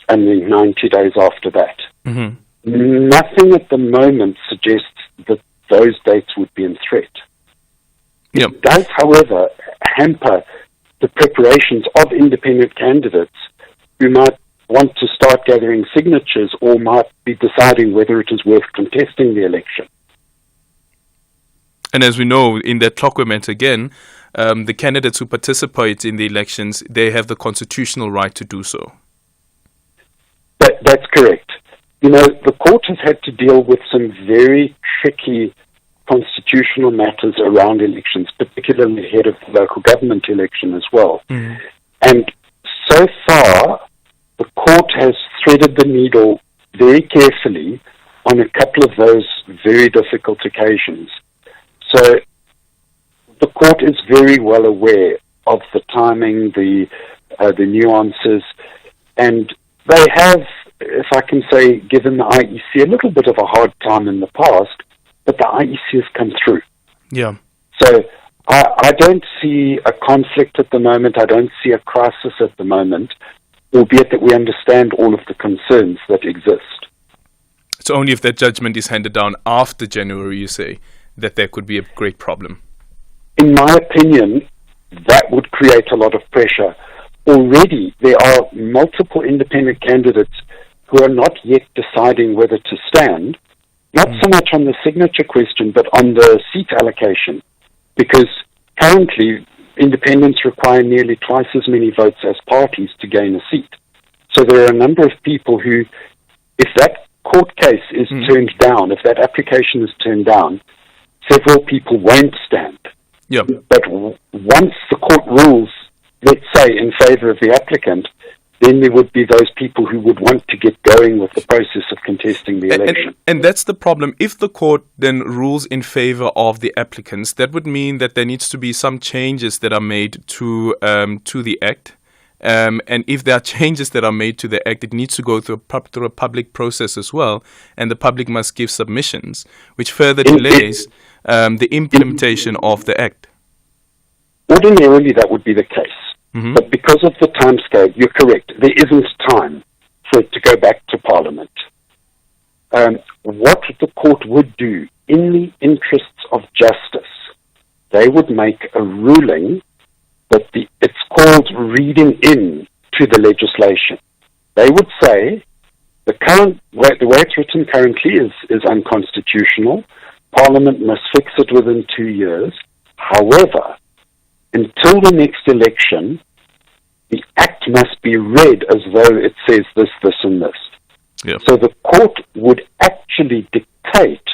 then 90 days after that. Mm-hmm. Nothing at the moment suggests that those dates would be in threat. Yep. It does, however, hamper the preparations of independent candidates who might want to start gathering signatures or might be deciding whether it is worth contesting the election. And as we know, in that Tlokwe matter again, the candidates who participate in the elections, they have the constitutional right to do so. That's correct. You know, the court has had to deal with some very tricky constitutional matters around elections, particularly ahead of the local government election as well. Mm-hmm. And so far, the court has threaded the needle very carefully on a couple of those very difficult occasions. So the court is very well aware of the timing, the nuances, and they have, if I can say, given the IEC a little bit of a hard time in the past, but the IEC has come through. Yeah. So I don't see a conflict at the moment. I don't see a crisis at the moment, albeit that we understand all of the concerns that exist. It's only if that judgment is handed down after January, you say, that there could be a great problem. In my opinion, that would create a lot of pressure. Already, there are multiple independent candidates who are not yet deciding whether to stand, not so much on the signature question, but on the seat allocation, because currently, independents require nearly twice as many votes as parties to gain a seat. So there are a number of people who, if that court case is turned down, if that application is turned down, several people won't stand. Yep. But once the court rules let's say, in favour of the applicant, then there would be those people who would want to get going with the process of contesting the election. And that's the problem. If the court then rules in favour of the applicants, that would mean that there needs to be some changes that are made to the Act. And if there are changes that are made to the Act, it needs to go through a public process as well, and the public must give submissions, which further delays the implementation of the Act. Ordinarily, that would be the case. But because of the timescale, you're correct. There isn't time for it to go back to Parliament. What the court would do, in the interests of justice, they would make a ruling that it's called reading in to the legislation. They would say the way it's written currently is unconstitutional. Parliament must fix it within 2 years. However, until the next election, the Act must be read as though it says this, this, and this. Yep. So the court would actually dictate,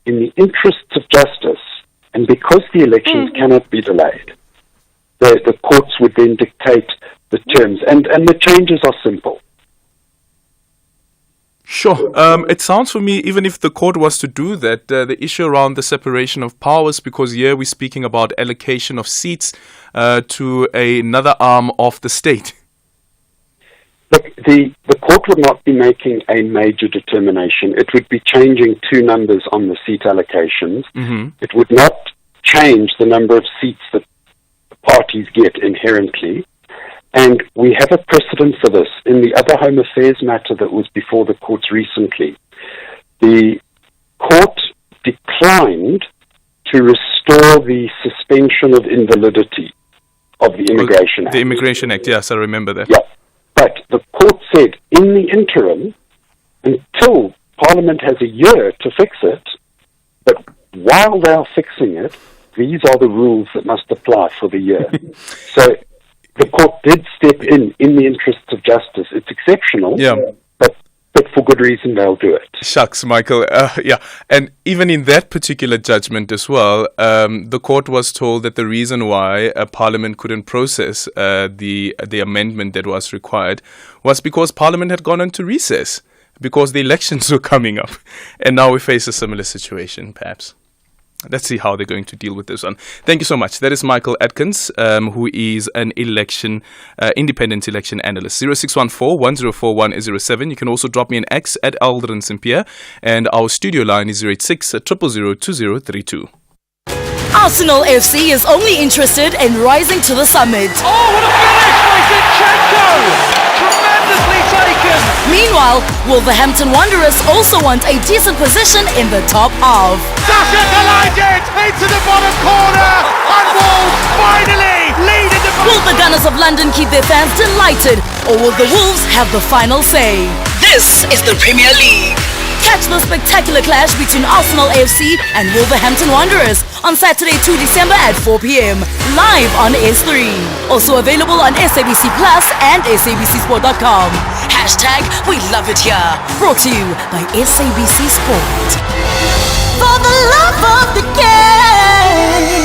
in the interests of justice, and because the elections cannot be delayed, the courts would then dictate the terms. And the changes are simple. Sure. It sounds for me, even if the court was to do that, the issue around the separation of powers, because here we're speaking about allocation of seats to another arm of the state. Look, the court would not be making a major determination. It would be changing 2 numbers on the seat allocations. It would not change the number of seats that parties get inherently. And we have a precedent for this. In the other Home Affairs matter that was before the courts recently, the court declined to restore the suspension of invalidity of the Immigration Act. The Immigration Act, yes, I remember that. Yeah. But the court said, in the interim, until Parliament has a year to fix it, but while they are fixing it, these are the rules that must apply for the year. So the court did step in the interests of justice. It's exceptional, but for good reason they'll do it. Shucks, Michael. And even in that particular judgment as well, the court was told that the reason why Parliament couldn't process the amendment that was required was because Parliament had gone into recess, because the elections were coming up. And now we face a similar situation, perhaps. Let's see how they're going to deal with this one. Thank you so much. That is Michael Atkins, who is an independent election analyst. 0614-104107. You can also drop me an X at Aldrin Sampear, and our studio line is 086-000-2032. Arsenal FC is only interested in rising to the summit. Oh, what a finish by Zinchenko! Tremendously taken! Meanwhile, Wolverhampton Wanderers also want a decent position in the top half. Sasha collided into the bottom corner, and Wolves finally lead in the... Will the Gunners of London keep their fans delighted, or will the Wolves have the final say? This is the Premier League. Catch the spectacular clash between Arsenal AFC and Wolverhampton Wanderers on Saturday, 2 December at 4 p.m. live on S3. Also available on SABC Plus and SABCSport.com. Hashtag We Love It Here. Brought to you by SABC Sport. For the love of the game.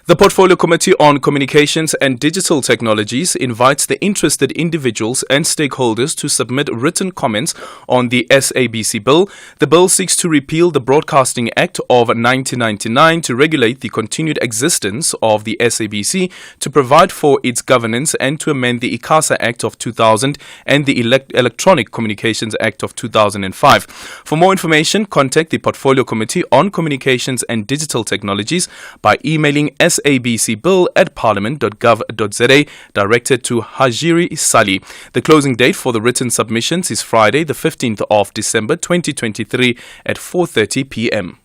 The Portfolio Committee on Communications and Digital Technologies invites the interested individuals and stakeholders to submit written comments on the SABC bill. The bill seeks to repeal the Broadcasting Act of 1999 to regulate the continued existence of the SABC, to provide for its governance, and to amend the ICASA Act of 2000 and the Electronic Communications Act of 2005. For more information, contact the Portfolio Committee on Communications and Digital Technologies by emailing sabcbill@parliament.gov.za, directed to Hajiri Sali. The closing date for the written submissions is Friday, the 15th of December 2023 at 4:30 p.m.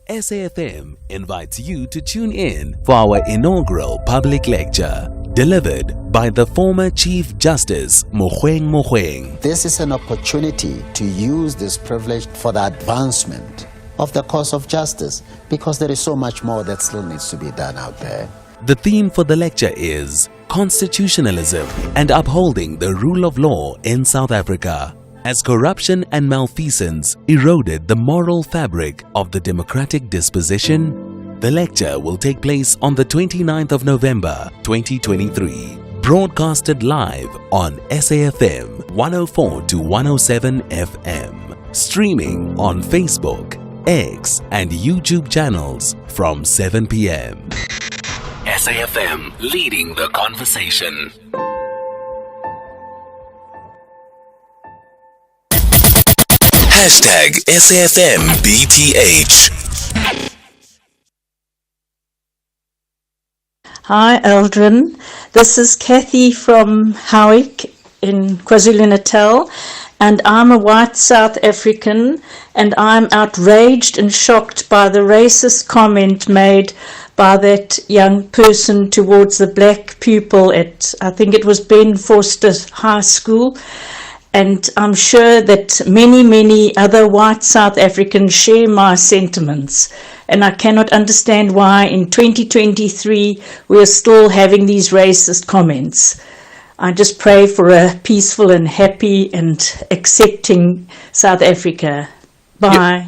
SAFM invites you to tune in for our inaugural public lecture, delivered by the former Chief Justice Mogoeng. This is an opportunity to use this privilege for the advancement of the cause of justice, because there is so much more that still needs to be done out there. The theme for the lecture is Constitutionalism and Upholding the Rule of Law in South Africa, as corruption and malfeasance eroded the moral fabric of the democratic disposition. The lecture will take place on the 29th of November 2023. Broadcasted live on SAFM 104 to 107 FM. Streaming on Facebook, X and YouTube channels from 7 p.m. SAFM leading the conversation. Hashtag SAFMBTH. Hi, Aldrin. This is Kathy from Howick in KwaZulu-Natal, and I'm a white South African, and I'm outraged and shocked by the racist comment made by that young person towards the black pupil at, I think it was Ben Foster High School. And I'm sure that many, many other white South Africans share my sentiments. And I cannot understand why in 2023 we are still having these racist comments. I just pray for a peaceful and happy and accepting South Africa. Bye.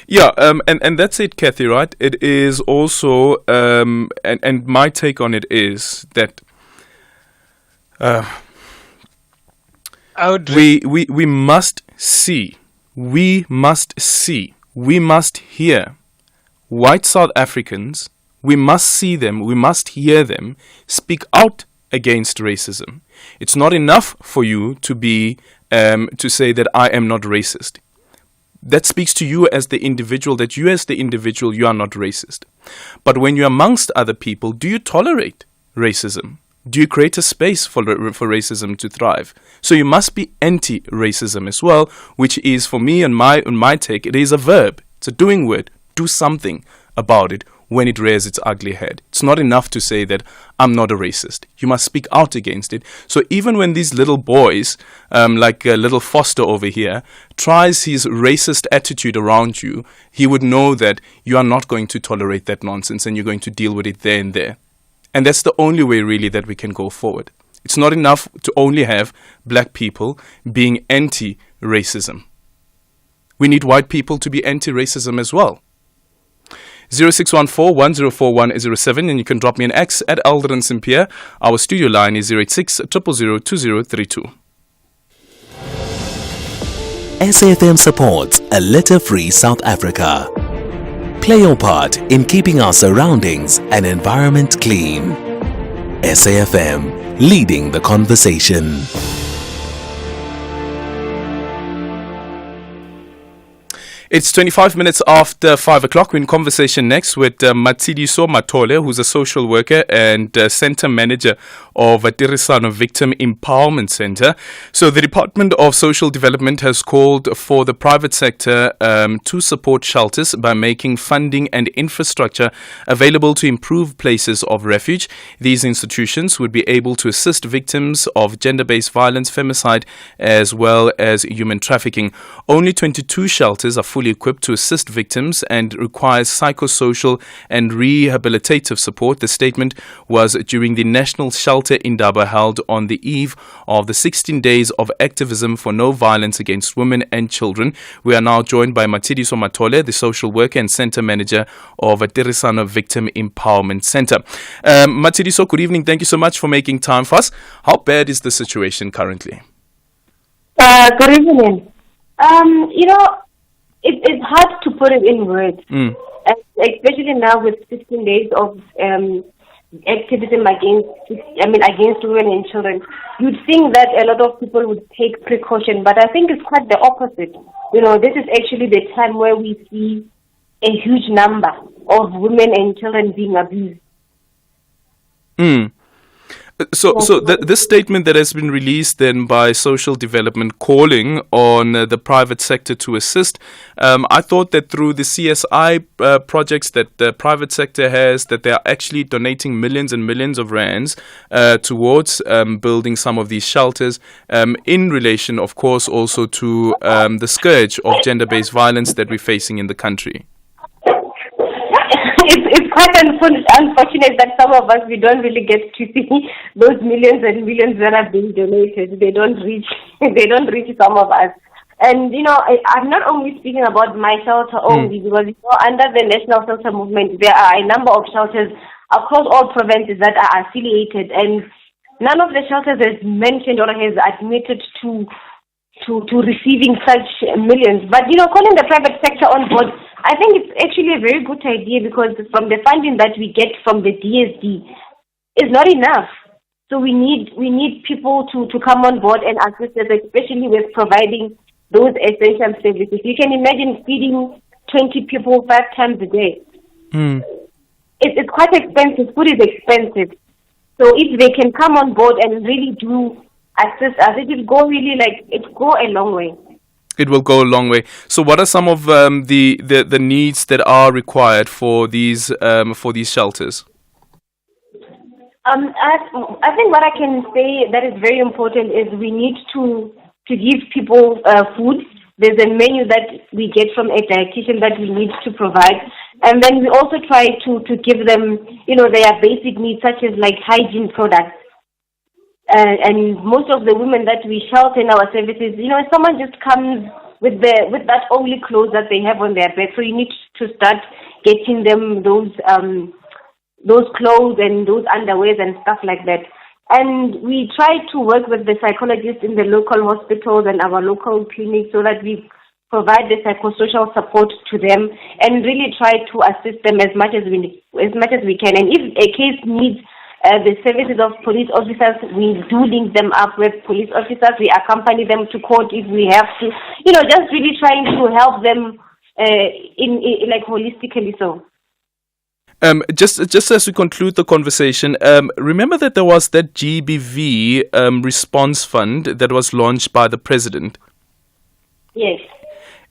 Yeah, and that's it, Kathy, right? It is also, and my take on it is that we must see, we must hear white South Africans, we must see them, we must hear them speak out against racism. It's not enough for you to be to say that I am not racist. That speaks to you as the individual, that you as the individual, you are not racist. But when you're amongst other people, do you tolerate racism? Do you create a space for racism to thrive? So you must be anti-racism as well, which is, for me and my take, it is a verb. It's a doing word. Do something about it when it rears its ugly head. It's not enough to say that I'm not a racist. You must speak out against it. So even when these little boys, like little Foster over here, tries his racist attitude around you, he would know that you are not going to tolerate that nonsense and you're going to deal with it there and there. And that's the only way really that we can go forward. It's not enough to only have black people being anti-racism. We need white people to be anti-racism as well. 0614-1041-07, and you can drop me an X at Aldrin Sampear. Our studio line is 086-000-2032. SAFM supports a litter-free South Africa. Play your part in keeping our surroundings and environment clean. SAFM, leading the conversation. It's 25 minutes after 5 o'clock. We're in conversation next with Matsidiso Matole, who's a social worker and center manager of Tirisano Victim Empowerment Center. So the Department of Social Development has called for the private sector to support shelters by making funding and infrastructure available to improve places of refuge. These institutions would be able to assist victims of gender-based violence, femicide, as well as human trafficking. Only 22 shelters are fully equipped to assist victims and requires psychosocial and rehabilitative support. The statement was during the National Shelter Indaba held on the eve of the 16 days of activism for no violence against women and children. We are now joined by Matsidiso Matole, the social worker and center manager of Tirisano Victim Empowerment Center. Matsidiso, good evening. Thank you so much for making time for us. How bad is the situation currently? Good evening. It's hard to put it in words, especially now with 16 days of activism against women and children. You'd think that a lot of people would take precaution, but I think it's quite the opposite. This is actually the time where we see a huge number of women and children being abused. So this statement that has been released then by Social Development calling on the private sector to assist, I thought that through the CSI projects that the private sector has, that they are actually donating millions and millions of rands towards building some of these shelters in relation, of course, also to the scourge of gender-based violence that we're facing in the country. It's quite unfortunate that some of us, we don't really get to see those millions and millions that are being donated. They don't reach some of us. And, I'm not only speaking about my shelter only, because, under the National Shelter Movement, there are a number of shelters across all provinces that are affiliated, and none of the shelters has mentioned or has admitted to receiving such millions. But, calling the private sector on board, I think it's actually a very good idea, because from the funding that we get from the DSD is not enough. So we need people to come on board and assist us, especially with providing those essential services. You can imagine feeding 20 people 5 times a day. It's quite expensive. Food is expensive. So if they can come on board and really do assist us, it will go a long way. It will go a long way. So what are some of the needs that are required for these shelters? I think what I can say that is very important is we need to give people food. There's a menu that we get from a dietitian that we need to provide. And then we also try to give them, their basic needs, such as like hygiene products. And most of the women that we shelter in our services, someone just comes with that only clothes that they have on their bed. So you need to start getting them those clothes and those underwears and stuff like that. And we try to work with the psychologists in the local hospitals and our local clinics so that we provide the psychosocial support to them and really try to assist them as much as we can. And if a case needs the services of police officers, we do link them up with police officers. We accompany them to court if we have to. Just really trying to help them holistically so. Just as we conclude the conversation, remember that there was that GBV response fund that was launched by the president. Yes.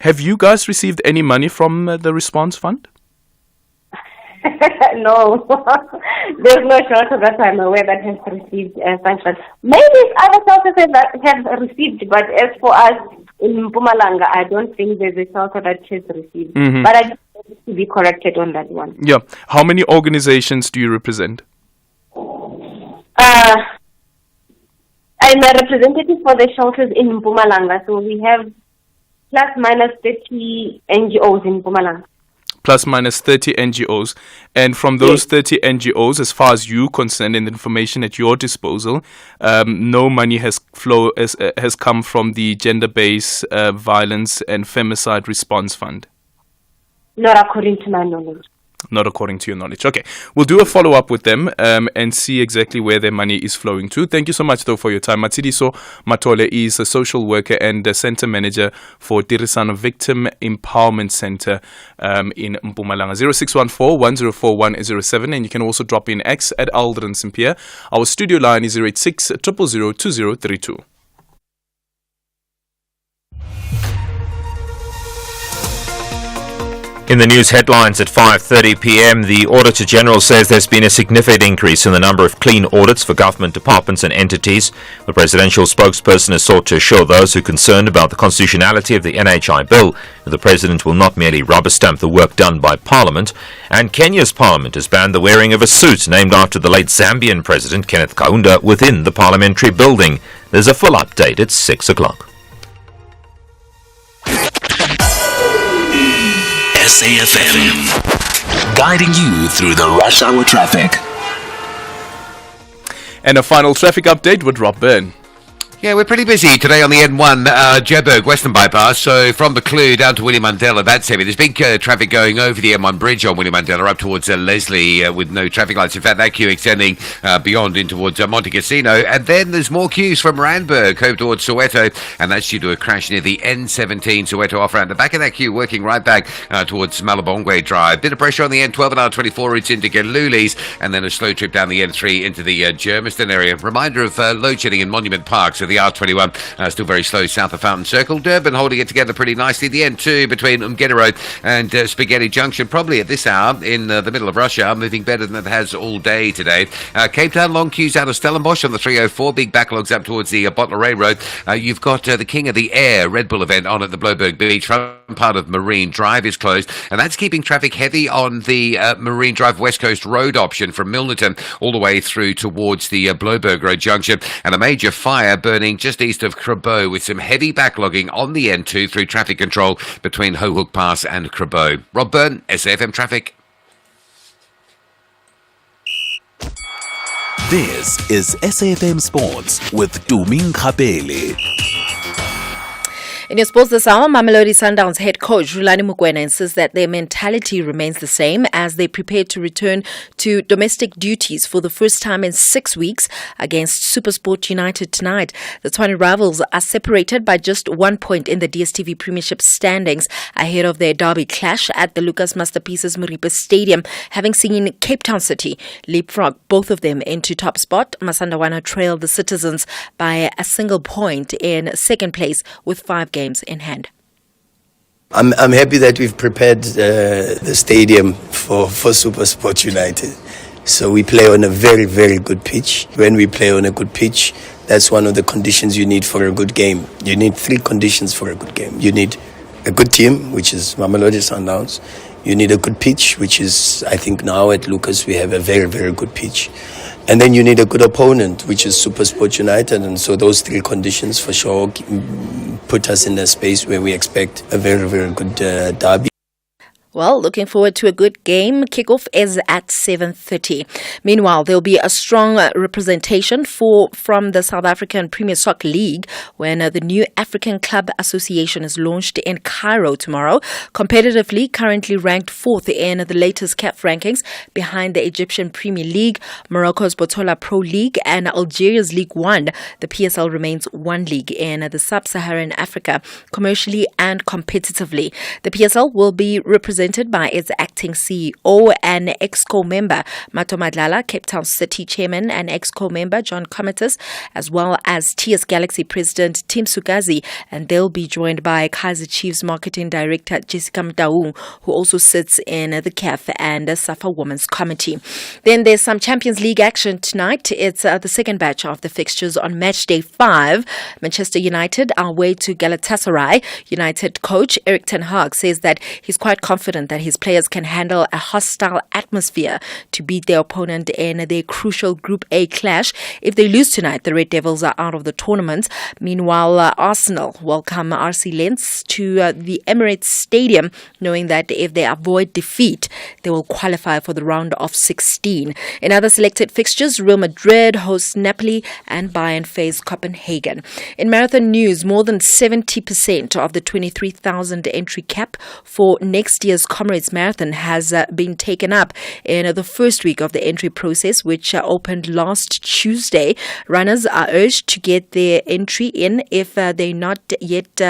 Have you guys received any money from the response fund? No. There's no shelter that I'm aware that has received funds. Maybe other shelters have received, but as for us in Mpumalanga, I don't think there's a shelter that has received. Mm-hmm. But I just want to be corrected on that one. Yeah. How many organizations do you represent? I'm a representative for the shelters in Mpumalanga, so we have plus minus 30 NGOs in Mpumalanga. Plus minus 30 NGOs. And from those 30 NGOs, as far as you're concerned and the information at your disposal, no money has come from the Gender-Based Violence and Femicide Response Fund. Not according to my knowledge. Not according to your knowledge. Okay. We'll do a follow-up with them and see exactly where their money is flowing to. Thank you so much, though, for your time. Matsidiso Matole is a social worker and a center manager for Tirisano Victim Empowerment Center in Mpumalanga. 0614-104107. And you can also drop in X at Aldrin Sampear. Our studio line is 086 000 2032. In the news headlines at 5:30 p.m, the Auditor General says there's been a significant increase in the number of clean audits for government departments and entities. The presidential spokesperson has sought to assure those who are concerned about the constitutionality of the NHI bill that the president will not merely rubber stamp the work done by Parliament. And Kenya's Parliament has banned the wearing of a suit named after the late Zambian President Kenneth Kaunda within the parliamentary building. There's a full update at 6 o'clock. SAFM, guiding you through the rush hour traffic. And a final traffic update with Rob Byrne. Yeah, we're pretty busy today on the N1 Joburg Western Bypass. So from Buccleuch down to William Mandela, that's heavy. There's big traffic going over the M1 bridge on William Mandela up towards Leslie with no traffic lights. In fact, that queue extending beyond in towards Monte Cassino. And then there's more queues from Randburg home towards Soweto, and that's due to a crash near the N17 Soweto off-ramp. The back of that queue working right back towards Malabongwe Drive. Bit of pressure on the N12 and R24 routes into Galulis, and then a slow trip down the N3 into the Germiston area. Reminder of load shedding in Monument Park, so the R21 still very slow south of Fountain Circle. Durban holding it together pretty nicely. The N2 between Umgeda Road and Spaghetti Junction, probably at this hour in the middle of rush hour, moving better than it has all day today. Cape Town, long queues out of Stellenbosch on the 304, big backlogs up towards the Bottleray Road. You've got the King of the Air Red Bull event on at the Bloberg Beach. Front part of Marine Drive is closed, and that's keeping traffic heavy on the Marine Drive West Coast Road option from Milnerton all the way through towards the Bloberg Road junction. And a major fire burning happening just east of Krabo with some heavy backlogging on the N2 through traffic control between Hohook Pass and Krabo. Rob Byrne, SAFM Traffic. This is SAFM Sports with Tumi Nkgapele. In your sports this hour, Mamelodi Sundowns head coach Rulani Mokoena insists that their mentality remains the same as they prepare to return to domestic duties for the first time in 6 weeks against SuperSport United tonight. The Tshwane rivals are separated by just 1 point in the DStv Premiership standings ahead of their derby clash at the Lucas Masterpieces Moripe Stadium, having seen Cape Town City leapfrog both of them into top spot. Masandawana trailed the Citizens by a single point in second place with 5 games in hand. I'm happy that we've prepared the stadium for SuperSport United. So we play on a very, very good pitch. When we play on a good pitch, that's one of the conditions you need for a good game. You need 3 conditions for a good game. You need a good team, which is Mamelodi Sundowns. You need a good pitch, which is, I think now at Lucas we have a very, very good pitch. And then you need a good opponent, which is SuperSport United. And so those 3 conditions for sure put us in a space where we expect a very, very good derby. Well, looking forward to a good game. Kickoff is at 7:30. Meanwhile, there'll be a strong representation from the South African Premier Soccer League when the new African Club Association is launched in Cairo tomorrow. Competitively, currently ranked 4th in the latest CAF rankings behind the Egyptian Premier League, Morocco's Botola Pro League and Algeria's League One. The PSL remains one league in the sub-Saharan Africa, commercially and competitively. The PSL will be represented by its acting CEO and EXCO member Mato Madlala, Cape Town City chairman and EXCO member John Comatus, as well as TS Galaxy president Tim Sugazi, and they'll be joined by Kaizer Chiefs marketing director Jessica Mtaung, who also sits in the CAF and the SAFA Women's Committee. Then there's some Champions League action tonight. It's the second batch of the fixtures on match day 5. Manchester United are away to Galatasaray. United coach Erik ten Hag says that he's quite confident that his players can handle a hostile atmosphere to beat their opponent in their crucial Group A clash. If they lose tonight, the Red Devils are out of the tournament. Meanwhile, Arsenal welcome RC Lens to the Emirates Stadium, knowing that if they avoid defeat, they will qualify for the round of 16. In other selected fixtures, Real Madrid hosts Napoli and Bayern face Copenhagen. In marathon news, more than 70% of the 23,000 entry cap for next year's Comrades Marathon has been taken up in the first week of the entry process, which opened last Tuesday. Runners are urged to get their entry in if they're not yet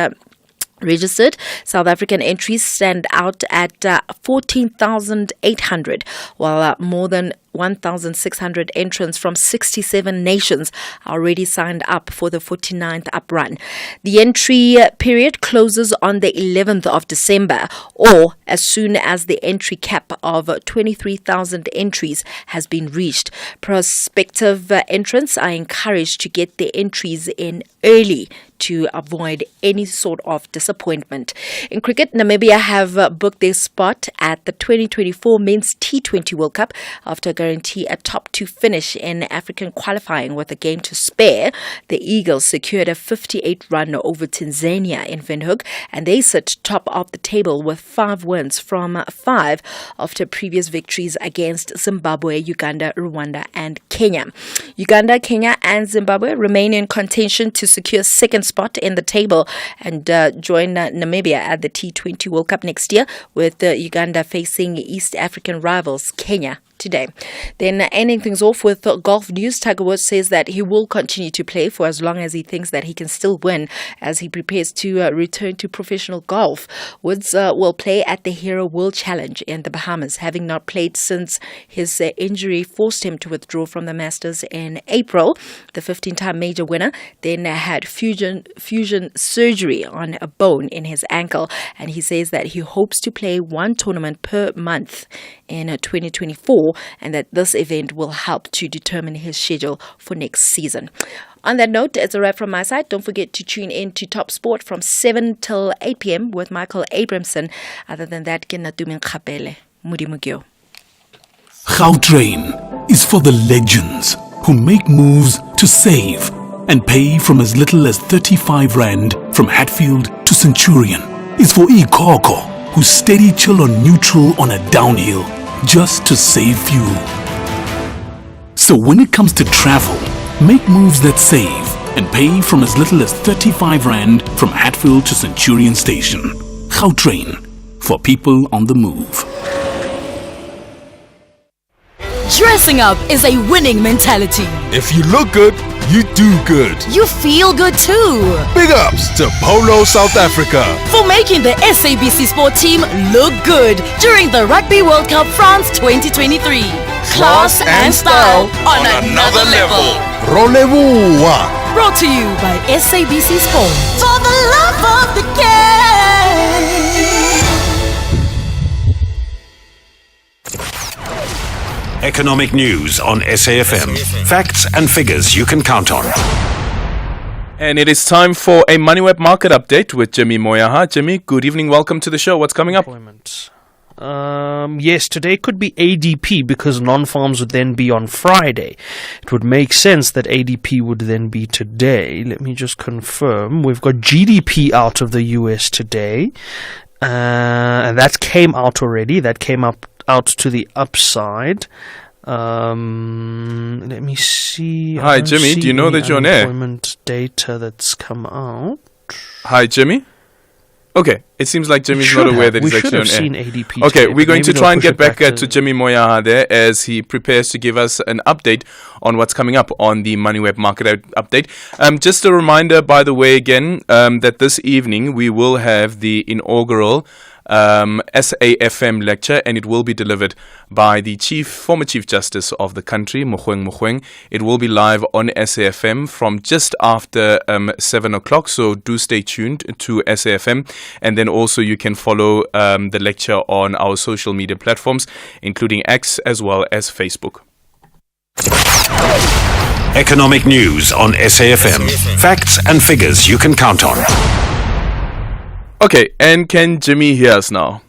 registered. South African entries stand out at 14,800, while more than 1,600 entrants from 67 nations are already signed up for the 49th up run. The entry period closes on the 11th of December, or as soon as the entry cap of 23,000 entries has been reached. Prospective entrants are encouraged to get their entries in early to avoid any sort of disappointment. In cricket, Namibia have booked their spot at the 2024 Men's T20 World Cup after guarantee a top 2 finish in African qualifying with a game to spare. The Eagles secured a 58-run over Tanzania in Windhoek, and they sit top of the table with 5 wins from 5 after previous victories against Zimbabwe, Uganda, Rwanda and Kenya. Uganda, Kenya and Zimbabwe remain in contention to secure second spot in the table and join Namibia at the T20 World Cup next year, with Uganda facing East African rivals Kenya today. Then ending things off with golf news, Tiger Woods says that he will continue to play for as long as he thinks that he can still win as he prepares to return to professional golf. Woods will play at the Hero World Challenge in the Bahamas, having not played since his injury forced him to withdraw from the Masters in April. The 15-time major winner then had fusion surgery on a bone in his ankle, and he says that he hopes to play 1 tournament per month in 2024, and that this event will help to determine his schedule for next season. On that note, it's a wrap from my side. Don't forget to tune in to Top Sport from 7 till 8 p.m. with Michael Abramson. Other than that, ke nna Tumi Nkgapele. Modimo. Gautrain is for the legends who make moves to save and pay from as little as 35 Rand from Hatfield to Centurion is for Ikoko, who's steady chill on neutral on a downhill just to save fuel. So when it comes to travel, make moves that save and pay from as little as 35 Rand from Hatfield to Centurion Station. Gautrain, for people on the move. Dressing up is a winning mentality. If you look good, you do good. You feel good too. Big ups to Polo South Africa for making the SABC Sport team look good during the Rugby World Cup France 2023. Class and style on another level. Rolez-vous. Brought to you by SABC Sport. For the love of the game. Economic news on SAFM. Facts and figures you can count on. And it is time for a MoneyWeb market update with Jimmy Moyaha. Jimmy, good evening. Welcome to the show. What's coming up? Yes, today could be ADP because non-farms would then be on Friday. It would make sense that ADP would then be today. Let me just confirm. We've got GDP out of the US today. And that came out already. That came out to the upside. Let me see. Hi, Jimmy. Do you know that you're on air? Unemployment data that's come out. Hi, Jimmy. Okay, it seems like Jimmy's not aware that he's actually on air. We should have seen ADP Okay, today, we're going to maybe try and they'll get push it back back to Jimmy Moyaha there as he prepares to give us an update on what's coming up on the MoneyWeb market update. Just a reminder, by the way, again, that this evening we will have the inaugural SAFM lecture, and it will be delivered by the former Chief Justice of the country, Mogoeng. It will be live on SAFM from just after 7 o'clock, so do stay tuned to SAFM. And then also you can follow the lecture on our social media platforms, including X as well as Facebook. Economic news on SAFM. Facts and figures you can count on. Okay, and can Jimmy hear us now?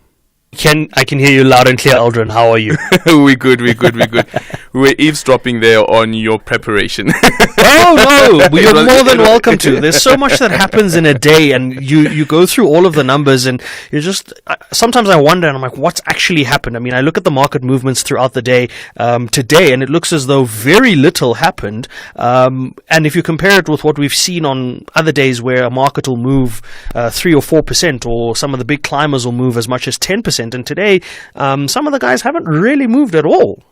I can hear you loud and clear, Aldrin. How are you? We're good. We're eavesdropping there on your preparation. Oh, no, you're more than welcome to. There's so much that happens in a day, and you go through all of the numbers, and you're just, sometimes I wonder, and I'm like, what's actually happened? I mean, I look at the market movements throughout the day today, and it looks as though very little happened. And if you compare it with what we've seen on other days where a market will move 3 or 4%, or some of the big climbers will move as much as 10%, and today, some of the guys haven't really moved at all.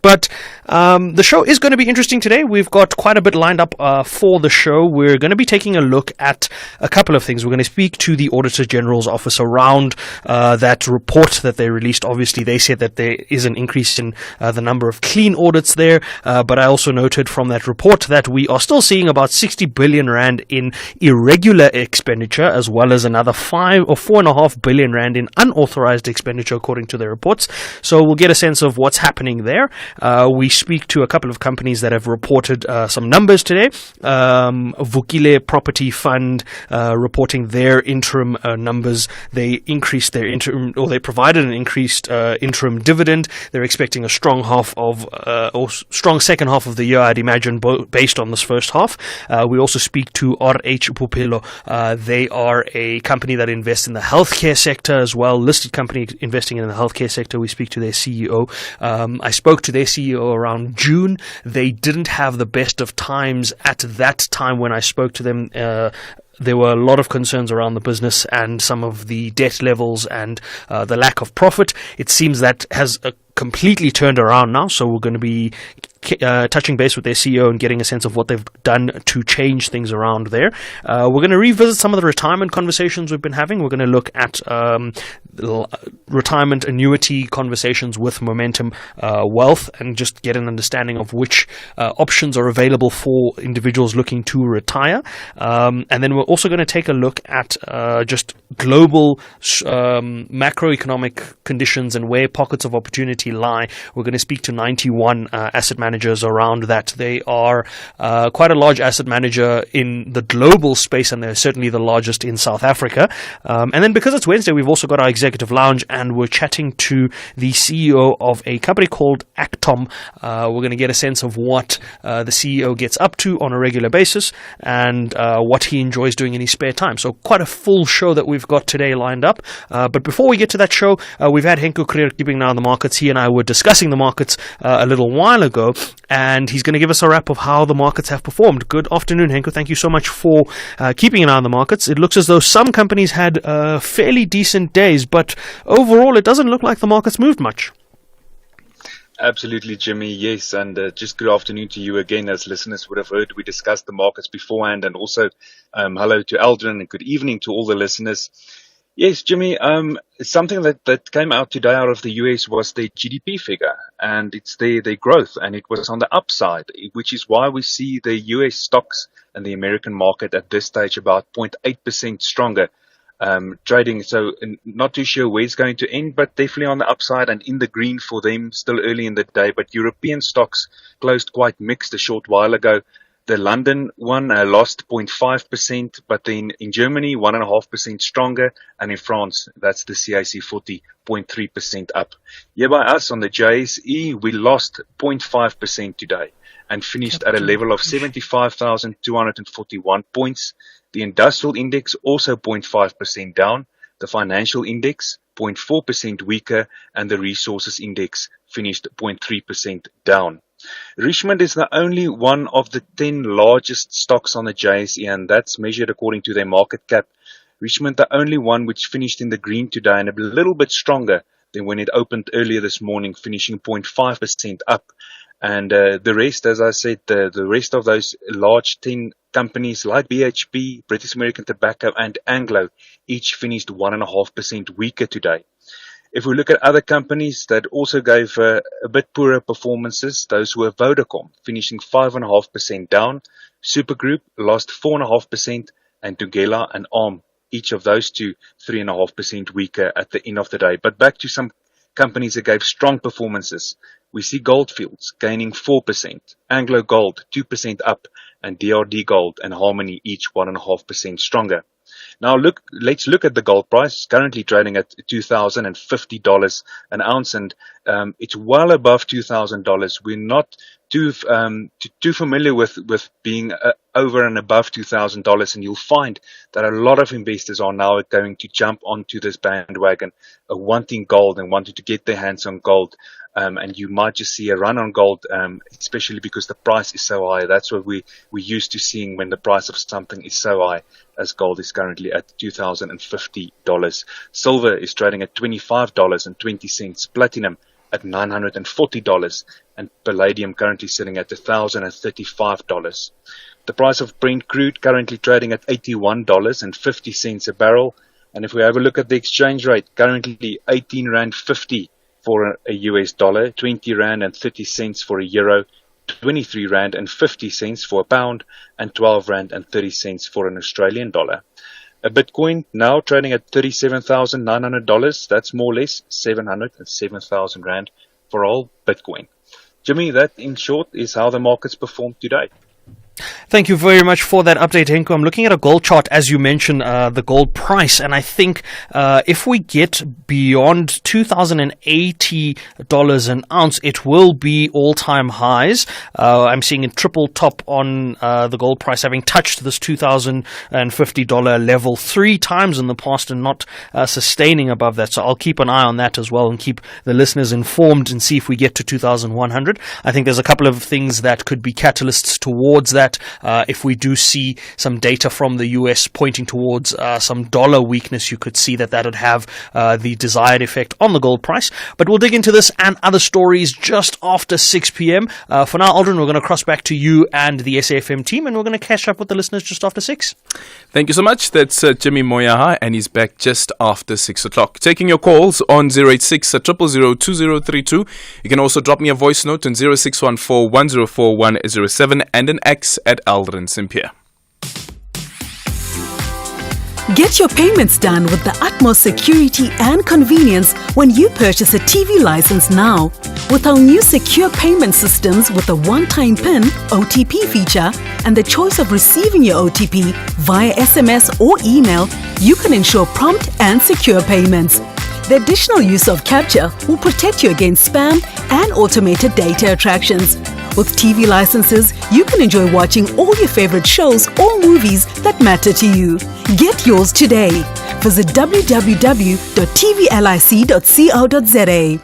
But the show is going to be interesting today. We've got quite a bit lined up for the show. We're going to be taking a look at a couple of things. We're going to speak to the Auditor General's office around that report that they released. Obviously, they said that there is an increase in the number of clean audits there. But I also noted from that report that we are still seeing about 60 billion Rand in irregular expenditure, as well as another 5 or 4.5 billion Rand in unauthorized expenditure, according to the reports. So we'll get a sense of what's happening there. We speak to a couple of companies that have reported some numbers today. Vukile Property Fund reporting their interim numbers. They increased their interim, or they provided an increased interim dividend. They're expecting a strong strong second half of the year, I'd imagine, based on this first half. We also speak to RH Pupilo. They are a company that invests in the healthcare sector as well, listed company investing in the healthcare sector. We speak to their CEO. I spoke to their CEO around June. They didn't have the best of times at that time when I spoke to them. There were a lot of concerns around the business and some of the debt levels and the lack of profit. It seems that has completely turned around now, so we're going to be touching base with their CEO and getting a sense of what they've done to change things around there. We're going to revisit some of the retirement conversations we've been having. We're going to look at retirement annuity conversations with Momentum Wealth and just get an understanding of which options are available for individuals looking to retire. And then we're we're also going to take a look at just global macroeconomic conditions and where pockets of opportunity lie. We're going to speak to 91 asset managers around that. They are quite a large asset manager in the global space, and they're certainly the largest in South Africa. And then because it's Wednesday, we've also got our executive lounge, and we're chatting to the CEO of a company called Actom. We're going to get a sense of what the CEO gets up to on a regular basis and what he enjoys doing in his spare time. So quite a full show that we've got today lined up. But before we get to that show, we've had Henko Creer keeping an eye on the markets. He and I were discussing the markets a little while ago, and he's going to give us a wrap of how the markets have performed. Good afternoon, Henko. Thank you so much for keeping an eye on the markets. It looks as though some companies had fairly decent days, but overall it doesn't look like the markets moved much. Absolutely, Jimmy. Yes, and just good afternoon to you again. As listeners would have heard, we discussed the markets beforehand, and also hello to Aldrin and good evening to all the listeners. Yes, Jimmy, something that came out today out of the US was the GDP figure, and it's their growth, and it was on the upside, which is why we see the US stocks and the American market at this stage about 0.8% stronger. Trading, so not too sure where it's going to end, but definitely on the upside and in the green for them still early in the day. But European stocks closed quite mixed a short while ago. The London one lost 0.5%, but then in Germany 1.5% stronger, and in France that's the CAC 40 0.3% up. Here by us on the JSE we lost 0.5% today and finished at a level of 75,241 points. The industrial index also 0.5% down, the financial index 0.4% weaker, and the resources index finished 0.3% down. Richmond is the only one of the 10 largest stocks on the JSE, and that's measured according to their market cap. Richmond the only one which finished in the green today and a little bit stronger than when it opened earlier this morning, finishing 0.5% up. And the rest, as I said, the rest of those large 10 companies like BHP, British American Tobacco and Anglo each finished 1.5% weaker today. If we look at other companies that also gave a bit poorer performances, those were Vodacom finishing 5.5% down, Supergroup lost 4.5%, and Tugela and ARM, each of those two 3.5% weaker at the end of the day. But back to some companies that gave strong performances. We see Goldfields gaining 4%, Anglo Gold 2% up, and DRD Gold and Harmony each 1.5% stronger. Now let's look at the gold price. It's currently trading at $2,050 an ounce, and it's well above $2,000. We're not too familiar with being over and above $2,000, and you'll find that a lot of investors are now going to jump onto this bandwagon, wanting gold and wanting to get their hands on gold. And you might just see a run on gold, especially because the price is so high. That's what we're used to seeing when the price of something is so high, as gold is currently at $2,050. Silver is trading at $25.20. Platinum at $940, and palladium currently sitting at $1,035. The price of Brent crude currently trading at $81.50 a barrel. And if we have a look at the exchange rate, currently 18 Rand 50 for a US dollar, 20 Rand and 30 cents for a euro, 23 Rand and 50 cents for a pound, and 12 Rand and 30 cents for an Australian dollar. A Bitcoin now trading at $37,900. That's more or less 707,000 Rand for all Bitcoin. Jimmy, that in short is how the markets performed today. Thank you very much for that update, Henko. I'm looking at a gold chart, as you mentioned, the gold price, and I think if we get beyond $2,080 an ounce, it will be all-time highs. I'm seeing a triple top on the gold price, having touched this $2,050 level 3 times in the past and not sustaining above that. So I'll keep an eye on that as well and keep the listeners informed and see if we get to 2,100. I think there's a couple of things that could be catalysts towards that. If we do see some data from the US pointing towards some dollar weakness, you could see that would have the desired effect on the gold price. But we'll dig into this and other stories just after 6 p.m. For now, Aldrin, we're going to cross back to you and the SAFM team, and we're going to catch up with the listeners just after 6. Thank you so much. That's Jimmy Moyaha, and he's back just after 6 o'clock. Taking your calls on 086 000 2032. You can also drop me a voice note on 0614 104 107 and an X at Aldrin Sampear. Get your payments done with the utmost security and convenience when you purchase a TV license now. With our new secure payment systems with a one-time PIN OTP feature and the choice of receiving your OTP via SMS or email, you can ensure prompt and secure payments. The additional use of capture will protect you against spam and automated data attractions. With TV licenses, you can enjoy watching all your favorite shows or movies that matter to you. Get yours today. Visit www.tvlic.co.za.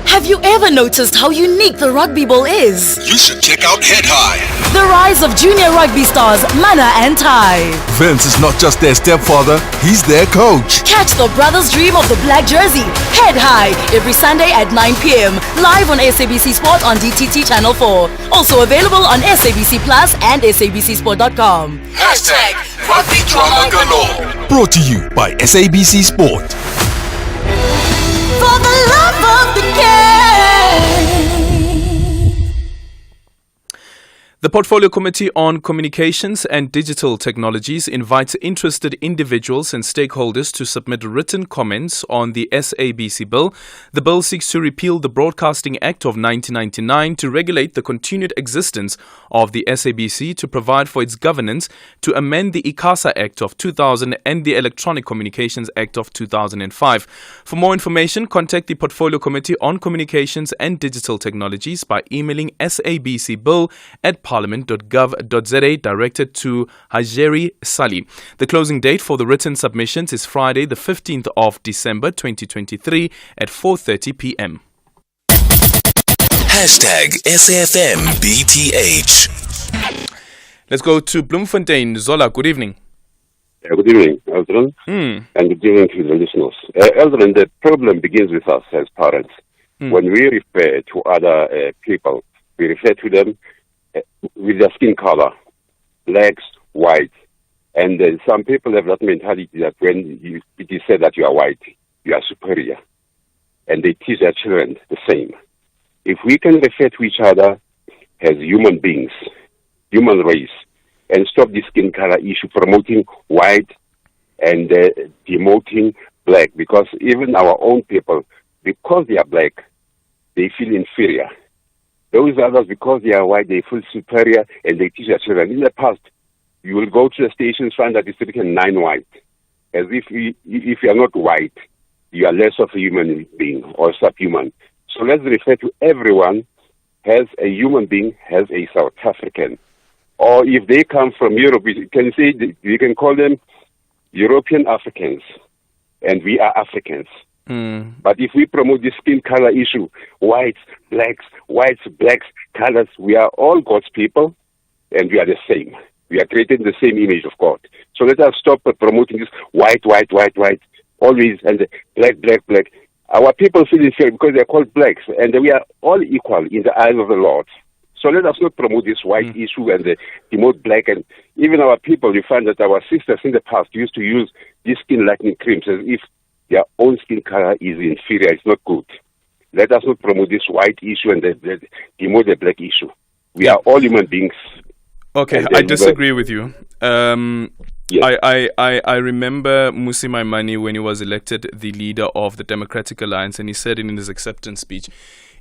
Have you ever noticed how unique the rugby ball is? You should check out Head High. The rise of junior rugby stars Mana and Tai. Vince is not just their stepfather, he's their coach. Catch the brothers' dream of the black jersey, Head High, every Sunday at 9 p.m. Live on SABC Sport on DTT Channel 4. Also available on SABC Plus and SABCSport.com. Hashtag Rugby Drama Galore. Brought to you by SABC Sport. For the love of the game. The Portfolio Committee on Communications and Digital Technologies invites interested individuals and stakeholders to submit written comments on the SABC bill. The bill seeks to repeal the Broadcasting Act of 1999 to regulate the continued existence of the SABC, to provide for its governance, to amend the ICASA Act of 2000 and the Electronic Communications Act of 2005. For more information, contact the Portfolio Committee on Communications and Digital Technologies by emailing sabcbill@parliament.gov.za, directed to Hajeri Sali. The closing date for the written submissions is Friday, the 15th of December 2023 at 4:30 p.m. Hashtag SAFMBTH. Let's go to Bloemfontein. Zola, good evening. Good evening, Aldrin, and good evening to the listeners. Aldrin, the problem begins with us as parents. When we refer to other people, we refer to them with their skin color, blacks, whites, and some people have that mentality that when it is said that you are white, you are superior, and they teach their children the same. If we can refer to each other as human beings, human race, and stop this skin color issue, promoting white and demoting black, because even our own people, because they are black, they feel inferior. Those others, because they are white, they feel superior, and they teach their children. In the past, you will go to the stations, find that it's written 9 white, as if you are not white, you are less of a human being or subhuman. So let's refer to everyone as a human being, as a South African. Or if they come from Europe, we can call them European Africans, and we are Africans. But if we promote this skin color issue, whites, blacks, colors, we are all God's people, and we are the same. We are created in the same image of God. So let us stop promoting this white, always, and black. Our people feel inferior because they are called blacks, and we are all equal in the eyes of the Lord. So let us not promote this white issue and demote black. And even our people, you find that our sisters in the past used to use these skin lightening creams as if their own skin color is inferior. It's not good. Let us not promote this white issue and demote the black issue. We are all human beings. Okay, I disagree with you. Yes. I remember Musi Maimane when he was elected the leader of the Democratic Alliance, and he said in his acceptance speech,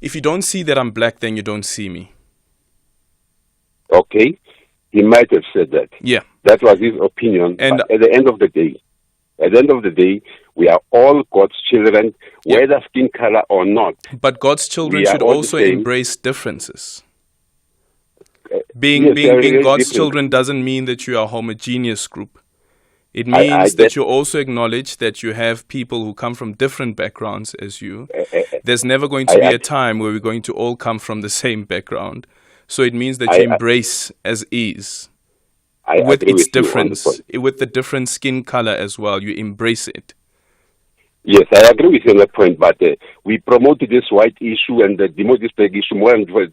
if you don't see that I'm black, then you don't see me. Okay, he might have said that. Yeah. That was his opinion. And at the end of the day, we are all God's children, whether skin color or not. But God's children should also embrace differences. Being God's children doesn't mean that you are a homogeneous group. It means that you also acknowledge that you have people who come from different backgrounds as you. There's never going to be a time where we're going to all come from the same background. So it means that you embrace as is. With its difference, with the different skin color as well, you embrace it. Yes, I agree with you on that point, but we promoted this white issue and demote this black issue more, and to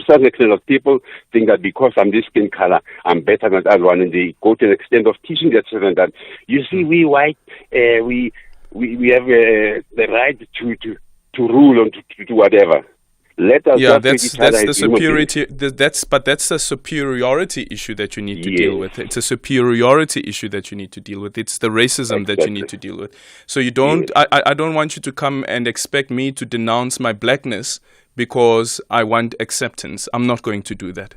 some extent of people think that because I'm this skin color, I'm better than that one, and they go to the extent of teaching their children that, you see, we white, we have the right to rule and to do whatever. Let us Yeah, just treat that's each other the as human beings. superiority. That's a superiority issue that you need to deal with. It's a superiority issue that you need to deal with. It's the racism that you need to deal with. So you don't. I don't want you to come and expect me to denounce my blackness because I want acceptance. I'm not going to do that.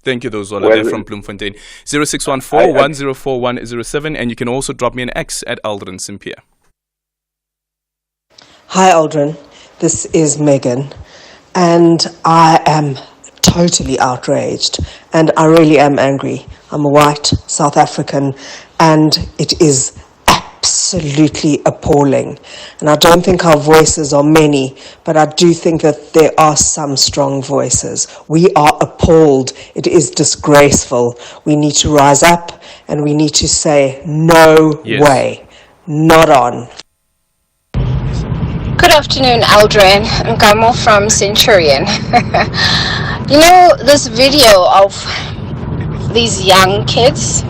Thank you, those all are there from Bloemfontein. 0614 104 107, and you can also drop me an X at Aldrin Sampear. Hi, Aldrin. This is Megan. And I am totally outraged. And I really am angry. I'm a white South African. And it is absolutely appalling. And I don't think our voices are many, but I do think that there are some strong voices. We are appalled. It is disgraceful. We need to rise up and we need to say, no way, not on. Good afternoon, Aldrin. I'm Gamo from Centurion. You know, this video of these young kids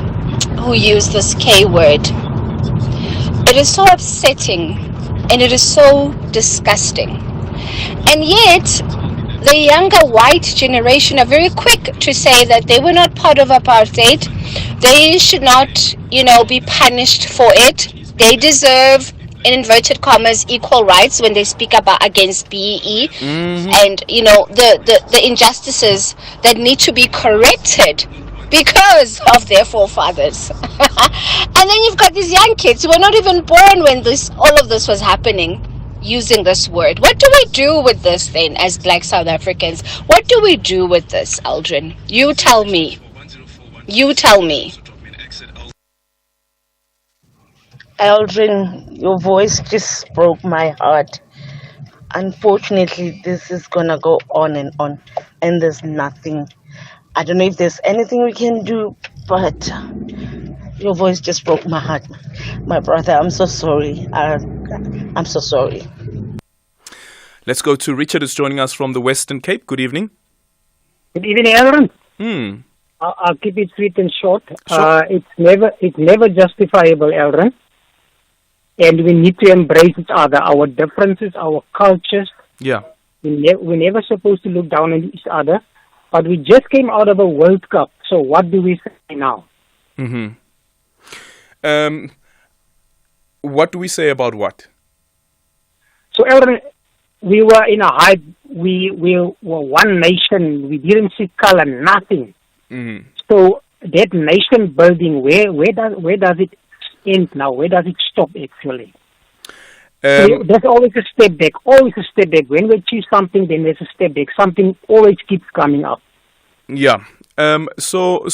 who use this K word, it is so upsetting and it is so disgusting. And yet, the younger white generation are very quick to say that they were not part of apartheid. They should not, be punished for it. They deserve, in inverted commas, equal rights when they speak about against BEE and the injustices that need to be corrected because of their forefathers. And then you've got these young kids who were not even born when all of this was happening, using this word. What do we do with this then as Black South Africans? What do we do with this, Aldrin? You tell me. Aldrin, your voice just broke my heart. Unfortunately, this is gonna go on, and there's nothing. I don't know if there's anything we can do, but your voice just broke my heart. My brother, I'm so sorry. I'm so sorry. Let's go to Richard, who's joining us from the Western Cape. Good evening. Good evening, Aldrin. I'll keep it sweet and short. It's never justifiable, Aldrin. And we need to embrace each other, our differences, our cultures. Yeah. We're never supposed to look down on each other. But we just came out of a World Cup. So what do we say now? What do we say about what? So, Aaron, we were in a hype. We were one nation. We didn't see color, nothing. So that nation building, where does it end now? Where does it stop actually? So there's always a step back. When we achieve something, then there's a step back. Something always keeps coming up. Yeah. So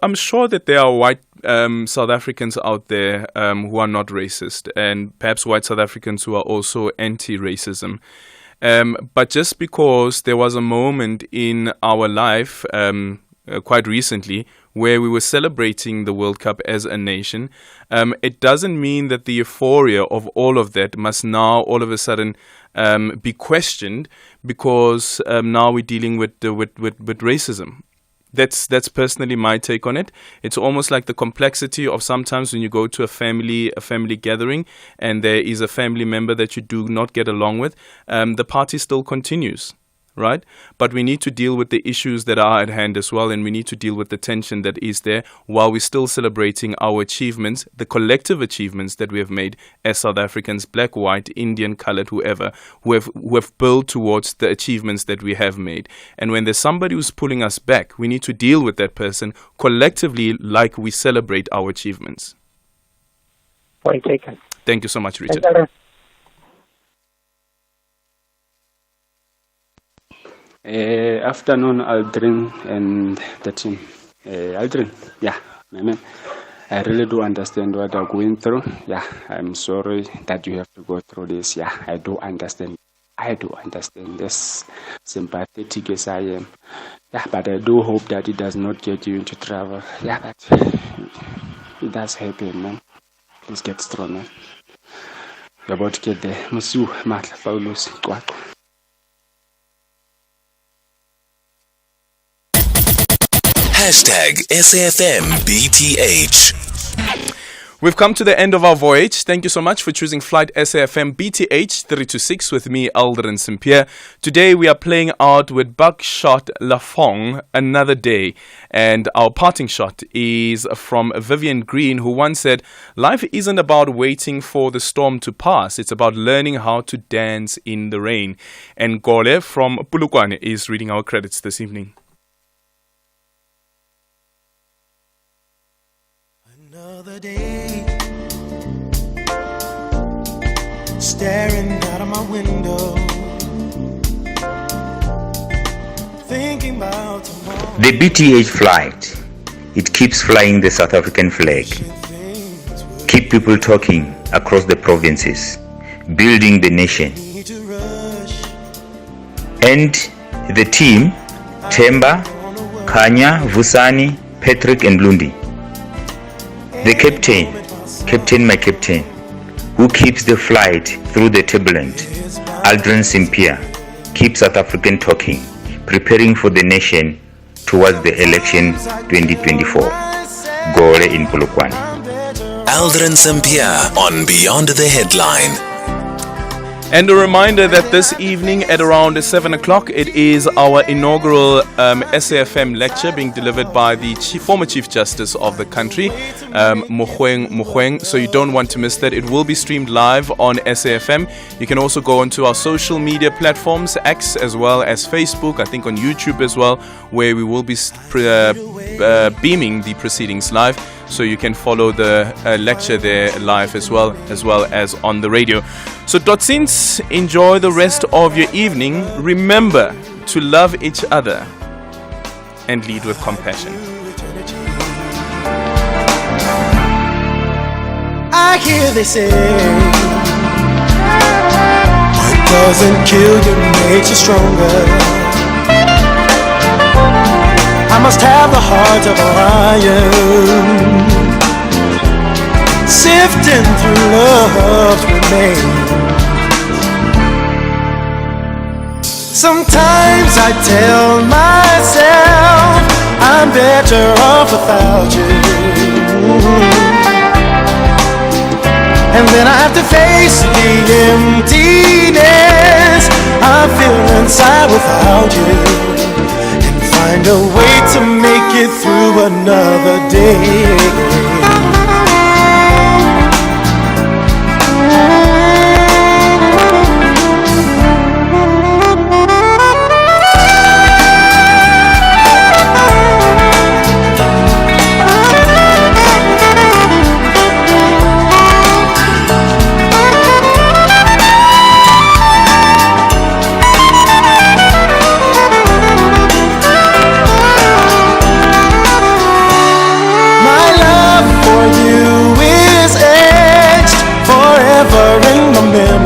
I'm sure that there are white South Africans out there who are not racist, and perhaps white South Africans who are also anti-racism. But just because there was a moment in our life quite recently where we were celebrating the World Cup as a nation, it doesn't mean that the euphoria of all of that must now all of a sudden be questioned because now we're dealing with racism. That's personally my take on it. It's almost like the complexity of sometimes when you go to a family gathering and there is a family member that you do not get along with, the party still continues. Right? But we need to deal with the issues that are at hand as well, and we need to deal with the tension that is there while we're still celebrating our achievements, the collective achievements that we have made as South Africans, black, white, Indian, colored, whoever, who have built towards the achievements that we have made. And when there's somebody who's pulling us back, we need to deal with that person collectively like we celebrate our achievements. Point taken. Thank you so much, Richard. Afternoon, Aldrin and the team. Aldrin, my man, I really do understand what you're going through. I'm sorry that you have to go through this. I do understand. As sympathetic as I am. But I do hope that it does not get you into trouble. But it does happen, man. Please get strong, man. You're about to get there. Musu, Matla, Paulus, Kwak. #SAFMBTH. We've come to the end of our voyage. Thank you so much for choosing Flight SAFM BTH 326 with me, Aldrin Sampear. Today we are playing out with Buckshot Lafong, Another Day. And our parting shot is from Vivian Green, who once said, life isn't about waiting for the storm to pass. It's about learning how to dance in the rain. And Gole from Polokwane is reading our credits this evening. Another day, staring out of my window, thinking about tomorrow. The BTH flight, it keeps flying the South African flag. Keep people talking across the provinces, building the nation. And the team, Temba, Kanya, Vusani, Patrick and Lundi. The captain, my captain, who keeps the flight through the turbulent, Aldrin Sampear, keeps South African talking, preparing for the nation towards the election 2024. Gore in Polokwane. Aldrin Sampear on Beyond the Headline. And a reminder that this evening at around 7 o'clock, it is our inaugural SAFM lecture being delivered by the former Chief Justice of the country, Mogoeng. So you don't want to miss that. It will be streamed live on SAFM. You can also go onto our social media platforms, X as well as Facebook, I think on YouTube as well, where we will be beaming the proceedings live. So you can follow the lecture there live as well as on the radio. So Dotsins, enjoy the rest of your evening. Remember to love each other and lead with compassion. I hear they say, what doesn't kill you makes you stronger. I must have the heart of a lion, sifting through love's remains. Sometimes I tell myself I'm better off without you. And then I have to face the emptiness I feel inside without you. Find a way to make it through another day. In my memory.